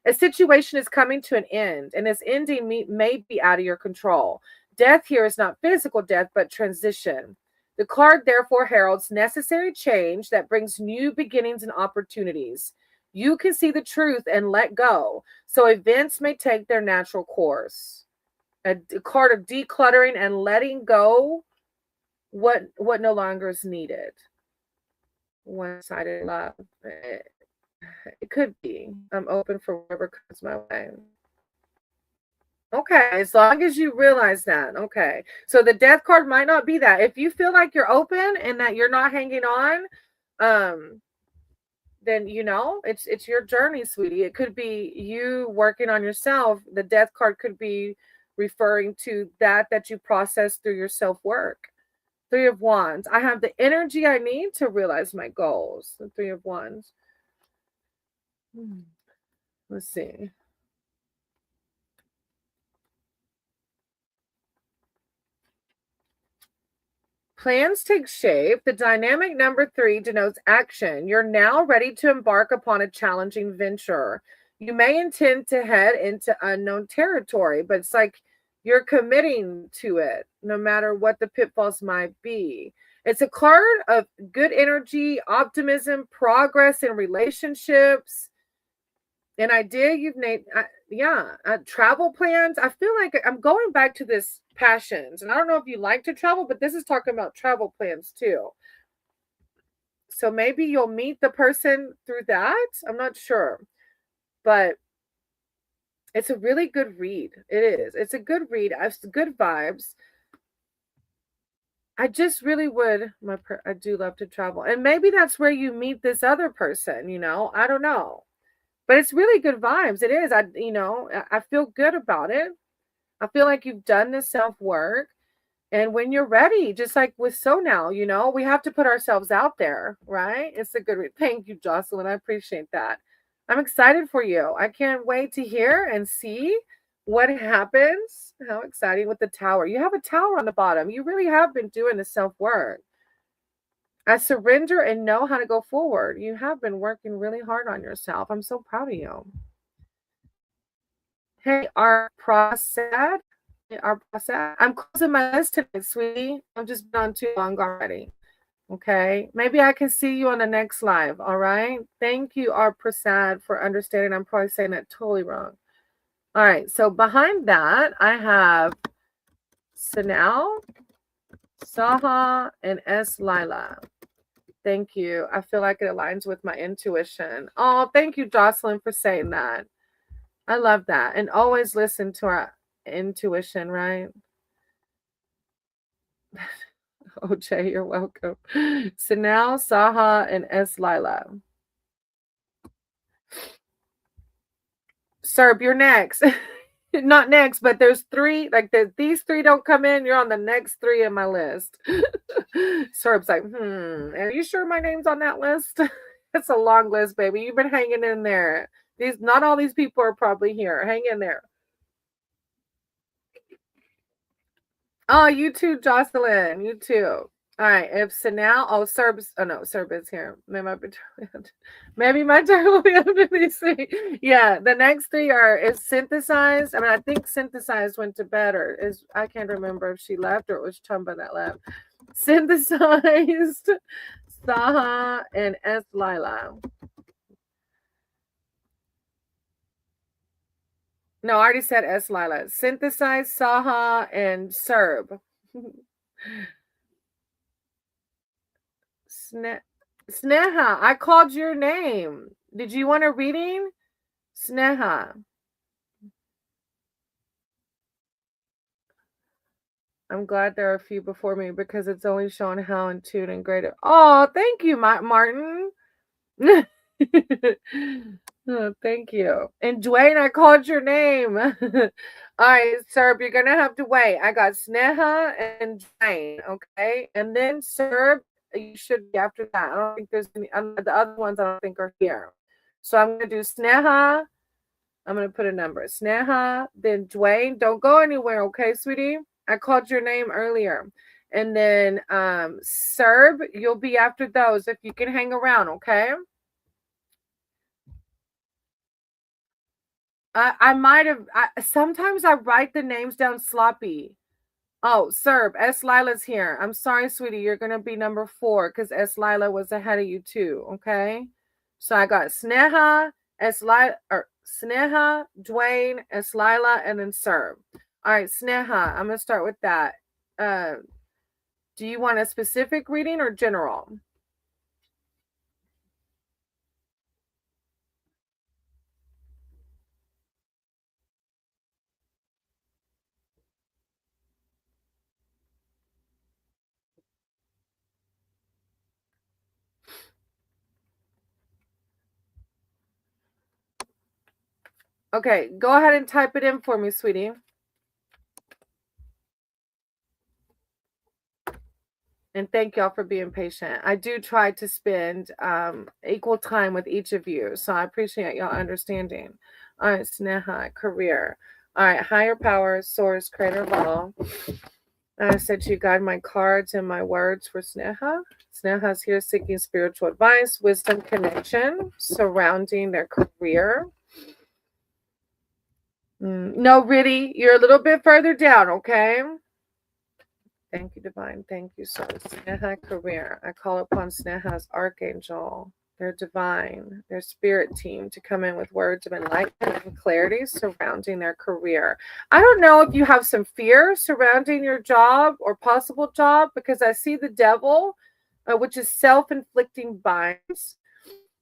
A situation is coming to an end, and its ending may be out of your control. Death here is not physical death, but transition. The card therefore heralds necessary change that brings new beginnings and opportunities. You can see the truth and let go, so events may take their natural course. A card of decluttering and letting go what no longer is needed. One-sided love. It could be. I'm open for whatever comes my way. Okay, as long as you realize that. Okay. So the death card might not be that. If you feel like you're open and that you're not hanging on, then it's your journey, sweetie. It could be you working on yourself. The death card could be referring to that you process through your self-work. Three of Wands. I have the energy I need to realize my goals. The Three of Wands. Let's see. Plans take shape. The dynamic number 3 denotes action. You're now ready to embark upon a challenging venture. You may intend to head into unknown territory, but it's like you're committing to it, no matter what the pitfalls might be. It's a card of good energy, optimism, progress in relationships. An idea you've made, travel plans. I feel like I'm going back to this passions, and I don't know if you like to travel, but this is talking about travel plans too. So maybe you'll meet the person through that. I'm not sure, but it's a really good read. It is. It's a good read. I've good vibes. I just really would. I do love to travel, and maybe that's where you meet this other person. I don't know. But it's really good vibes. It is. I feel good about it. I feel like you've done the self-work. And when you're ready, just like with So Now, we have to put ourselves out there, right? It's a good thank you, Jocelyn. I appreciate that. I'm excited for you. I can't wait to hear and see what happens. How exciting with the tower. You have a tower on the bottom. You really have been doing the self-work. I surrender and know how to go forward. You have been working really hard on yourself. I'm so proud of you. Hey, our process. I'm closing my list today, sweetie. I've just been on too long already. Okay. Maybe I can see you on the next live. All right. Thank you, our Prasad, for understanding. I'm probably saying that totally wrong. All right. So behind that, I have Sanal, Saha, and S. Lila. Thank you. I feel like it aligns with my intuition. Oh, thank you, Jocelyn, for saying that. I love that. And always listen to our intuition, right? OJ, you're welcome. Sanal, Saha, and S. Lila. Serb, you're next. Not next, but there's three. Like these three don't come in. You're on the next three in my list. Serb's like, are you sure my name's on that list? It's a long list, baby. You've been hanging in there. Not all these people are probably here. Hang in there. Oh, you too, Jocelyn. You too. All right. If Sanal, Serb is here. Maybe my turn will be after these three. Yeah, the next three is synthesized. I mean, I think synthesized went to bed, or I can't remember if she left or it was Chumba that left. Synthesized, Saha, and S. Lila. No, I already said S. Lila. Synthesized, Saha, and Serb. Sneha, I called your name. Did you want a reading? Sneha. I'm glad there are a few before me because it's only showing how in tune and great. Oh, thank you, Martin. Oh, thank you. And Dwayne, I called your name. All right, Serb, you're gonna have to wait. I got Sneha and Dwayne, okay? And then Serb, you should be after that. I don't think there's any the other ones I don't think are here. So I'm gonna do Sneha. I'm gonna put a number. Sneha, then Dwayne. Don't go anywhere, okay, sweetie? I called your name earlier. And then Serb, you'll be after those if you can hang around, okay? I might have. Sometimes I write the names down sloppy. Oh, Serb, S. Lila's here. I'm sorry, sweetie. You're going to be number 4 because S. Lila was ahead of you, too. Okay. So I got Sneha, Sneha, Dwayne, S. Lila, and then Serb. All right, Sneha, I'm going to start with that. Do you want a specific reading or general? Okay, go ahead and type it in for me, sweetie. And thank y'all for being patient. I do try to spend equal time with each of you. So I appreciate y'all understanding. All right, Sneha, career. All right, higher power, source, creator of all. I said you guide my cards and my words for Sneha. Sneha's here seeking spiritual advice, wisdom, connection surrounding their career. No, really, you're a little bit further down, okay? Thank you, Divine. Thank you, Source. Sneha career. I call upon Sneha's archangel, their divine, their spirit team to come in with words of enlightenment and clarity surrounding their career. I don't know if you have some fear surrounding your job or possible job because I see the devil, which is self-inflicting binds,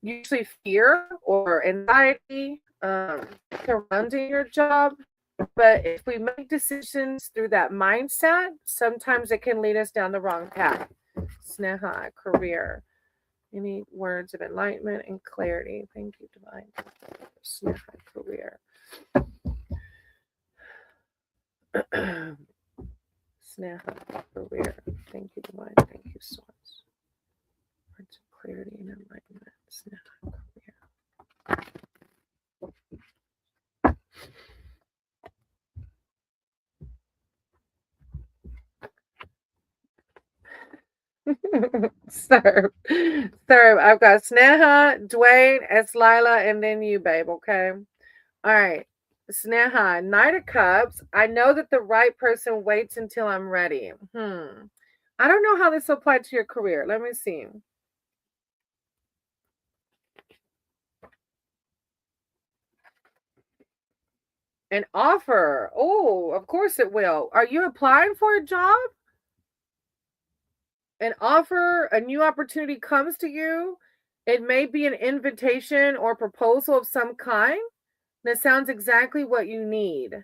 usually fear or anxiety surrounding your job. But if we make decisions through that mindset, sometimes it can lead us down the wrong path. Sneha, career. Any words of enlightenment and clarity? Thank you, Divine. Sneha, career. Sneha, career. Thank you, Divine. Thank you, Source. Words of clarity and enlightenment. Sneha, career. Serve. I've got Sneha, Dwayne, S. Lila, and then you, babe. Okay. All right. Sneha, Knight of Cups. I know that the right person waits until I'm ready. I don't know how this applied to your career. Let me see. An offer. Oh, of course it will. Are you applying for a job? an offer, a new opportunity comes to you. It may be an invitation or proposal of some kind that sounds exactly what you need.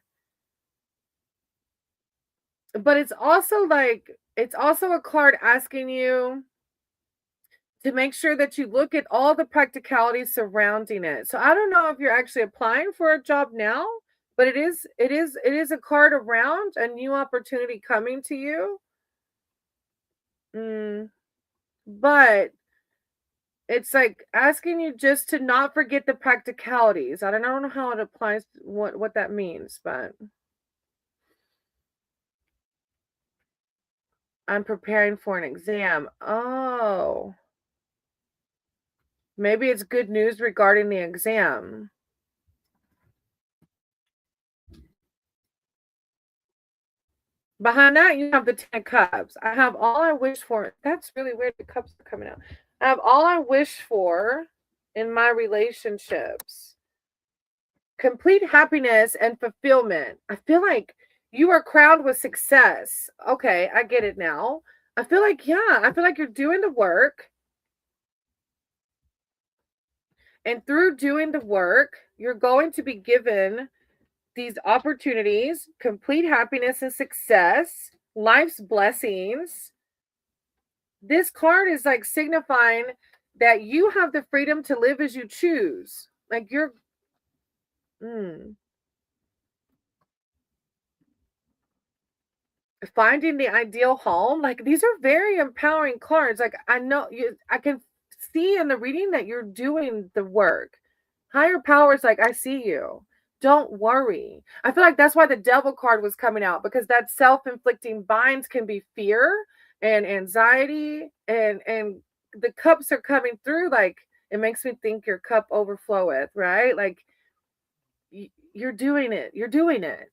But it's also a card asking you to make sure that you look at all the practicalities surrounding it. So I don't know if you're actually applying for a job now, but it is a card around a new opportunity coming to you. But it's like asking you just to not forget the practicalities. I don't know how it applies, what that means, but I'm preparing for an exam. Oh, maybe it's good news regarding the exam. Behind that, you have the 10 of Cups. I have all I wish for. That's really weird. The cups are coming out. I have all I wish for in my relationships. Complete happiness and fulfillment. I feel like you are crowned with success. Okay, I get it now. I feel like you're doing the work. And through doing the work, you're going to be given these opportunities, complete happiness and success, life's blessings. This card is like signifying that you have the freedom to live as you choose. Like you're finding the ideal home. Like these are very empowering cards. Like I can see in the reading that you're doing the work. Higher powers, like, I see you. Don't worry. I feel like that's why the devil card was coming out, because that self-inflicting binds can be fear and anxiety, and the cups are coming through. Like it makes me think your cup overfloweth, right? Like you're doing it. You're doing it.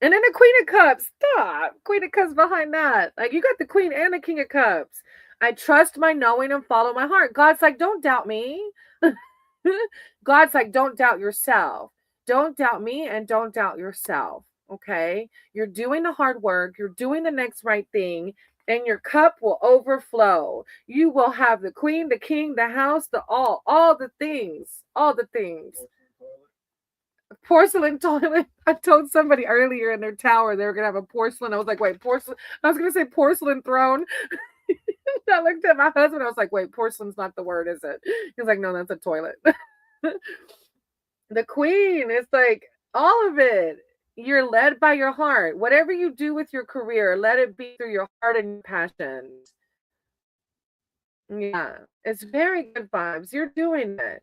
And then the Queen of Cups. Stop. Queen of Cups behind that. Like you got the Queen and the King of Cups. I trust my knowing and follow my heart. God's like, don't doubt me. God's like, don't doubt yourself. Don't doubt me and don't doubt yourself. Okay. You're doing the hard work. You're doing the next right thing. And your cup will overflow. You will have the queen, the king, the house, all the things. All the things. Porcelain toilet. I told somebody earlier in their tower they were gonna have a porcelain. I was like, wait, porcelain. I was gonna say porcelain throne. I looked at my husband. I was like, wait, porcelain's not the word, is it? He was like, no, that's a toilet. The queen is like all of it. You're led by your heart. Whatever you do with your career, let it be through your heart and your passions. Yeah, it's very good vibes. You're doing it.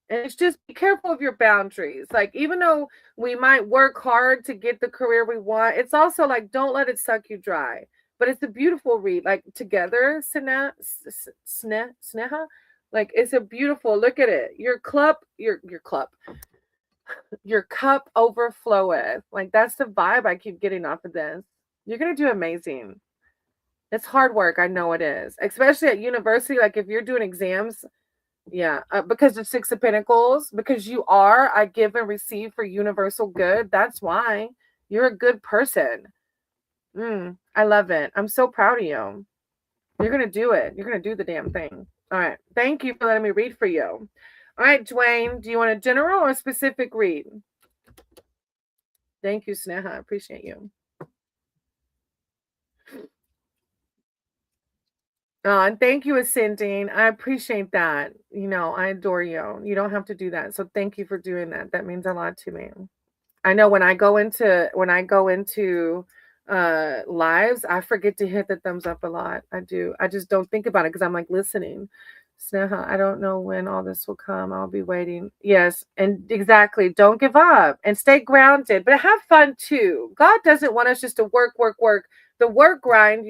And it's just be careful of your boundaries. Like, even though we might work hard to get the career we want, it's also like, don't let it suck you dry. But it's a beautiful read. Like, together, Sneha, like, it's a beautiful, look at it. Your cup overfloweth. Like, that's the vibe I keep getting off of this. You're going to do amazing. It's hard work. I know it is. Especially at university. Like, if you're doing exams, yeah, because of Six of Pentacles, because you are, I give and receive for universal good. That's why you're a good person. I love it. I'm so proud of you. You're going to do it. You're going to do the damn thing. All right. Thank you for letting me read for you. All right, Dwayne, do you want a general or a specific read? Thank you, Sneha. I appreciate you. And thank you, Ascending. I appreciate that. I adore you. You don't have to do that. So thank you for doing that. That means a lot to me. I know when I go into lives, I forget to hit the thumbs up a lot. I do. I just don't think about it because I'm like listening. Sneha, I don't know when all this will come. I'll be waiting. Yes, and exactly. Don't give up and stay grounded, but have fun too. God doesn't want us just to work, work, work. The work grind,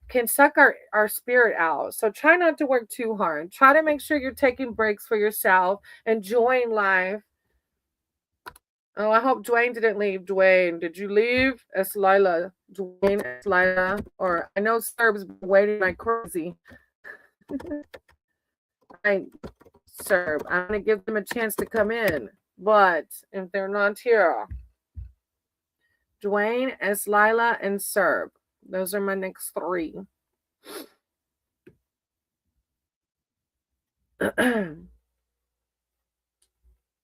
can suck our spirit out. So try not to work too hard. Try to make sure you're taking breaks for yourself, enjoying life. Oh, I hope Dwayne didn't leave. Dwayne, did you leave? It's Lila. Dwayne, it's Lila. Or I know Serb's been waiting like crazy. Right, Serb. I'm going to give them a chance to come in. But if they're not here, Dwayne, it's Lila, and Serb. Those are my next three.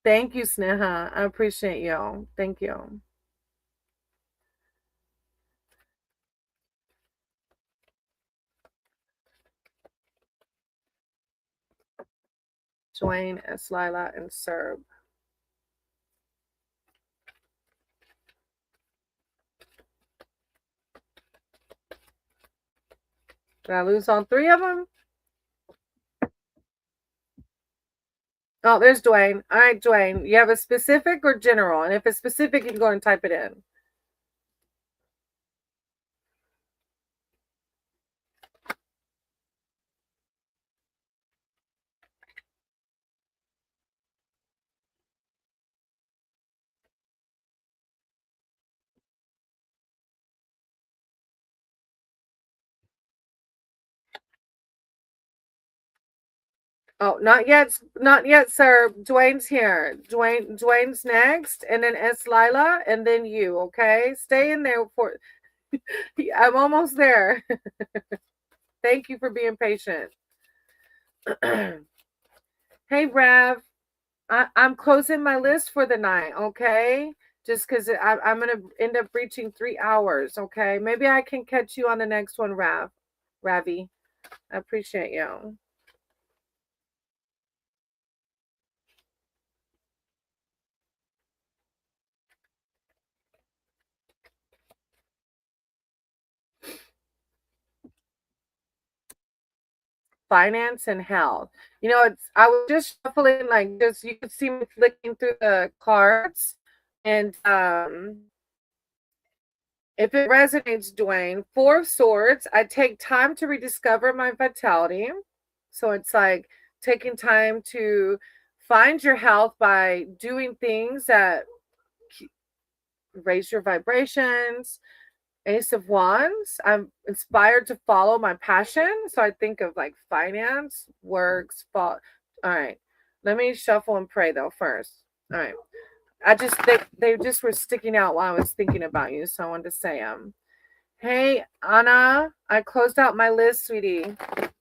Thank you, Sneha. I appreciate you. Thank you. Dwayne, Lila, and Serb. Did I lose all three of them? Oh, there's Dwayne. All right, Dwayne. You have a specific or general? And if it's specific, you can go and type it in. Oh, not yet, sir. Dwayne's here. Dwayne's next, and then S. Lila, and then you. Okay, stay in there for. I'm almost there. Thank you for being patient. Hey, Rav. I'm closing my list for the night. Okay, just because I'm gonna end up reaching 3 hours. Okay, maybe I can catch you on the next one, Ravi. I appreciate you. Finance and health. I was just shuffling, like, just you could see me flicking through the cards, and if it resonates, Dwayne, Four of Swords. I take time to rediscover my vitality. So it's like taking time to find your health by doing things that raise your vibrations. Ace of Wands. I'm inspired to follow my passion. So I think of like finance, works, fall. All right. Let me shuffle and pray though first. All right. They just were sticking out while I was thinking about you. So I wanted to say hey Anna, I closed out my list, sweetie.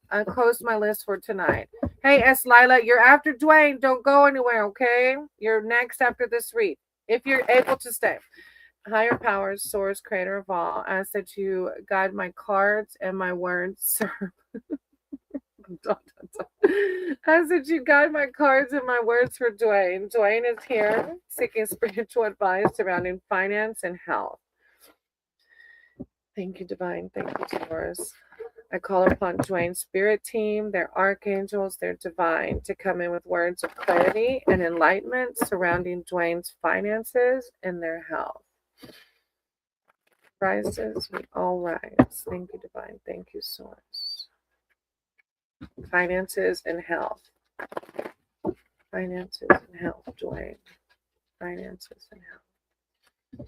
I closed my list for tonight. Hey S. Lila, you're after Dwayne. Don't go anywhere, okay? You're next after this read. If you're able to stay. Higher powers, source, creator of all, ask that you guide my cards and my words, sir. Ask that you guide my cards and my words for Dwayne. Dwayne is here seeking spiritual advice surrounding finance and health. Thank you, Divine. Thank you, Taurus. I call upon Dwayne's spirit team, their archangels, their divine, to come in with words of clarity and enlightenment surrounding Dwayne's finances and their health. Rises, we all rise. Thank you, Divine. Thank you, Source. Finances and health. Finances and health, Dwayne. Finances and health.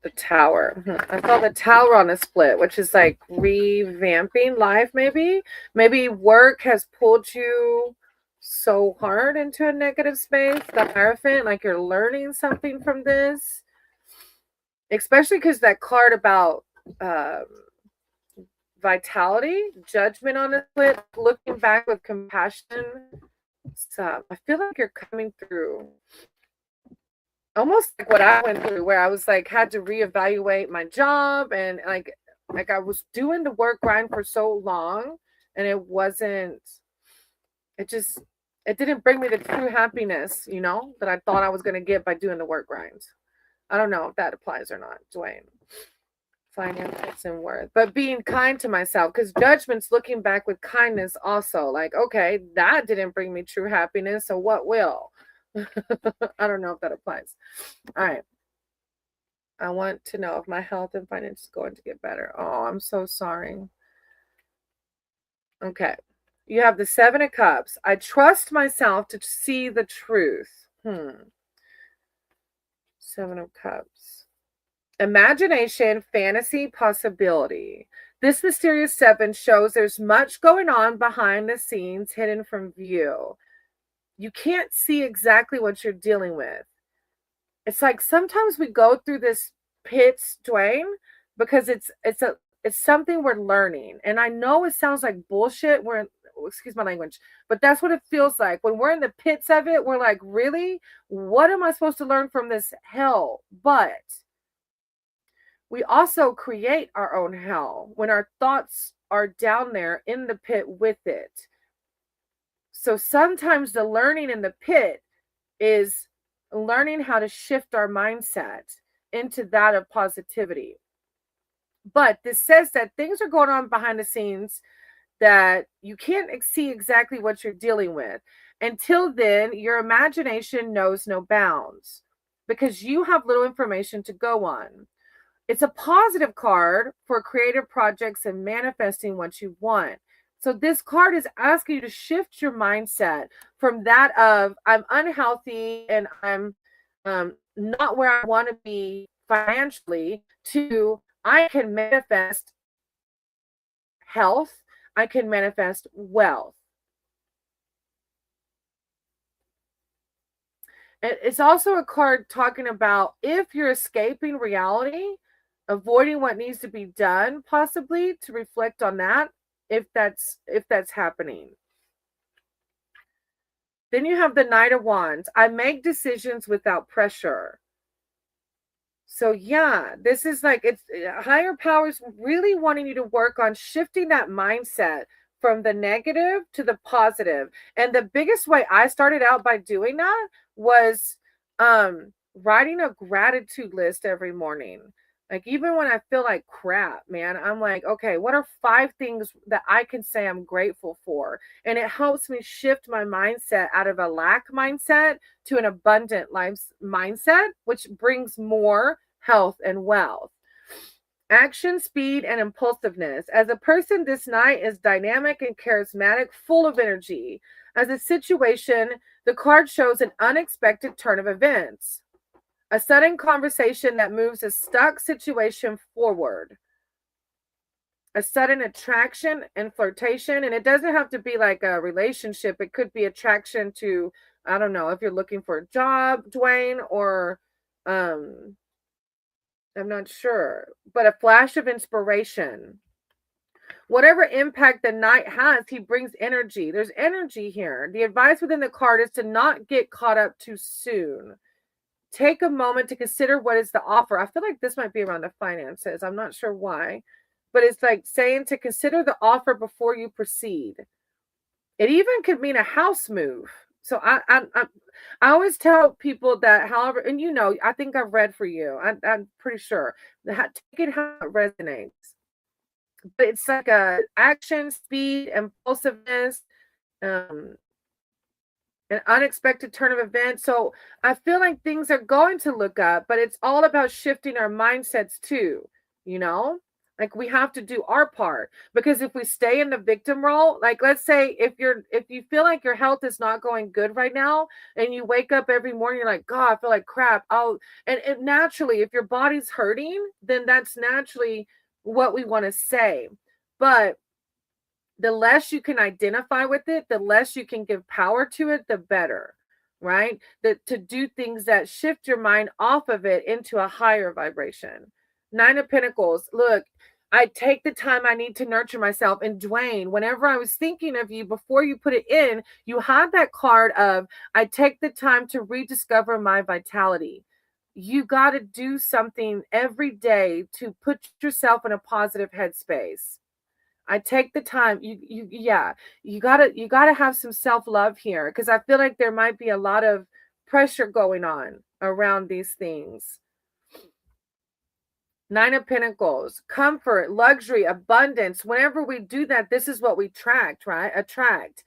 The Tower. I saw the Tower on a split, which is like revamping life, maybe. Maybe work has pulled you so hard into a negative space. The Hierophant, like you're learning something from this. Especially because that card about vitality, judgment on a split, looking back with compassion. So I feel like you're coming through almost like what I went through, where I was like had to reevaluate my job, and like I was doing the work grind for so long, and it didn't bring me the true happiness, that I thought I was going to get by doing the work grind. I don't know if that applies or not, Dwayne. Finances and worth, but being kind to myself, because judgment's looking back with kindness also. Like, okay, that didn't bring me true happiness, so what will? I don't know if that applies. All right. I want to know if my health and finance is going to get better. Oh, I'm so sorry. Okay. You have the Seven of Cups. I trust myself to see the truth. Seven of Cups. Imagination, fantasy, possibility. This mysterious seven shows there's much going on behind the scenes, hidden from view. you can't see exactly what you're dealing with. It's like sometimes we go through this pits, Dwayne, because it's something we're learning. And I know it sounds like bullshit. Excuse my language, but that's what it feels like. When we're in the pits of it, we're like, really? What am I supposed to learn from this hell? But we also create our own hell when our thoughts are down there in the pit with it. So sometimes the learning in the pit is learning how to shift our mindset into that of positivity. But this says that things are going on behind the scenes that you can't see exactly what you're dealing with. Until then, your imagination knows no bounds because you have little information to go on. It's a positive card for creative projects and manifesting what you want. So this card is asking you to shift your mindset from that of I'm unhealthy and I'm not where I want to be financially to I can manifest health, I can manifest wealth. It's also a card talking about if you're escaping reality, avoiding what needs to be done, possibly to reflect on that if that's happening. Then you have the Knight of Wands. I make decisions without pressure. So yeah, this is like it's higher powers really wanting you to work on shifting that mindset from the negative to the positive. And the biggest way I started out by doing that was writing a gratitude list every morning. Like even when I feel like crap, man, I'm like, okay, what are 5 things that I can say I'm grateful for? And it helps me shift my mindset out of a lack mindset to an abundant life mindset, which brings more health and wealth. Action, speed, and impulsiveness. As a person, this night is dynamic and charismatic, full of energy. As a situation, the card shows an unexpected turn of events, a sudden conversation that moves a stuck situation forward, a sudden attraction and flirtation. And it doesn't have to be like a relationship, it could be attraction to, I don't know, if you're looking for a job, Dwayne, or I'm not sure, but a flash of inspiration. Whatever impact the Knight has, he brings energy. There's energy here. The advice within the card is to not get caught up too soon. Take a moment to consider what is the offer. I feel like this might be around the finances. I'm not sure why, but it's like saying to consider the offer before you proceed. It even could mean a house move. So I always tell people that, however, and you know, I think I've read for you. I'm pretty sure that take it how it resonates. But it's like a action, speed, impulsiveness, um, an unexpected turn of events. So I feel like things are going to look up, but it's all about shifting our mindsets too, you know? Like we have to do our part because if we stay in the victim role, like let's say if you feel like your health is not going good right now and you wake up every morning, you're like, God, I feel like crap. And naturally, if your body's hurting, then that's naturally what we want to say. But the less you can identify with it, the less you can give power to it, the better, right? To do things that shift your mind off of it into a higher vibration. 9 of Pentacles. Look, I take the time I need to nurture myself. And Dwayne, whenever I was thinking of you before you put it in, you had that card of, I take the time to rediscover my vitality. You got to do something every day to put yourself in a positive headspace. I take the time. You gotta have some self-love here because I feel like there might be a lot of pressure going on around these things. 9 of Pentacles, comfort, luxury, abundance. Whenever we do that, this is what we attract, right? Attract.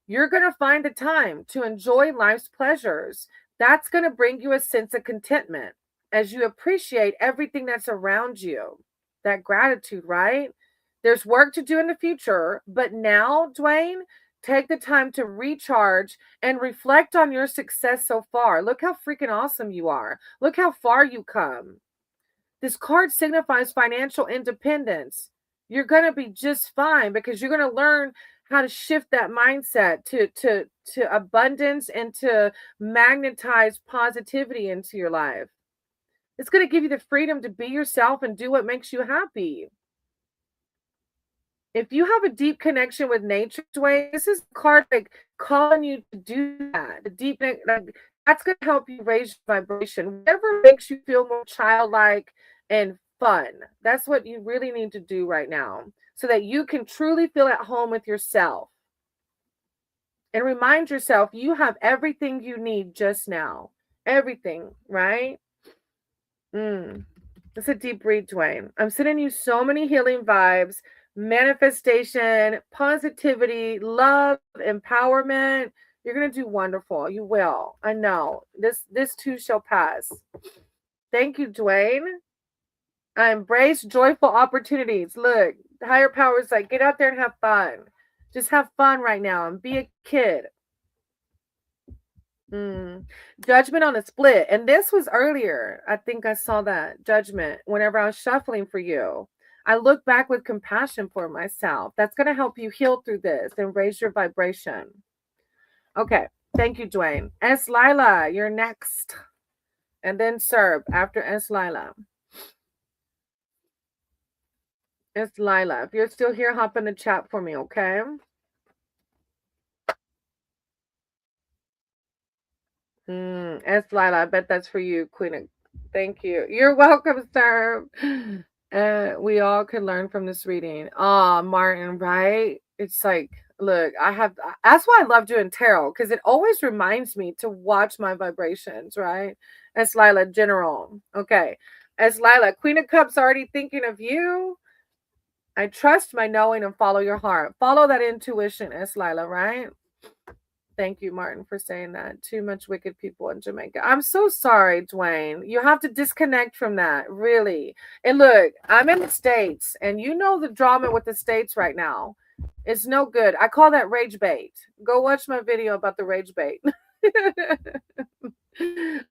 You're going to find the time to enjoy life's pleasures. That's going to bring you a sense of contentment as you appreciate everything that's around you. That gratitude, right? There's work to do in the future, but now, Dwayne, take the time to recharge and reflect on your success so far. Look how freaking awesome you are. Look how far you come. This card signifies financial independence. You're going to be just fine because you're going to learn how to shift that mindset to abundance and to magnetize positivity into your life. It's going to give you the freedom to be yourself and do what makes you happy. If you have a deep connection with nature's way, this is a card like calling you to do that. A deep like, that's going to help you raise your vibration. Whatever makes you feel more childlike and fun. That's what you really need to do right now so that you can truly feel at home with yourself. And remind yourself you have everything you need just now. Everything, right? It's a deep read, Dwayne. I'm sending you so many healing vibes, manifestation, positivity, love, empowerment. You're gonna do wonderful. You will. I know. This too shall pass. Thank you, Dwayne. I embrace joyful opportunities. Look, the higher power is like, get out there and have fun. Just have fun right now and be a kid. Judgment on a split. And this was earlier. I think I saw that judgment whenever I was shuffling for you. I look back with compassion for myself. That's going to help you heal through this and raise your vibration. Okay. Thank you, Dwayne. S. Lila, you're next. And then Serb after S. Lila. S. Lila. If you're still here, hop in the chat for me, okay? S. Lila, I bet that's for you, Queen. Thank you. You're welcome, sir. We all could learn from this reading. Martin, right? It's like, look, that's why I love doing tarot, because it always reminds me to watch my vibrations, right? S. Lila, General. Okay. S. Lila, Queen of Cups already thinking of you. I trust my knowing and follow your heart. Follow that intuition, S. Lila, right? Thank you, Martin, for saying that. Too much wicked people in Jamaica. I'm so sorry, Dwayne. You have to disconnect from that, really. And look, I'm in the States, and you know the drama with the States right now. It's no good. I call that rage bait. Go watch my video about the rage bait.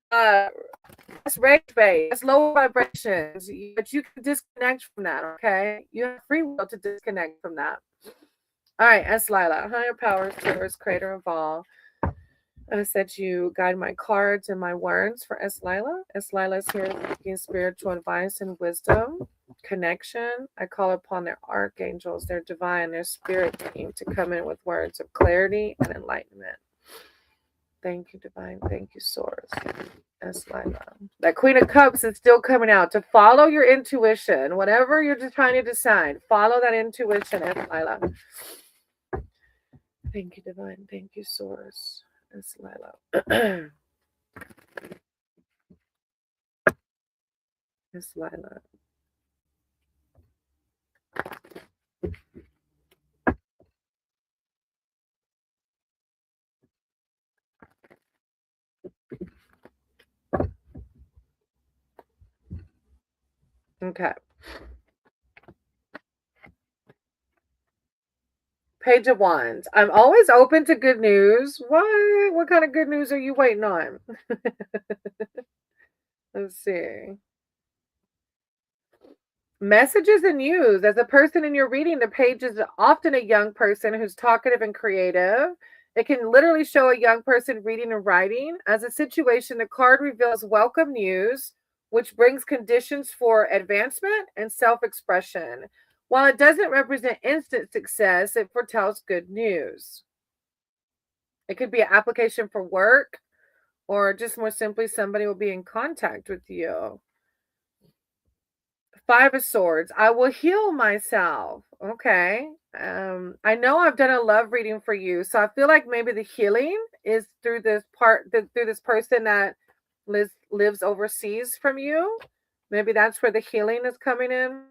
That's rage bait. That's low vibrations. But you can disconnect from that, okay? You have free will to disconnect from that. All right, S. Lila, higher powers, source, creator of all. I said you guide my cards and my words for S. Lila. S. Lila is here seeking spiritual advice and wisdom, connection. I call upon their archangels, their divine, their spirit team to come in with words of clarity and enlightenment. Thank you, divine. Thank you, source. S. Lila. That Queen of Cups is still coming out. To follow your intuition, whatever you're just trying to decide, follow that intuition, S. Lila. Thank you, divine. Thank you, source. It's Lila. It's Lila. Okay. Page of Wands. I'm always open to good news. What? What kind of good news are you waiting on? Let's see. Messages and news. As a person in your reading, the page is often a young person who's talkative and creative. It can literally show a young person reading and writing. As a situation, the card reveals welcome news, which brings conditions for advancement and self-expression. While it doesn't represent instant success, it foretells good news. It could be an application for work, or just more simply, somebody will be in contact with you. Five of Swords. I will heal myself. Okay. I know I've done a love reading for you, so I feel like maybe the healing is through this through this person that lives overseas from you. Maybe that's where the healing is coming in.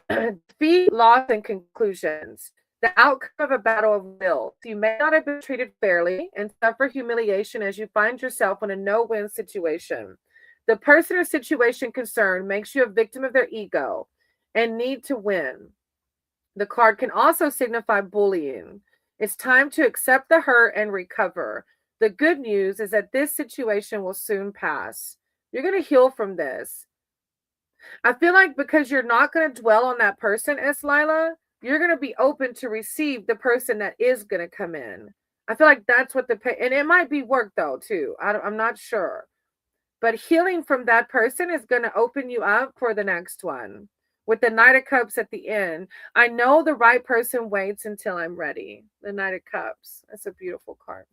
Defeat, loss, and conclusions. The outcome of a battle of wills. You may not have been treated fairly and suffer humiliation as you find yourself in a no-win situation. The person or situation concerned makes you a victim of their ego and need to win. The card can also signify bullying. It's time to accept the hurt and recover. The good news is that this situation will soon pass. You're going to heal from this. I feel like because you're not going to dwell on that person, S. Lila, you're going to be open to receive the person that is going to come in. I feel like that's what and it might be work though too. I'm not sure. But healing from that person is going to open you up for the next one. With the Knight of Cups at the end, I know the right person waits until I'm ready. The Knight of Cups. That's a beautiful card.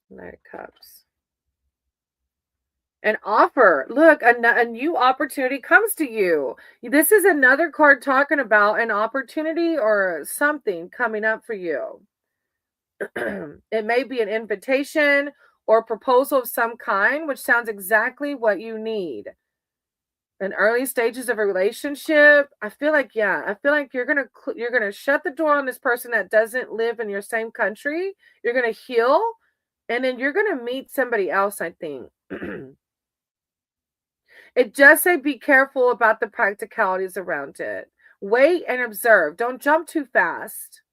Knight of Cups. An offer. Look, a new opportunity comes to you. This is another card talking about an opportunity or something coming up for you. It may be an invitation or proposal of some kind, which sounds exactly what you need. In early stages of a relationship, I feel like you're gonna shut the door on this person that doesn't live in your same country. You're gonna heal, and then you're gonna meet somebody else, I think. It does say be careful about the practicalities around it. Wait and observe. Don't jump too fast.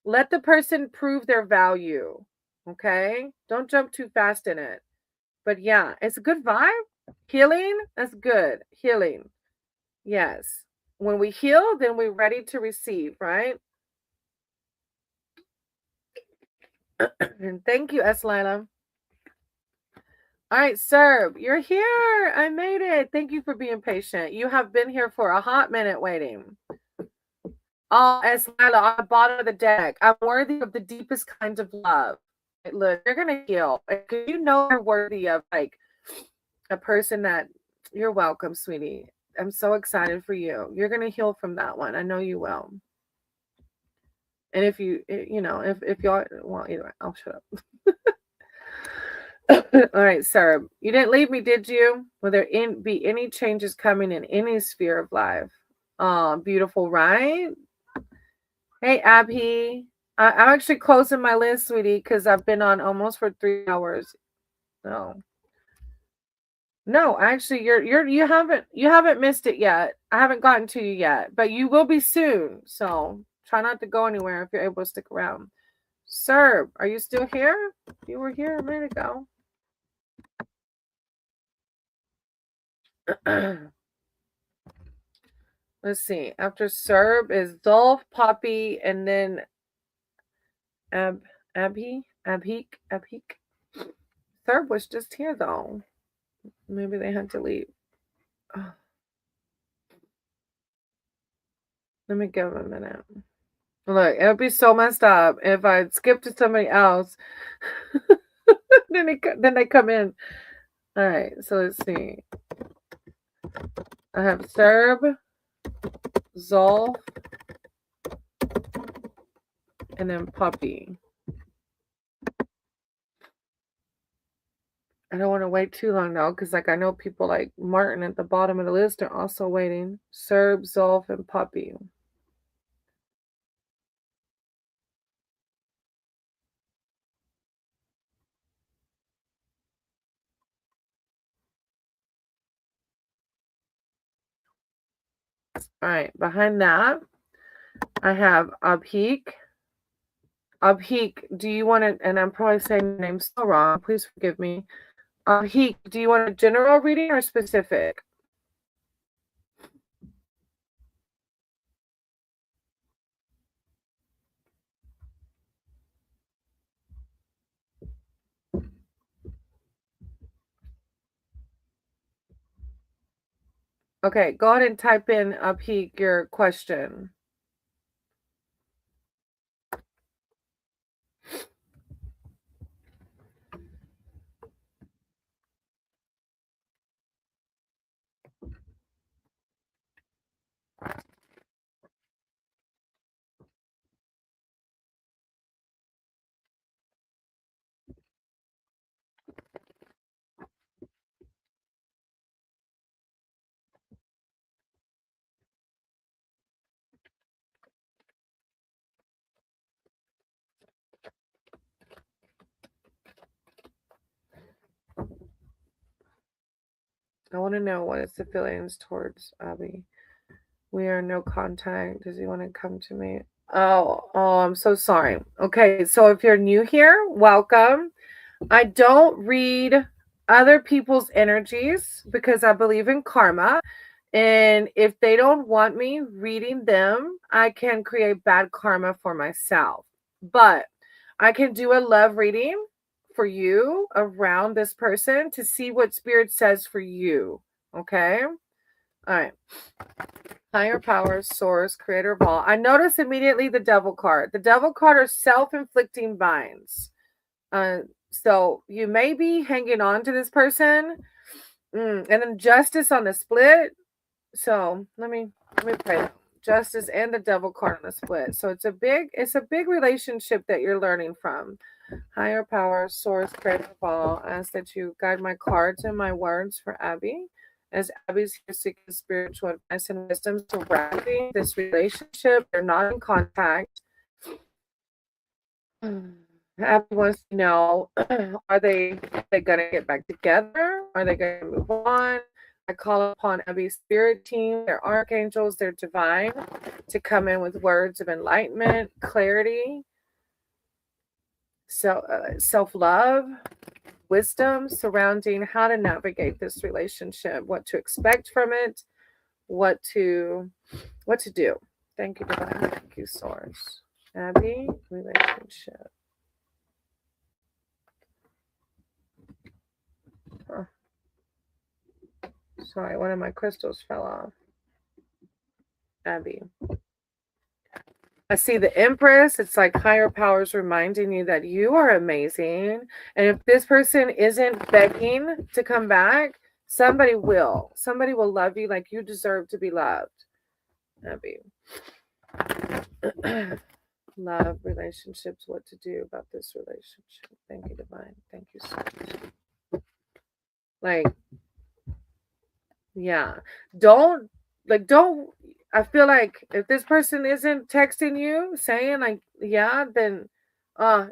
Let the person prove their value. Okay? Don't jump too fast in it. But yeah, it's a good vibe. Healing, that's good. Healing. Yes. When we heal, then we're ready to receive, right? And thank you, S. Lila. All right, Serb, you're here. I made it. Thank you for being patient. You have been here for a hot minute waiting. Oh, S. Lila, on the bottom of the deck, I'm worthy of the deepest kinds of love. Look, you're going to heal. You know you're worthy of like a person that you're welcome, sweetie. I'm so excited for you. You're going to heal from that one. I know you will. And if you y'all, well, anyway, I'll shut up. All right, Sarah, you didn't leave me, did you? Will there be any changes coming in any sphere of life? Oh, beautiful, right? Hey, Abhi. I'm actually closing my list, sweetie, because I've been on almost for 3 hours. No, actually, you haven't missed it yet. I haven't gotten to you yet, but you will be soon. So try not to go anywhere if you're able to stick around. Sir, are you still here? You were here a minute ago. Let's see. After Serb is Dolph, Poppy, and then Abhik. Serb was just here though. Maybe they had to leave. Oh. Let me give him a minute. Look, it would be so messed up if I skip to somebody else. then they come in. All right, so let's see. I have Serb, Zolf, and then Puppy. I don't want to wait too long though, because like I know people like Martin at the bottom of the list are also waiting. Serb, Zolf, and Puppy. All right, behind that, I have Abhik. Abhik, do you want to, and I'm probably saying your name so wrong, please forgive me. Abhik, do you want a general reading or specific? Okay, go ahead and type in Abhik your question. I want to know what is the feelings towards Abby. We are no contact. Does he want to come to me? Oh, I'm so sorry. Okay, so if you're new here, welcome. I don't read other people's energies because I believe in karma. And if they don't want me reading them, I can create bad karma for myself. But I can do a love reading for you around this person to see what spirit says for you. Okay? All right. Higher power, source, creator of all. I notice immediately the devil card. The devil card are self-inflicting binds. So you may be hanging on to this person. And then justice on the split. So let me pray. Justice and the devil card on the split. So it's a big relationship that you're learning from. Higher power, source, creator of all. I ask that you guide my cards and my words for Abby. As Abby's here seeking spiritual advice and wisdom surrounding this relationship, they're not in contact. Abby wants to know, are they going to get back together? Are they going to move on? I call upon Abby's spirit team, their archangels, their divine, to come in with words of enlightenment, clarity, self-love, wisdom surrounding how to navigate this relationship, what to expect from it, what to do. Thank you, divine. Thank you, source. Abby, relationship. Huh. Sorry, one of my crystals fell off. Abby. I see the Empress. It's like higher powers reminding you that you are amazing. And if this person isn't begging to come back, somebody will. Somebody will love you like you deserve to be loved. Abby. Love, relationships, what to do about this relationship. Thank you, divine. Thank you so much. Like, yeah. Don't I feel like if this person isn't texting you saying like yeah, then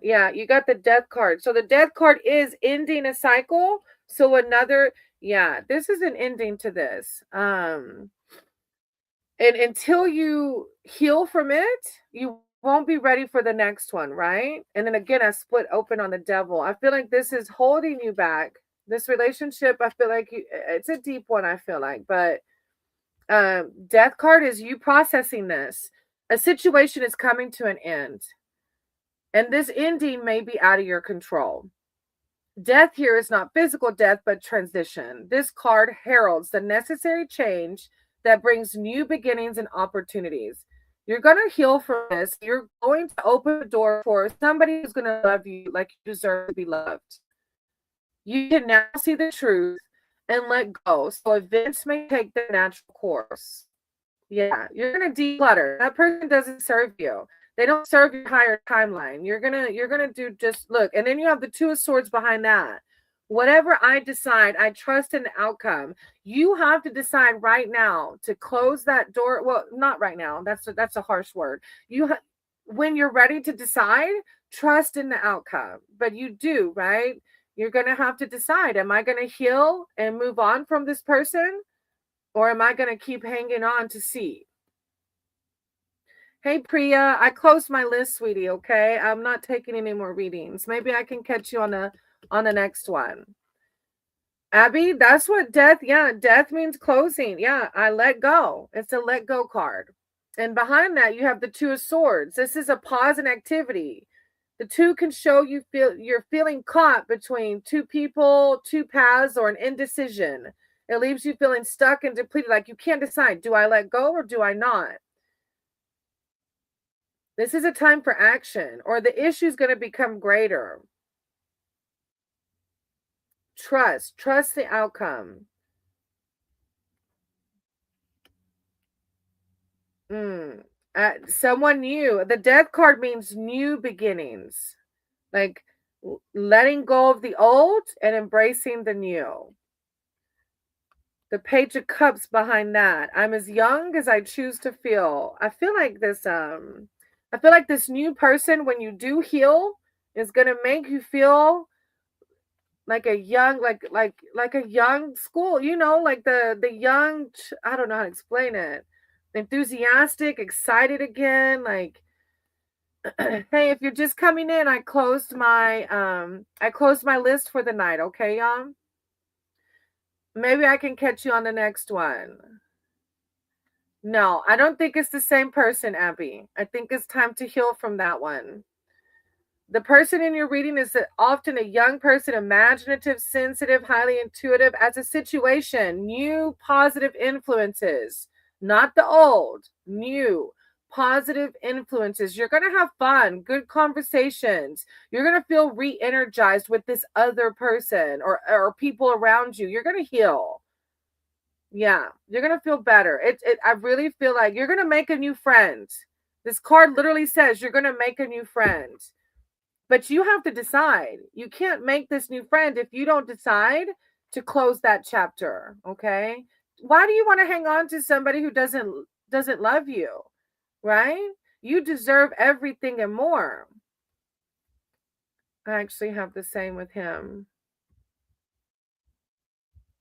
yeah, you got the death card. So the death card is ending a cycle. So another, yeah, this is an ending to this. And until you heal from it, you won't be ready for the next one, right? And then again, I split open on the devil. I feel like this is holding you back. This relationship, I feel like it's a deep one, I feel like, but death card is you processing this. A situation is coming to an end, and this ending may be out of your control. Death here is not physical death, but transition. This card heralds the necessary change that brings new beginnings and opportunities. You're going to heal from this. You're going to open the door for somebody who's going to love you like you deserve to be loved. You can now see the truth and let go. So events may take their natural course. Yeah, you're gonna declutter. That person doesn't serve you. They don't serve your higher timeline. You're gonna do just look, and then you have the Two of Swords behind that. Whatever I decide, I trust in the outcome. You have to decide right now to close that door. Well, not right now. That's a harsh word. When you're ready to decide, trust in the outcome. But you do, right? You're gonna have to decide. Am I gonna heal and move on from this person? Or am I going to keep hanging on to see? Hey, Priya, I closed my list, sweetie, okay? I'm not taking any more readings. Maybe I can catch you on the next one. Abby, that's what death means closing. Yeah, I let go. It's a let go card. And behind that, you have the Two of Swords. This is a pause in activity. The two can show you're feeling caught between two people, two paths, or an indecision. It leaves you feeling stuck and depleted, like you can't decide, do I let go or do I not? This is a time for action, or the issue is going to become greater. Trust the outcome. Someone new. The death card means new beginnings, like letting go of the old and embracing the new. The Page of Cups behind that. I'm as young as I choose to feel. I feel like this new person, when you do heal, is gonna make you feel like a young, like a young school, like the young, I don't know how to explain it. Enthusiastic, excited again, like hey, if you're just coming in, I closed my list for the night, okay, y'all? Maybe I can catch you on the next one. No, I don't think it's the same person, Abby. I think it's time to heal from that one. The person in your reading is often a young person, imaginative, sensitive, highly intuitive, as a situation, new positive influences, not the old, new positive influences. You're going to have fun, good conversations. You're going to feel re energized with this other person or people around you. You're going to heal. Yeah, you're going to feel better. I really feel like you're going to make a new friend. This card literally says you're going to make a new friend. But you have to decide. You can't make this new friend if you don't decide to close that chapter, okay? Why do you want to hang on to somebody who doesn't love you, right? You deserve everything and more. I actually have the same with him.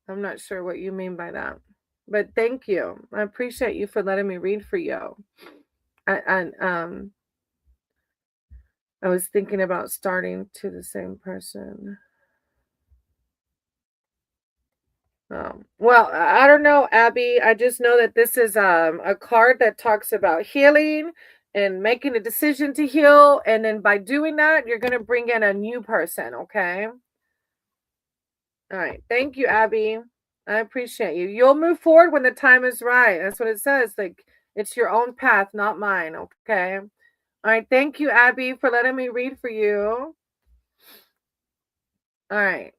I'm not sure what you mean by that. But thank you. I appreciate you for letting me read for you. And I was thinking about starting to the same person. Well, I don't know, Abby. I just know that this is a card that talks about healing and making a decision to heal, and then by doing that, you're gonna bring in a new person. Okay. All right. Thank you, Abby. I appreciate you. You'll move forward when the time is right. That's what it says. Like it's your own path, not mine. Okay. All right. Thank you, Abby, for letting me read for you. All right.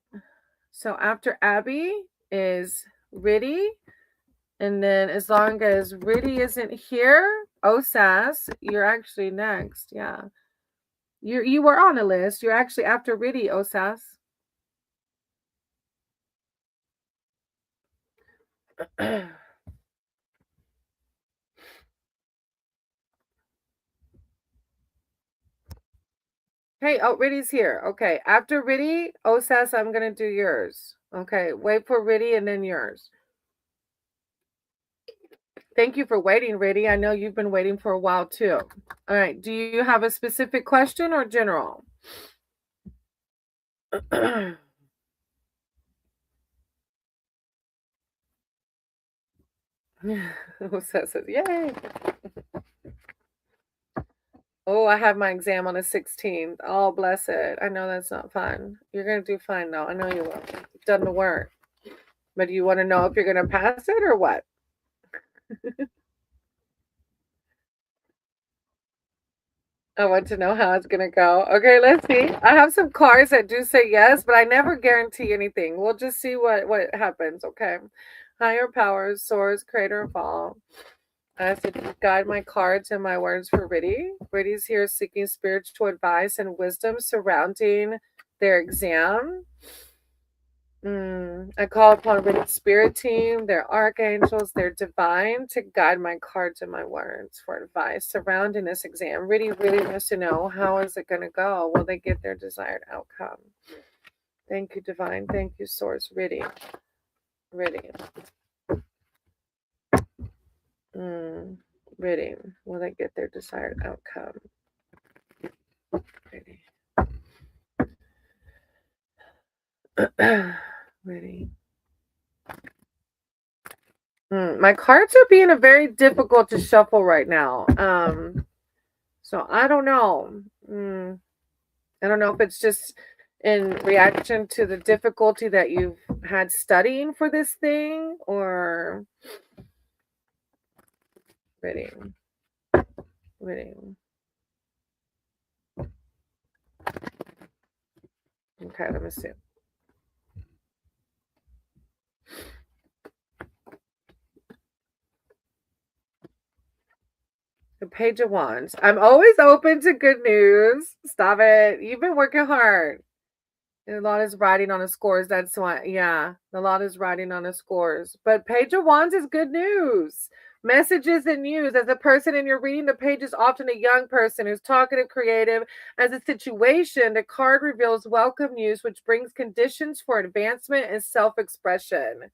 So after Abby is Riddy. And then as long as Riddy isn't here, Osas, you're actually next. Yeah. You were on the list. You're actually after Riddy, Osas. Hey, oh, Riddy's here. Okay. After Riddy, Osas, I'm gonna do yours. Okay. Wait for Riddy and then yours. Thank you for waiting, Riddy. I know you've been waiting for a while too. All right. Do you have a specific question or general? Osas says, yay. Oh, I have my exam on the 16th. Oh, bless it. I know that's not fun. You're going to do fine, though. I know you will. You've done the work. But do you want to know if you're going to pass it or what? I want to know how it's going to go. Okay, let's see. I have some cards that do say yes, but I never guarantee anything. We'll just see what happens, okay? Higher powers, source, creator of all. I said, guide my cards and my words for Riddy. Riddy's here seeking spiritual advice and wisdom surrounding their exam. I call upon Riddy's spirit team, their archangels, their divine to guide my cards and my words for advice surrounding this exam. Riddy really wants to know, how is it going to go? Will they get their desired outcome? Thank you, divine. Thank you, source. Riddy. Riddy. Will they get their desired outcome? Riddy. Riddy. My cards are being very difficult to shuffle right now. So I don't know. I don't know if it's just in reaction to the difficulty that you've had studying for this thing or reading. Okay, let me see. The Page of Wands. I'm always open to good news. Stop it. You've been working hard. And a lot is riding on the scores. That's why, yeah, a lot is riding on the scores. But Page of Wands is good news. Messages and news. As a person in your reading, the page is often a young person who's talkative, creative. As a situation, the card reveals welcome news, which brings conditions for advancement and self-expression.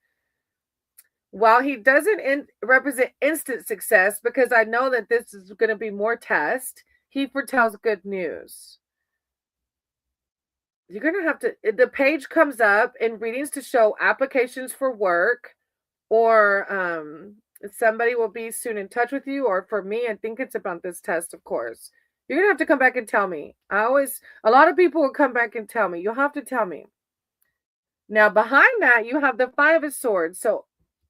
While he doesn't represent instant success, because I know that this is going to be more test, he foretells good news. You're going to have to, the page comes up in readings to show applications for work or Somebody will be soon in touch with you, or for me, I think it's about this test, of course. You're gonna have to come back and tell me. A lot of people will come back and tell me. You'll have to tell me. Now, behind that, you have the Five of Swords. So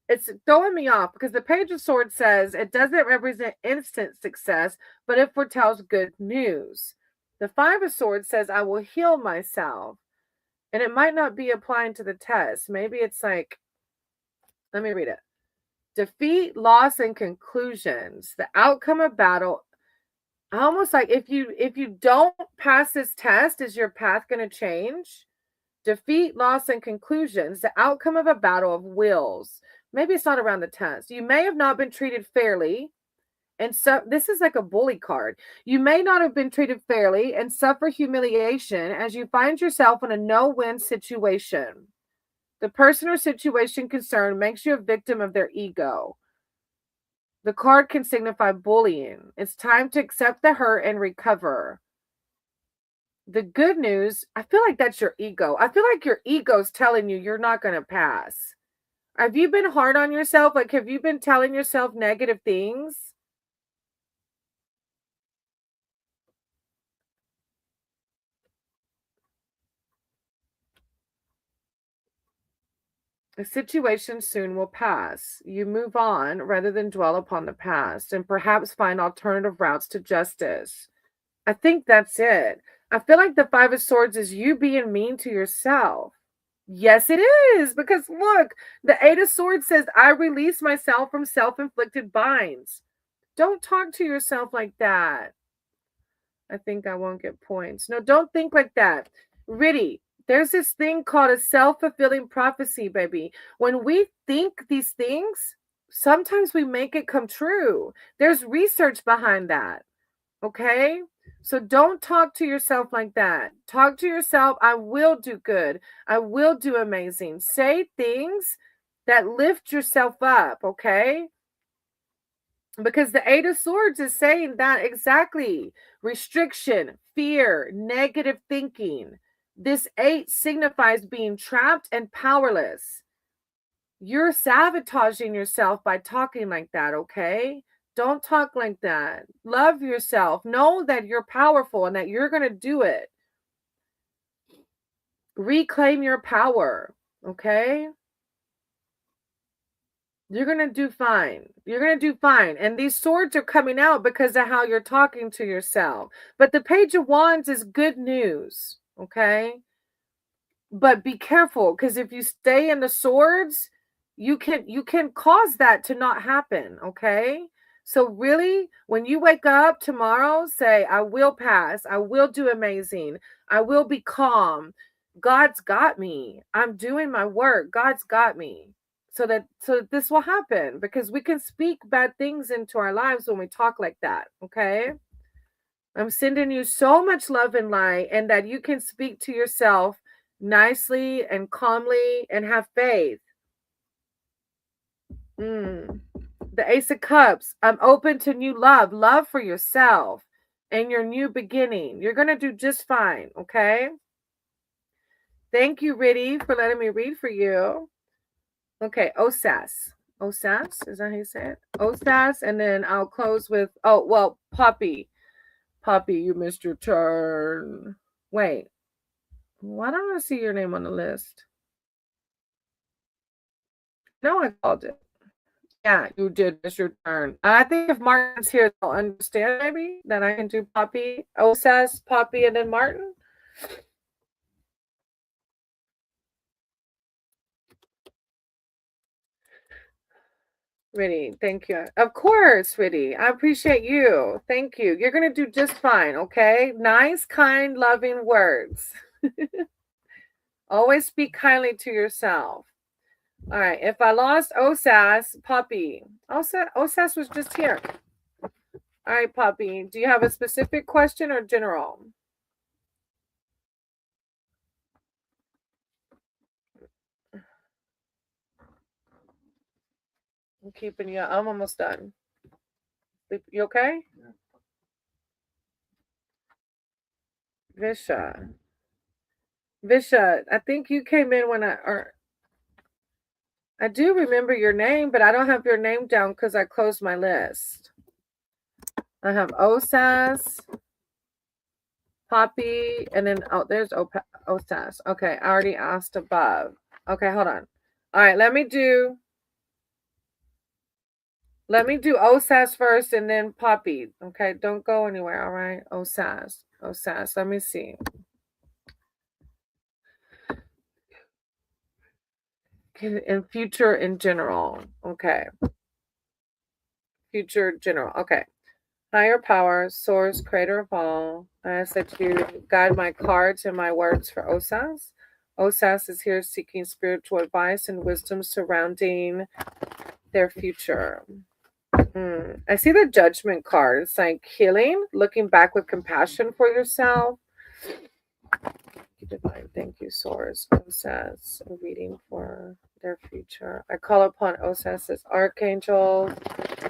it's throwing me off because the Page of Swords says it doesn't represent instant success, but it foretells good news. The Five of Swords says, I will heal myself. And it might not be applying to the test. Maybe it's like, let me read it. Defeat, loss, and conclusions. The outcome of battle. Almost like if you don't pass this test, is your path going to change? Defeat, loss, and conclusions. The outcome of a battle of wills. Maybe it's not around the test. You may have not been treated fairly. And so this is like a bully card. You may not have been treated fairly and suffer humiliation as you find yourself in a no-win situation. The person or situation concerned makes you a victim of their ego. The card can signify bullying. It's time to accept the hurt and recover. The good news, I feel like that's your ego. I feel like your ego's telling you you're not going to pass. Have you been hard on yourself? Like, have you been telling yourself negative things? The situation soon will pass. You move on rather than dwell upon the past and perhaps find alternative routes to justice. I think that's it. I feel like the Five of Swords is you being mean to yourself. Yes, it is. Because look, the Eight of Swords says, I release myself from self-inflicted binds. Don't talk to yourself like that. I think I won't get points. No, don't think like that. Riddy, there's this thing called a self-fulfilling prophecy, baby. When we think these things, sometimes we make it come true. There's research behind that. Okay? So don't talk to yourself like that. Talk to yourself, I will do good. I will do amazing. Say things that lift yourself up, okay? Because the Eight of Swords is saying that exactly. Restriction, fear, negative thinking. This eight signifies being trapped and powerless. You're sabotaging yourself by talking like that, okay? Don't talk like that. Love yourself. Know that you're powerful and that you're going to do it. Reclaim your power, okay? You're going to do fine. You're going to do fine. And these swords are coming out because of how you're talking to yourself. But the Page of Wands is good news, okay? But be careful, because if you stay in the swords, you can cause that to not happen, okay? So really, when you wake up tomorrow, say, I will pass. I will do amazing. I will be calm. God's got me. I'm doing my work. God's got me. So that this will happen, because we can speak bad things into our lives when we talk like that, okay? I'm sending you so much love and light, and that you can speak to yourself nicely and calmly and have faith. The Ace of Cups. I'm open to new love for yourself and your new beginning. You're going to do just fine, okay? Thank you, Riddy, for letting me read for you. Okay, Osas. Osas, is that how you say it? Osas, and then I'll close with, Poppy. Poppy, you missed your turn. Wait, why don't I see your name on the list? No, I called it. Yeah, you did miss your turn. I think if Martin's here, they'll understand maybe that I can do Poppy, Osas, Poppy, and then Martin. Riddy, thank you. Of course, Riddy. I appreciate you. Thank you. You're going to do just fine, okay? Nice, kind, loving words. Always speak kindly to yourself. All right. If I lost Osas, Poppy. Osas was just here. All right, Poppy. Do you have a specific question or general? I'm keeping you. I'm almost done. You okay? Yeah. Visha, I think you came in when I I do remember your name, but I don't have your name down because I closed my list. I have Osas, Poppy, and then there's Osas. Okay, I already asked above. Okay, hold on. All right, let me do Osas first and then Poppy. Okay, don't go anywhere, all right? Osas. Let me see. In future in general. Okay. Future general. Okay. Higher power, source, creator of all. I ask that you guide my cards and my words for Osas. Osas is here seeking spiritual advice and wisdom surrounding their future. I see the judgment card. It's like healing, looking back with compassion for yourself. Divine, thank you, Source. Osas, a reading for their future. I call upon Osas's archangels,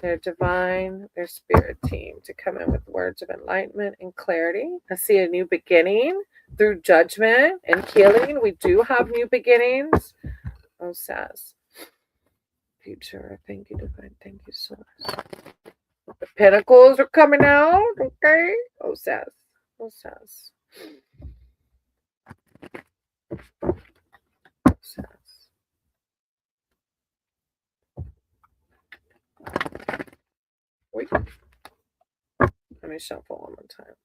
their divine, their spirit team to come in with words of enlightenment and clarity. I see a new beginning through judgment and healing. We do have new beginnings. Osas, future. Thank you, divine. Thank you, Source. The pentacles are coming out. Okay. Osas. Wait. Let me shuffle one more time.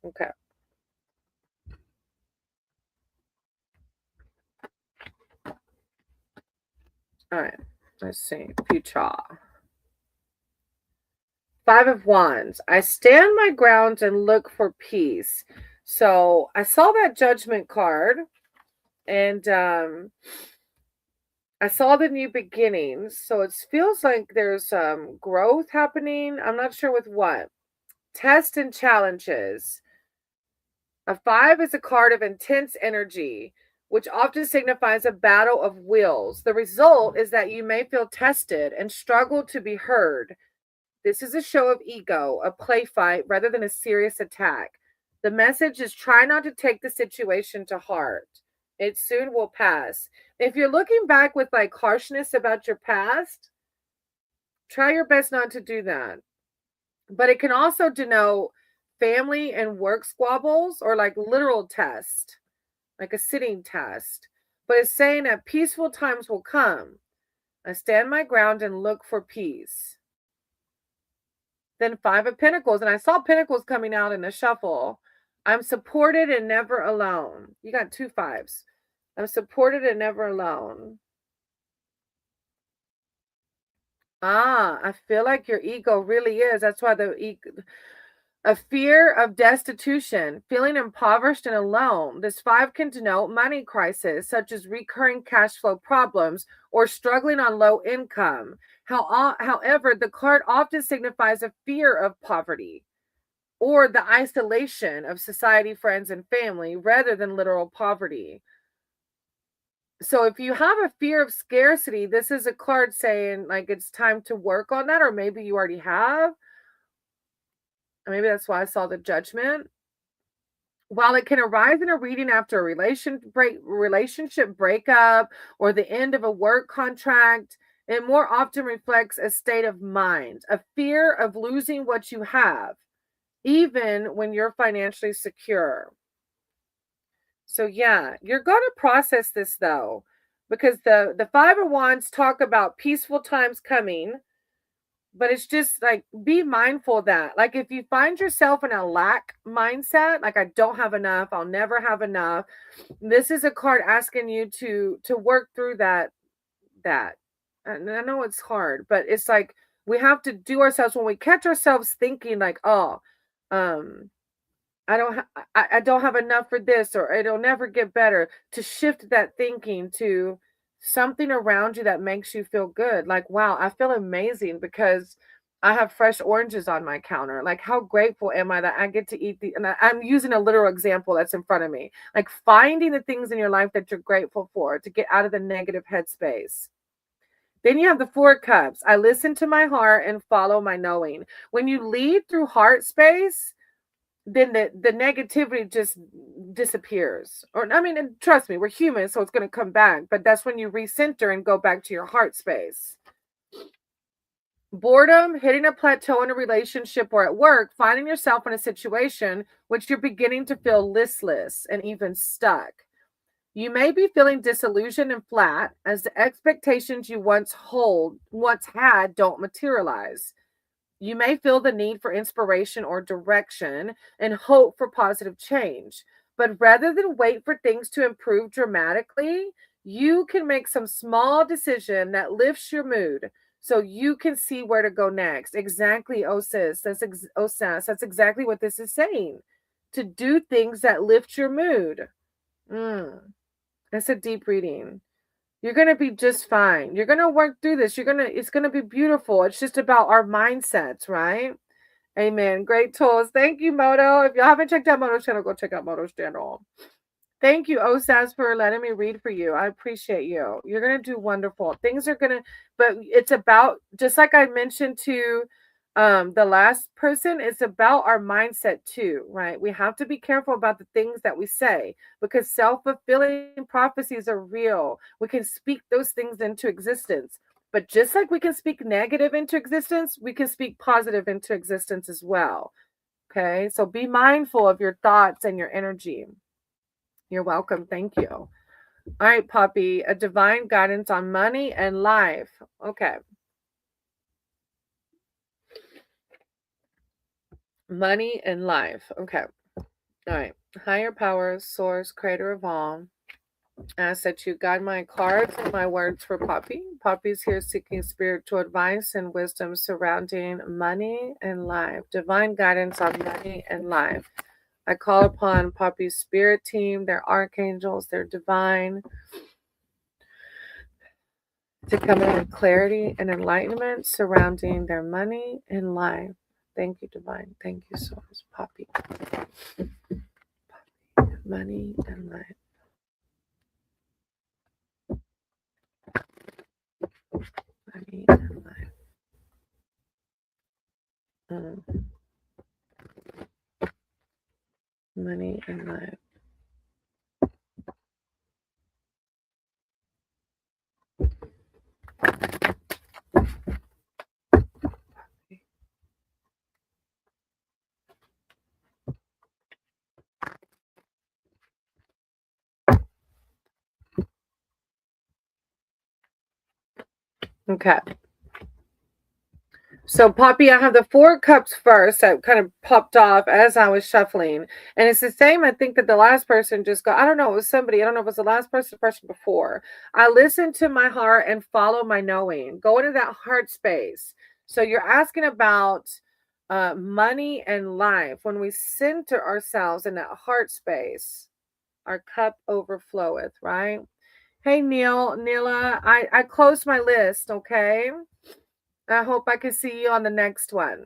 Okay. All right. Let's see. Future. 5 of Wands. I stand my ground and look for peace. So I saw that judgment card and I saw the new beginnings. So it feels like there's growth happening. I'm not sure with what. Tests and challenges. A 5 is a card of intense energy, which often signifies a battle of wills. The result is that you may feel tested and struggle to be heard. This is a show of ego, a play fight, rather than a serious attack. The message is try not to take the situation to heart. It soon will pass. If you're looking back with like harshness about your past, try your best not to do that. But it can also denote family and work squabbles or like literal test, like a sitting test. But it's saying that peaceful times will come. I stand my ground and look for peace. Then 5 of Pentacles, and I saw Pentacles coming out in the shuffle. I'm supported and never alone. You got 2 5s. I'm supported and never alone. I feel like your ego really is. That's why a fear of destitution, feeling impoverished and alone. This 5 can denote money crisis, such as recurring cash flow problems or struggling on low income. However, the card often signifies a fear of poverty or the isolation of society, friends, and family rather than literal poverty. So if you have a fear of scarcity, this is a card saying like it's time to work on that, or maybe you already have. Maybe that's why I saw the judgment. While it can arise in a reading after a relationship breakup or the end of a work contract, it more often reflects a state of mind, a fear of losing what you have, even when you're financially secure. So yeah, you're going to process this though, because the 5 of Wands talk about peaceful times coming, but it's just like be mindful of that. Like if you find yourself in a lack mindset, like I don't have enough, I'll never have enough. This is a card asking you to work through that. And I know it's hard, but it's like we have to do ourselves when we catch ourselves thinking like, oh, I don't have enough for this, or it'll never get better, to shift that thinking to something around you that makes you feel good. Like, wow, I feel amazing because I have fresh oranges on my counter. Like, how grateful am I that I get to eat and I'm using a literal example that's in front of me. Like finding the things in your life that you're grateful for to get out of the negative headspace. Then you have the 4 cups. I listen to my heart and follow my knowing. When you lead through heart space, then the negativity just disappears. Or I mean, and trust me, we're human, so it's going to come back. But that's when you recenter and go back to your heart space. Boredom, hitting a plateau in a relationship or at work, finding yourself in a situation which you're beginning to feel listless and even stuck. You may be feeling disillusioned and flat as the expectations you once had don't materialize. You may feel the need for inspiration or direction and hope for positive change. But rather than wait for things to improve dramatically, you can make some small decision that lifts your mood so you can see where to go next. Exactly, Osis. Osas. That's exactly what this is saying. To do things that lift your mood. That's a deep reading. You're going to be just fine. You're going to work through this. It's going to be beautiful. It's just about our mindsets, right? Amen. Great tools. Thank you, Moto. If y'all haven't checked out Moto's channel, go check out Moto's channel. Thank you, Osas, for letting me read for you. I appreciate you. You're going to do wonderful. Things are going to, but it's about, just like I mentioned to the last person, it's about our mindset too, right? We have to be careful about the things that we say because self-fulfilling prophecies are real. We can speak those things into existence. But just like we can speak negative into existence, we can speak positive into existence as well. Okay. So be mindful of your thoughts and your energy. You're welcome. Thank you. All right, Poppy, a divine guidance on money and life. Okay. Money and life. Okay. All right. Higher power, source, creator of all. Ask that you guide my cards and my words for Poppy. Poppy's here seeking spiritual advice and wisdom surrounding money and life. Divine guidance on money and life. I call upon Poppy's spirit team, their archangels, their divine, to come in with clarity and enlightenment surrounding their money and life. Thank you, divine. Thank you, source. Poppy. Money and life. Money and life. Money and life. Okay. So, Poppy, I have the 4 cups first that kind of popped off as I was shuffling. And it's the same, I think, that the last person just got. I don't know, it was somebody. I don't know if it was the last person or the person before. I listen to my heart and follow my knowing. Go into that heart space. So, you're asking about money and life. When we center ourselves in that heart space, our cup overfloweth, right? Hey, Neela, I closed my list, okay? I hope I can see you on the next one.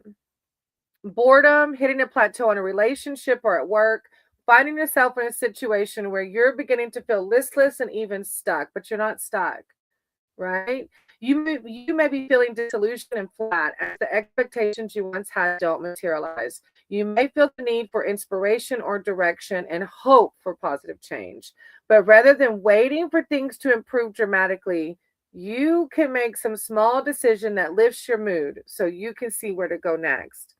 Boredom, hitting a plateau in a relationship or at work, finding yourself in a situation where you're beginning to feel listless and even stuck, but you're not stuck, right? You may be feeling disillusioned and flat as the expectations you once had don't materialize. You may feel the need for inspiration or direction and hope for positive change. But rather than waiting for things to improve dramatically, you can make some small decision that lifts your mood so you can see where to go next.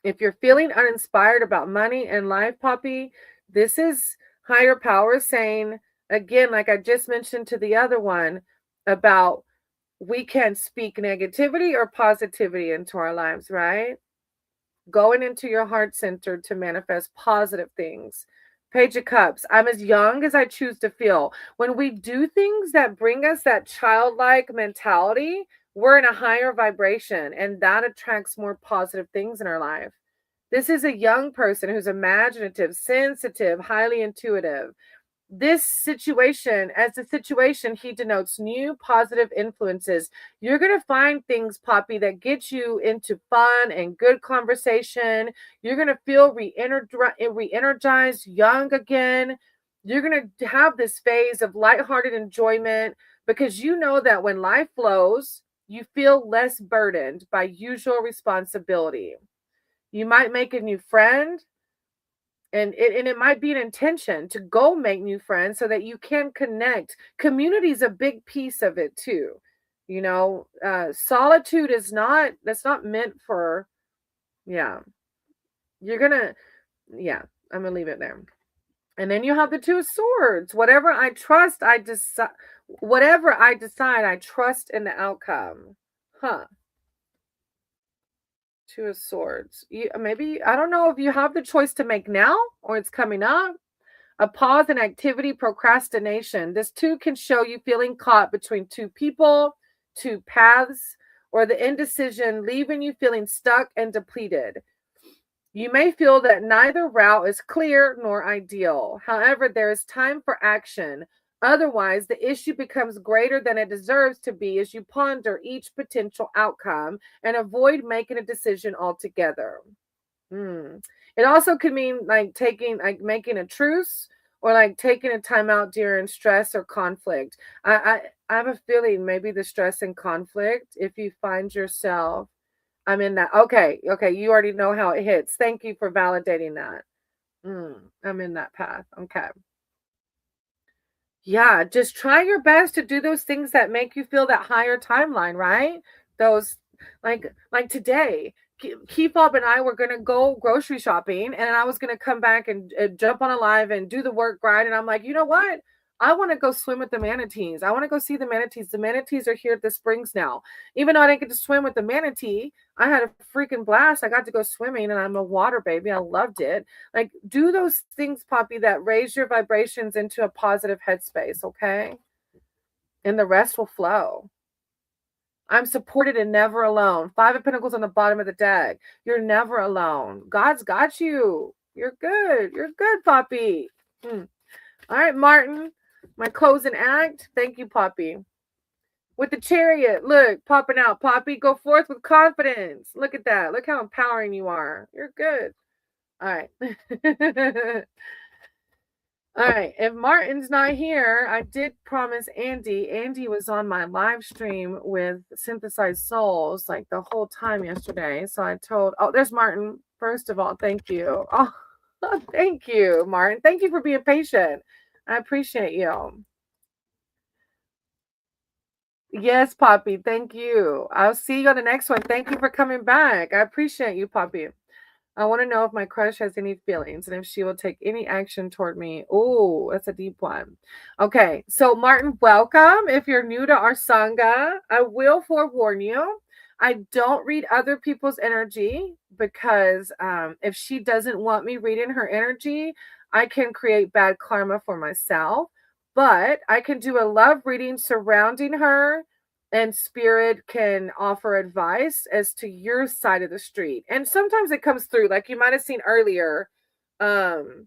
If you're feeling uninspired about money and life, Poppy, this is higher power saying, again, like I just mentioned to the other one, about we can speak negativity or positivity into our lives, right? Going into your heart center to manifest positive things. Page of Cups. I'm as young as I choose to feel. When we do things that bring us that childlike mentality, we're in a higher vibration and that attracts more positive things in our life. This is a young person who's imaginative, sensitive, highly intuitive. This situation, as a situation, he denotes new positive influences. You're going to find things, Poppy, that get you into fun and good conversation. You're going to feel re-energized, young again. You're going to have this phase of lighthearted enjoyment because you know that when life flows, you feel less burdened by usual responsibility. You might make a new friend, and it might be an intention to go make new friends so that you can connect. Community is a big piece of it too. Solitude is not, that's not meant for, yeah, you're gonna, yeah, I'm gonna leave it there. And then you have the Two of Swords. Whatever I decide, I trust in the outcome. Huh. Two of Swords. Maybe, I don't know if you have the choice to make now or it's coming up. A pause in activity, procrastination. This too can show you feeling caught between two people, two paths, or the indecision leaving you feeling stuck and depleted. You may feel that neither route is clear nor ideal. However, there is time for action. Otherwise, the issue becomes greater than it deserves to be as you ponder each potential outcome and avoid making a decision altogether. Hmm. It also could mean making a truce or like taking a time out during stress or conflict. I have a feeling maybe the stress and conflict, if you find yourself, I'm in that. Okay, you already know how it hits. Thank you for validating that. I'm in that path. Okay. Yeah, just try your best to do those things that make you feel that higher timeline, right? Those like today, Keefob and I were gonna go grocery shopping, and I was gonna come back and jump on a live and do the work grind. And I'm like, you know what? I want to go swim with the manatees. I want to go see the manatees. The manatees are here at the springs now. Even though I didn't get to swim with the manatee, I had a freaking blast. I got to go swimming, and I'm a water baby. I loved it. Like, do those things, Poppy, that raise your vibrations into a positive headspace, okay? And the rest will flow. I'm supported and never alone. 5 of Pentacles on the bottom of the deck. You're never alone. God's got you. You're good. You're good, Poppy. All right, Martin. My closing act. Thank you, Poppy. With the Chariot. Look, popping out. Poppy, go forth with confidence. Look at that. Look how empowering you are. You're good. All right. All right. If Martin's not here, I did promise Andy. Andy was on my live stream with Synthesized Souls like the whole time yesterday. So I told, oh, there's Martin. First of all, thank you. Oh, thank you, Martin. Thank you for being patient. I appreciate you. Yes, Poppy. Thank you. I'll see you on the next one. Thank you for coming back. I appreciate you, Poppy. I want to know if my crush has any feelings and if she will take any action toward me. Oh, that's a deep one. Okay, so Martin, welcome. If you're new to our Sangha, I will forewarn you. I don't read other people's energy because if she doesn't want me reading her energy, I can create bad karma for myself. But I can do a love reading surrounding her, and spirit can offer advice as to your side of the street. And sometimes it comes through, like you might have seen earlier. And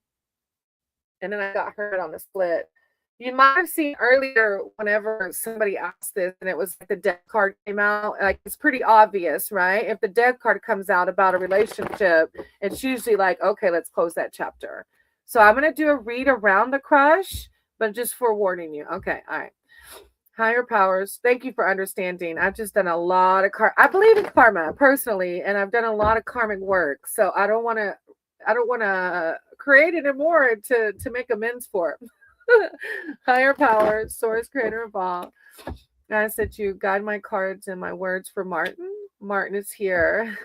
then I got hurt on the split. You might have seen earlier whenever somebody asked this, and it was like the death card came out. Like, it's pretty obvious, right? If the death card comes out about a relationship, it's usually like, okay, let's close that chapter. So I'm going to do a read around the crush, but just forewarning you. Okay, all right. Higher powers, thank you for understanding. I've just done a lot of I believe in karma personally, and I've done a lot of karmic work. So I don't want to create it more to make amends for it. Higher powers, source, creator of all. I said you guide my cards and my words for Martin. Martin is here.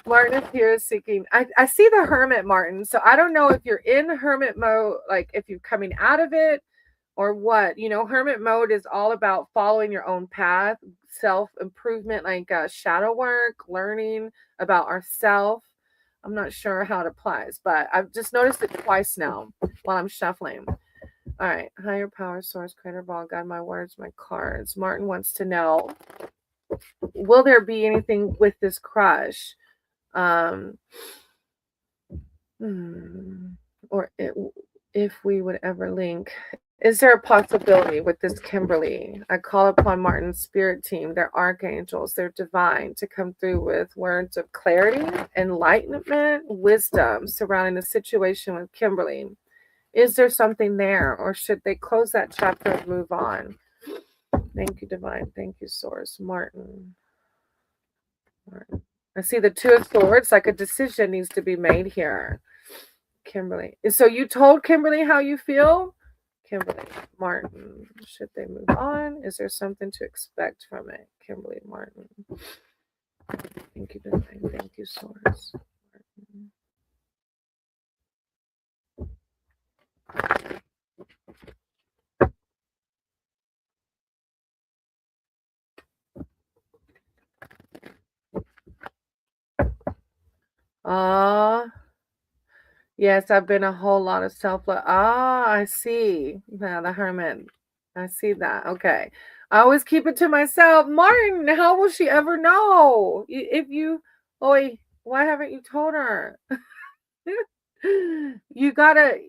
Martin is here seeking. I see the hermit, Martin. So I don't know if you're in hermit mode, like if you're coming out of it or what. Hermit mode is all about following your own path, self-improvement, like shadow work, learning about ourself. I'm not sure how it applies, but I've just noticed it twice now while I'm shuffling. All right, higher power, source, creator of all, guide my words, my cards. Martin wants to know, will there be anything with this crush? Or if we would ever link. Is there a possibility with this Kimberly? I call upon Martin's spirit team, their archangels, their divine, to come through with words of clarity, enlightenment, wisdom surrounding the situation with Kimberly. Is there something there, or should they close that chapter and move on? Thank you, divine. Thank you, source. Martin. I see the Two of Swords, like a decision needs to be made here. Kimberly. So you told Kimberly how you feel? Kimberly Martin. Should they move on? Is there something to expect from it? Kimberly Martin. Thank you, Divine. Thank you, Swords. Yes, I've been a whole lot of self-love. I see. Yeah, the Hermit. I see that. Okay. I always keep it to myself. Martin, how will she ever know? If you, Oi, why haven't you told her? You gotta,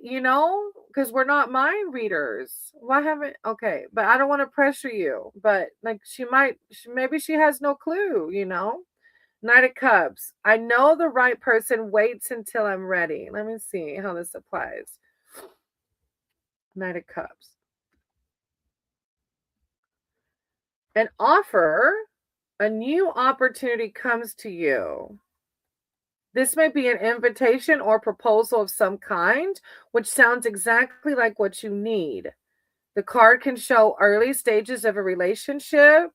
because we're not mind readers. Why haven't, okay, but I don't want to pressure you, but like maybe she has no clue. Knight of Cups. I know the right person waits until I'm ready. Let me see how this applies. Knight of Cups. An offer, a new opportunity comes to you. This may be an invitation or proposal of some kind, which sounds exactly like what you need. The card can show early stages of a relationship.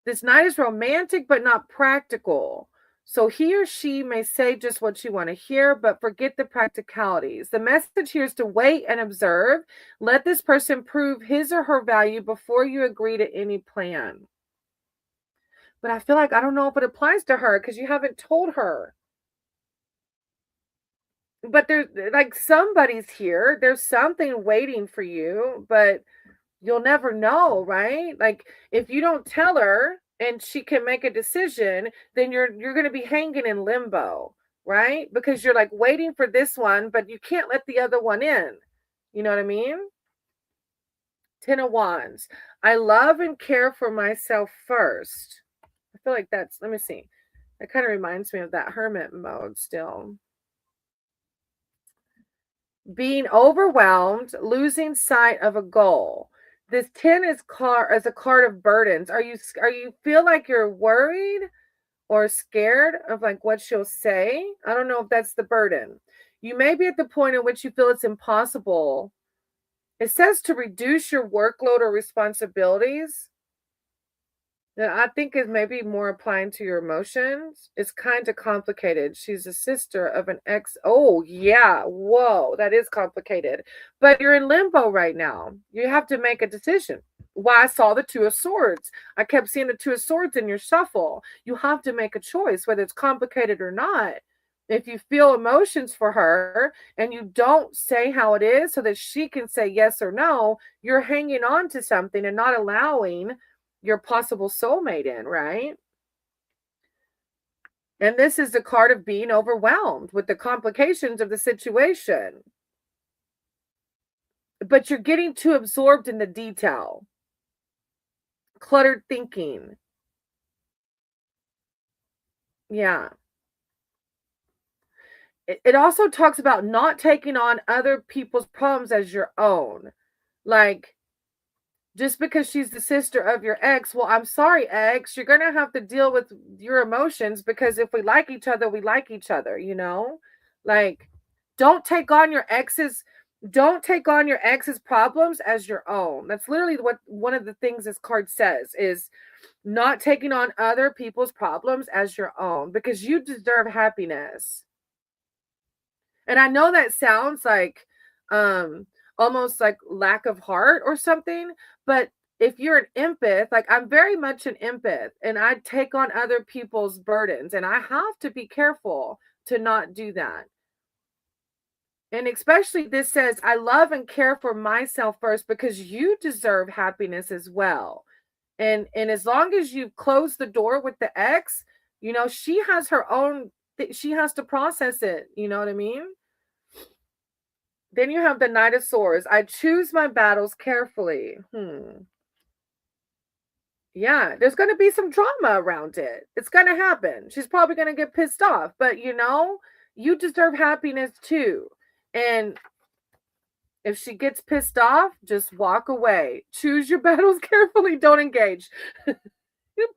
This knight is romantic, but not practical. So he or she may say just what you want to hear, but forget the practicalities. The message here is to wait and observe. Let this person prove his or her value before you agree to any plan. But I feel like I don't know if it applies to her because you haven't told her. But there's like somebody's here. There's something waiting for you, but you'll never know, right? Like if you don't tell her and she can make a decision, then you're going to be hanging in limbo, right? Because you're like waiting for this one, but you can't let the other one in. You know what I mean? 10 of Wands. I love and care for myself first. I feel like let me see. That kind of reminds me of that hermit mode still. Being overwhelmed, losing sight of a goal. This 10 is a card of burdens. Are you feel like you're worried or scared of like what she'll say? I don't know if that's the burden. You may be at the point at which you feel it's impossible. It says to reduce your workload or responsibilities. I think is maybe more applying to your emotions. It's kind of complicated. She's a sister of an ex. Oh, yeah. Whoa, that is complicated. But you're in limbo right now. You have to make a decision. Why I saw the Two of Swords. I kept seeing the Two of Swords in your shuffle. You have to make a choice, whether it's complicated or not. If you feel emotions for her and you don't say how it is so that she can say yes or no, you're hanging on to something and not allowing your possible soulmate in, right? And this is the card of being overwhelmed with the complications of the situation. But you're getting too absorbed in the detail. Cluttered thinking. Yeah. It also talks about not taking on other people's problems as your own. Like, just because she's the sister of your ex, well, I'm sorry, ex, you're going to have to deal with your emotions because if we like each other, we like each other, Like, don't take on your ex's problems as your own. That's literally what one of the things this card says is not taking on other people's problems as your own because you deserve happiness. And I know that sounds like almost like lack of heart or something, but if you're an empath, like I'm very much an empath and I take on other people's burdens and I have to be careful to not do that. And especially this says, I love and care for myself first because you deserve happiness as well. And as long as you close the door with the ex, she has her own, she has to process it. You know what I mean? Then you have the Knight of Swords. I choose my battles carefully. Yeah, there's going to be some drama around it. It's going to happen. She's probably going to get pissed off. But, you deserve happiness too. And if she gets pissed off, just walk away. Choose your battles carefully. Don't engage.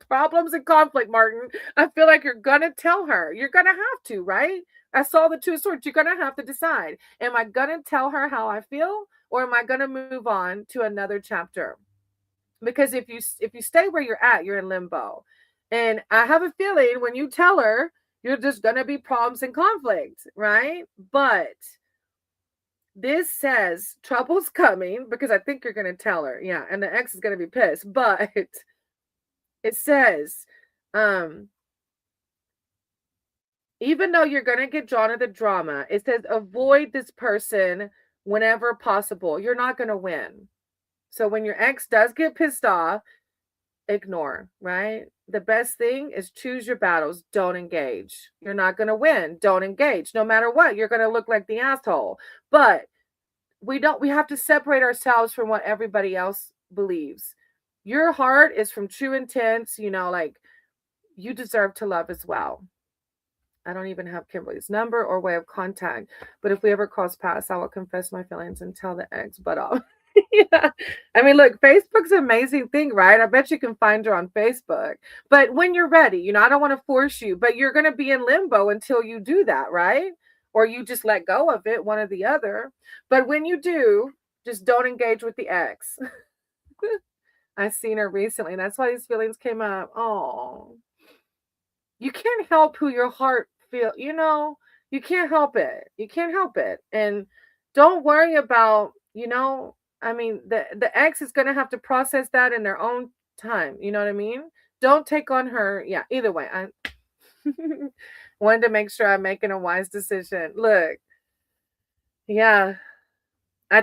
Problems and conflict, Martin. I feel like you're gonna tell her. You're gonna have to, right? I saw the two of swords. You're gonna have to decide. Am I gonna tell her how I feel, or am I gonna move on to another chapter? Because if you stay where you're at, you're in limbo. And I have a feeling when you tell her, you're just gonna be problems and conflict, right? But this says trouble's coming because I think you're gonna tell her, yeah, and the ex is gonna be pissed. But it says, um, even though you're going to get drawn to the drama, it says avoid this person whenever possible. You're not going to win. So when your ex does get pissed off, ignore, right? The best thing is choose your battles. Don't engage. You're not going to win. Don't engage. No matter what, you're going to look like the asshole. But we have to separate ourselves from what everybody else believes. Your heart is from true intents, like you deserve to love as well. I don't even have Kimberly's number or way of contact, but if we ever cross paths, I will confess my feelings and tell the ex. But yeah, I mean, look, Facebook's an amazing thing, right? I bet you can find her on Facebook. But when you're ready, I don't want to force you, but you're going to be in limbo until you do that, right? Or you just let go of it, one or the other. But when you do, just don't engage with the ex. I seen her recently, and that's why these feelings came up. Oh, you can't help who your heart feel, you can't help it. You can't help it. And don't worry about, I mean, the ex is going to have to process that in their own time. You know what I mean? Don't take on her. Yeah, either way. I wanted to make sure I'm making a wise decision. Look, yeah,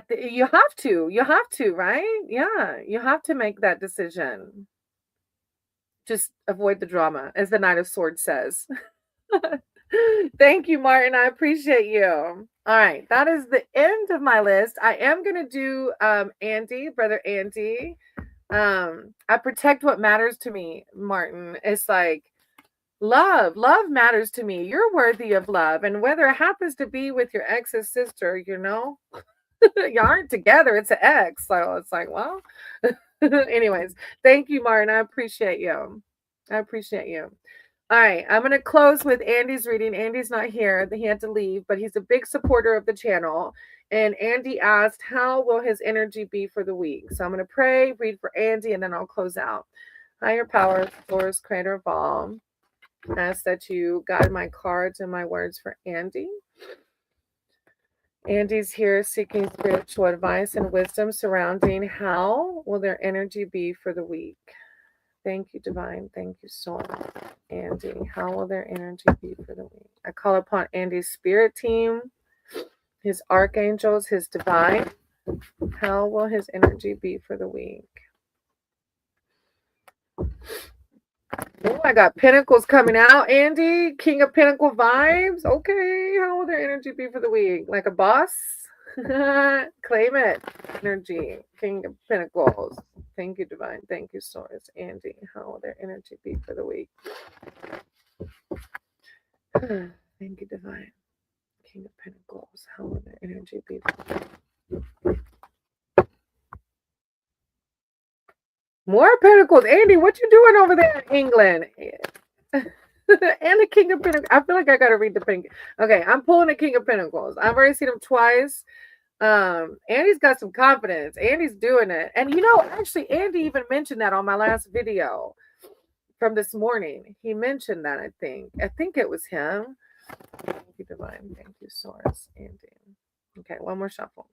you have to, right? Yeah, you have to make that decision. Just avoid the drama, as the Knight of Swords says. Thank you, Martin. I appreciate you. All right, that is the end of my list. I am going to do Andy, brother Andy. I protect what matters to me, Martin. It's like love matters to me. You're worthy of love, and whether it happens to be with your ex's sister, you aren't together. It's an ex, so it's like, well. Anyways, thank you, Martin. I appreciate you. All right, I'm going to close with Andy's reading. Andy's not here. He had to leave, but he's a big supporter of the channel. And Andy asked, how will his energy be for the week? So I'm going to pray, read for Andy, and then I'll close out. Higher power, source, creator of all. I ask that you guide my cards and my words for Andy. Andy's here seeking spiritual advice and wisdom surrounding how will their energy be for the week. Thank you, Divine. Thank you, Source. Andy, how will their energy be for the week? I call upon Andy's spirit team, his archangels, his divine. How will his energy be for the week? Oh, I got Pentacles coming out, Andy. King of Pentacle vibes. Okay, how will their energy be for the week? Like a boss? Claim it. Energy. King of Pentacles. Thank you, Divine. Thank you, Source. Andy, how will their energy be for the week? Thank you, Divine. King of Pentacles. How will their energy be for the week? More Pentacles. Andy, what you doing over there in England? And the King of Pentacles. I feel like I got to read the pink. Okay, I'm pulling the King of Pentacles. I've already seen him twice. Andy's got some confidence. Andy's doing it. And actually, Andy even mentioned that on my last video from this morning. He mentioned that, I think it was him. Thank you, Divine. Thank you, Source. Andy. Okay, one more shuffle.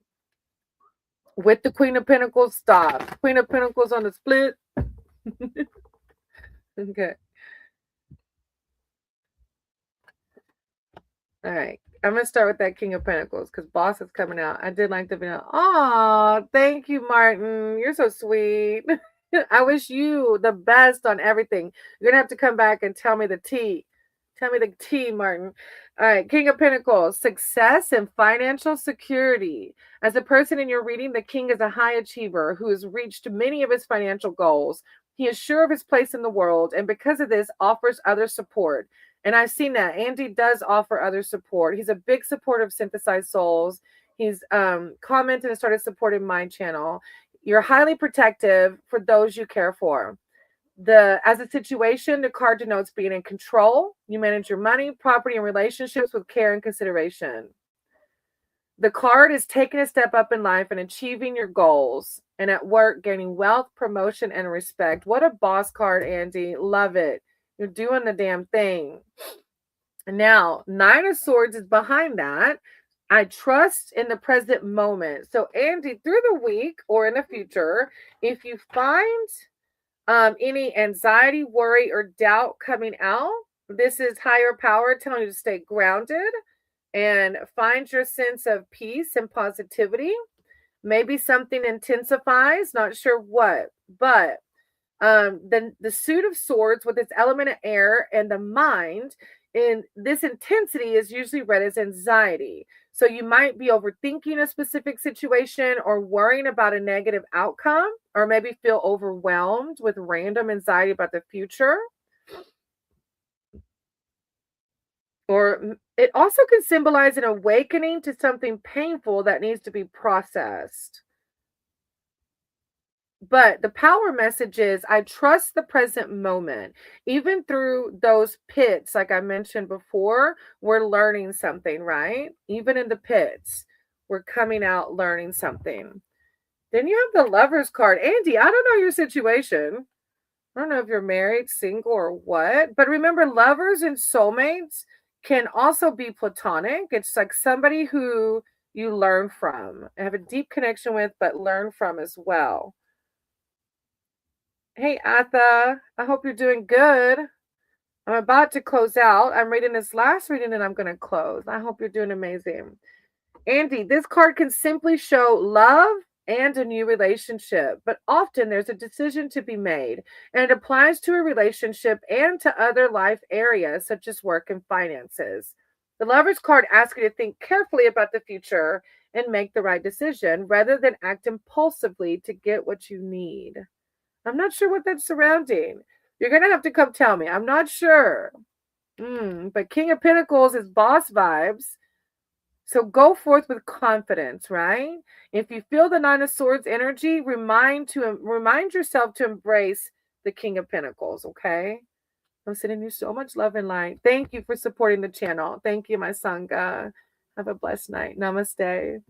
With the Queen of Pentacles, stop. Queen of Pentacles on the split. Okay. All right. I'm going to start with that King of Pentacles because boss is coming out. I did like the video. Oh, thank you, Martin. You're so sweet. I wish you the best on everything. You're going to have to come back and tell me the tea. Tell me the tea, Martin. All right. King of Pentacles, success and financial security. As a person in your reading, the king is a high achiever who has reached many of his financial goals. He is sure of his place in the world, and because of this, offers other support. And I've seen that. Andy does offer other support. He's a big supporter of Synthesized Souls. He's commented and started supporting my channel. You're highly protective for those you care for. As a situation, the card denotes being in control. You manage your money, property, and relationships with care and consideration. The card is taking a step up in life and achieving your goals, and at work, gaining wealth, promotion, and respect. What a boss card, Andy. Love it. You're doing the damn thing. Now, Nine of Swords is behind that. I trust in the present moment. So, Andy, through the week or in the future, if you find any anxiety, worry, or doubt coming out, this is higher power telling you to stay grounded and find your sense of peace and positivity. Maybe something intensifies, not sure what, but the suit of swords with its element of air and the mind in this intensity is usually read as anxiety. So you might be overthinking a specific situation or worrying about a negative outcome, or maybe feel overwhelmed with random anxiety about the future. Or it also can symbolize an awakening to something painful that needs to be processed. But the power message is I trust the present moment. Even through those pits, like I mentioned before, we're learning something, right? Even in the pits, we're coming out learning something. Then you have the Lover's card. Andy, I don't know your situation. I don't know if you're married, single, or what. But remember, lovers and soulmates can also be platonic. It's like somebody who you learn from, have a deep connection with, but learn from as well. Hey, Atha, I hope you're doing good. I'm about to close out. I'm reading this last reading and I'm going to close. I hope you're doing amazing. Andy, this card can simply show love and a new relationship, but often there's a decision to be made, and it applies to a relationship and to other life areas such as work and finances. The Lover's card asks you to think carefully about the future and make the right decision rather than act impulsively to get what you need. I'm not sure what that's surrounding. You're going to have to come tell me. I'm not sure. But King of Pentacles is boss vibes. So go forth with confidence, right? If you feel the Nine of Swords energy, remind yourself to embrace the King of Pentacles, okay? I'm sending you so much love and light. Thank you for supporting the channel. Thank you, my Sangha. Have a blessed night. Namaste.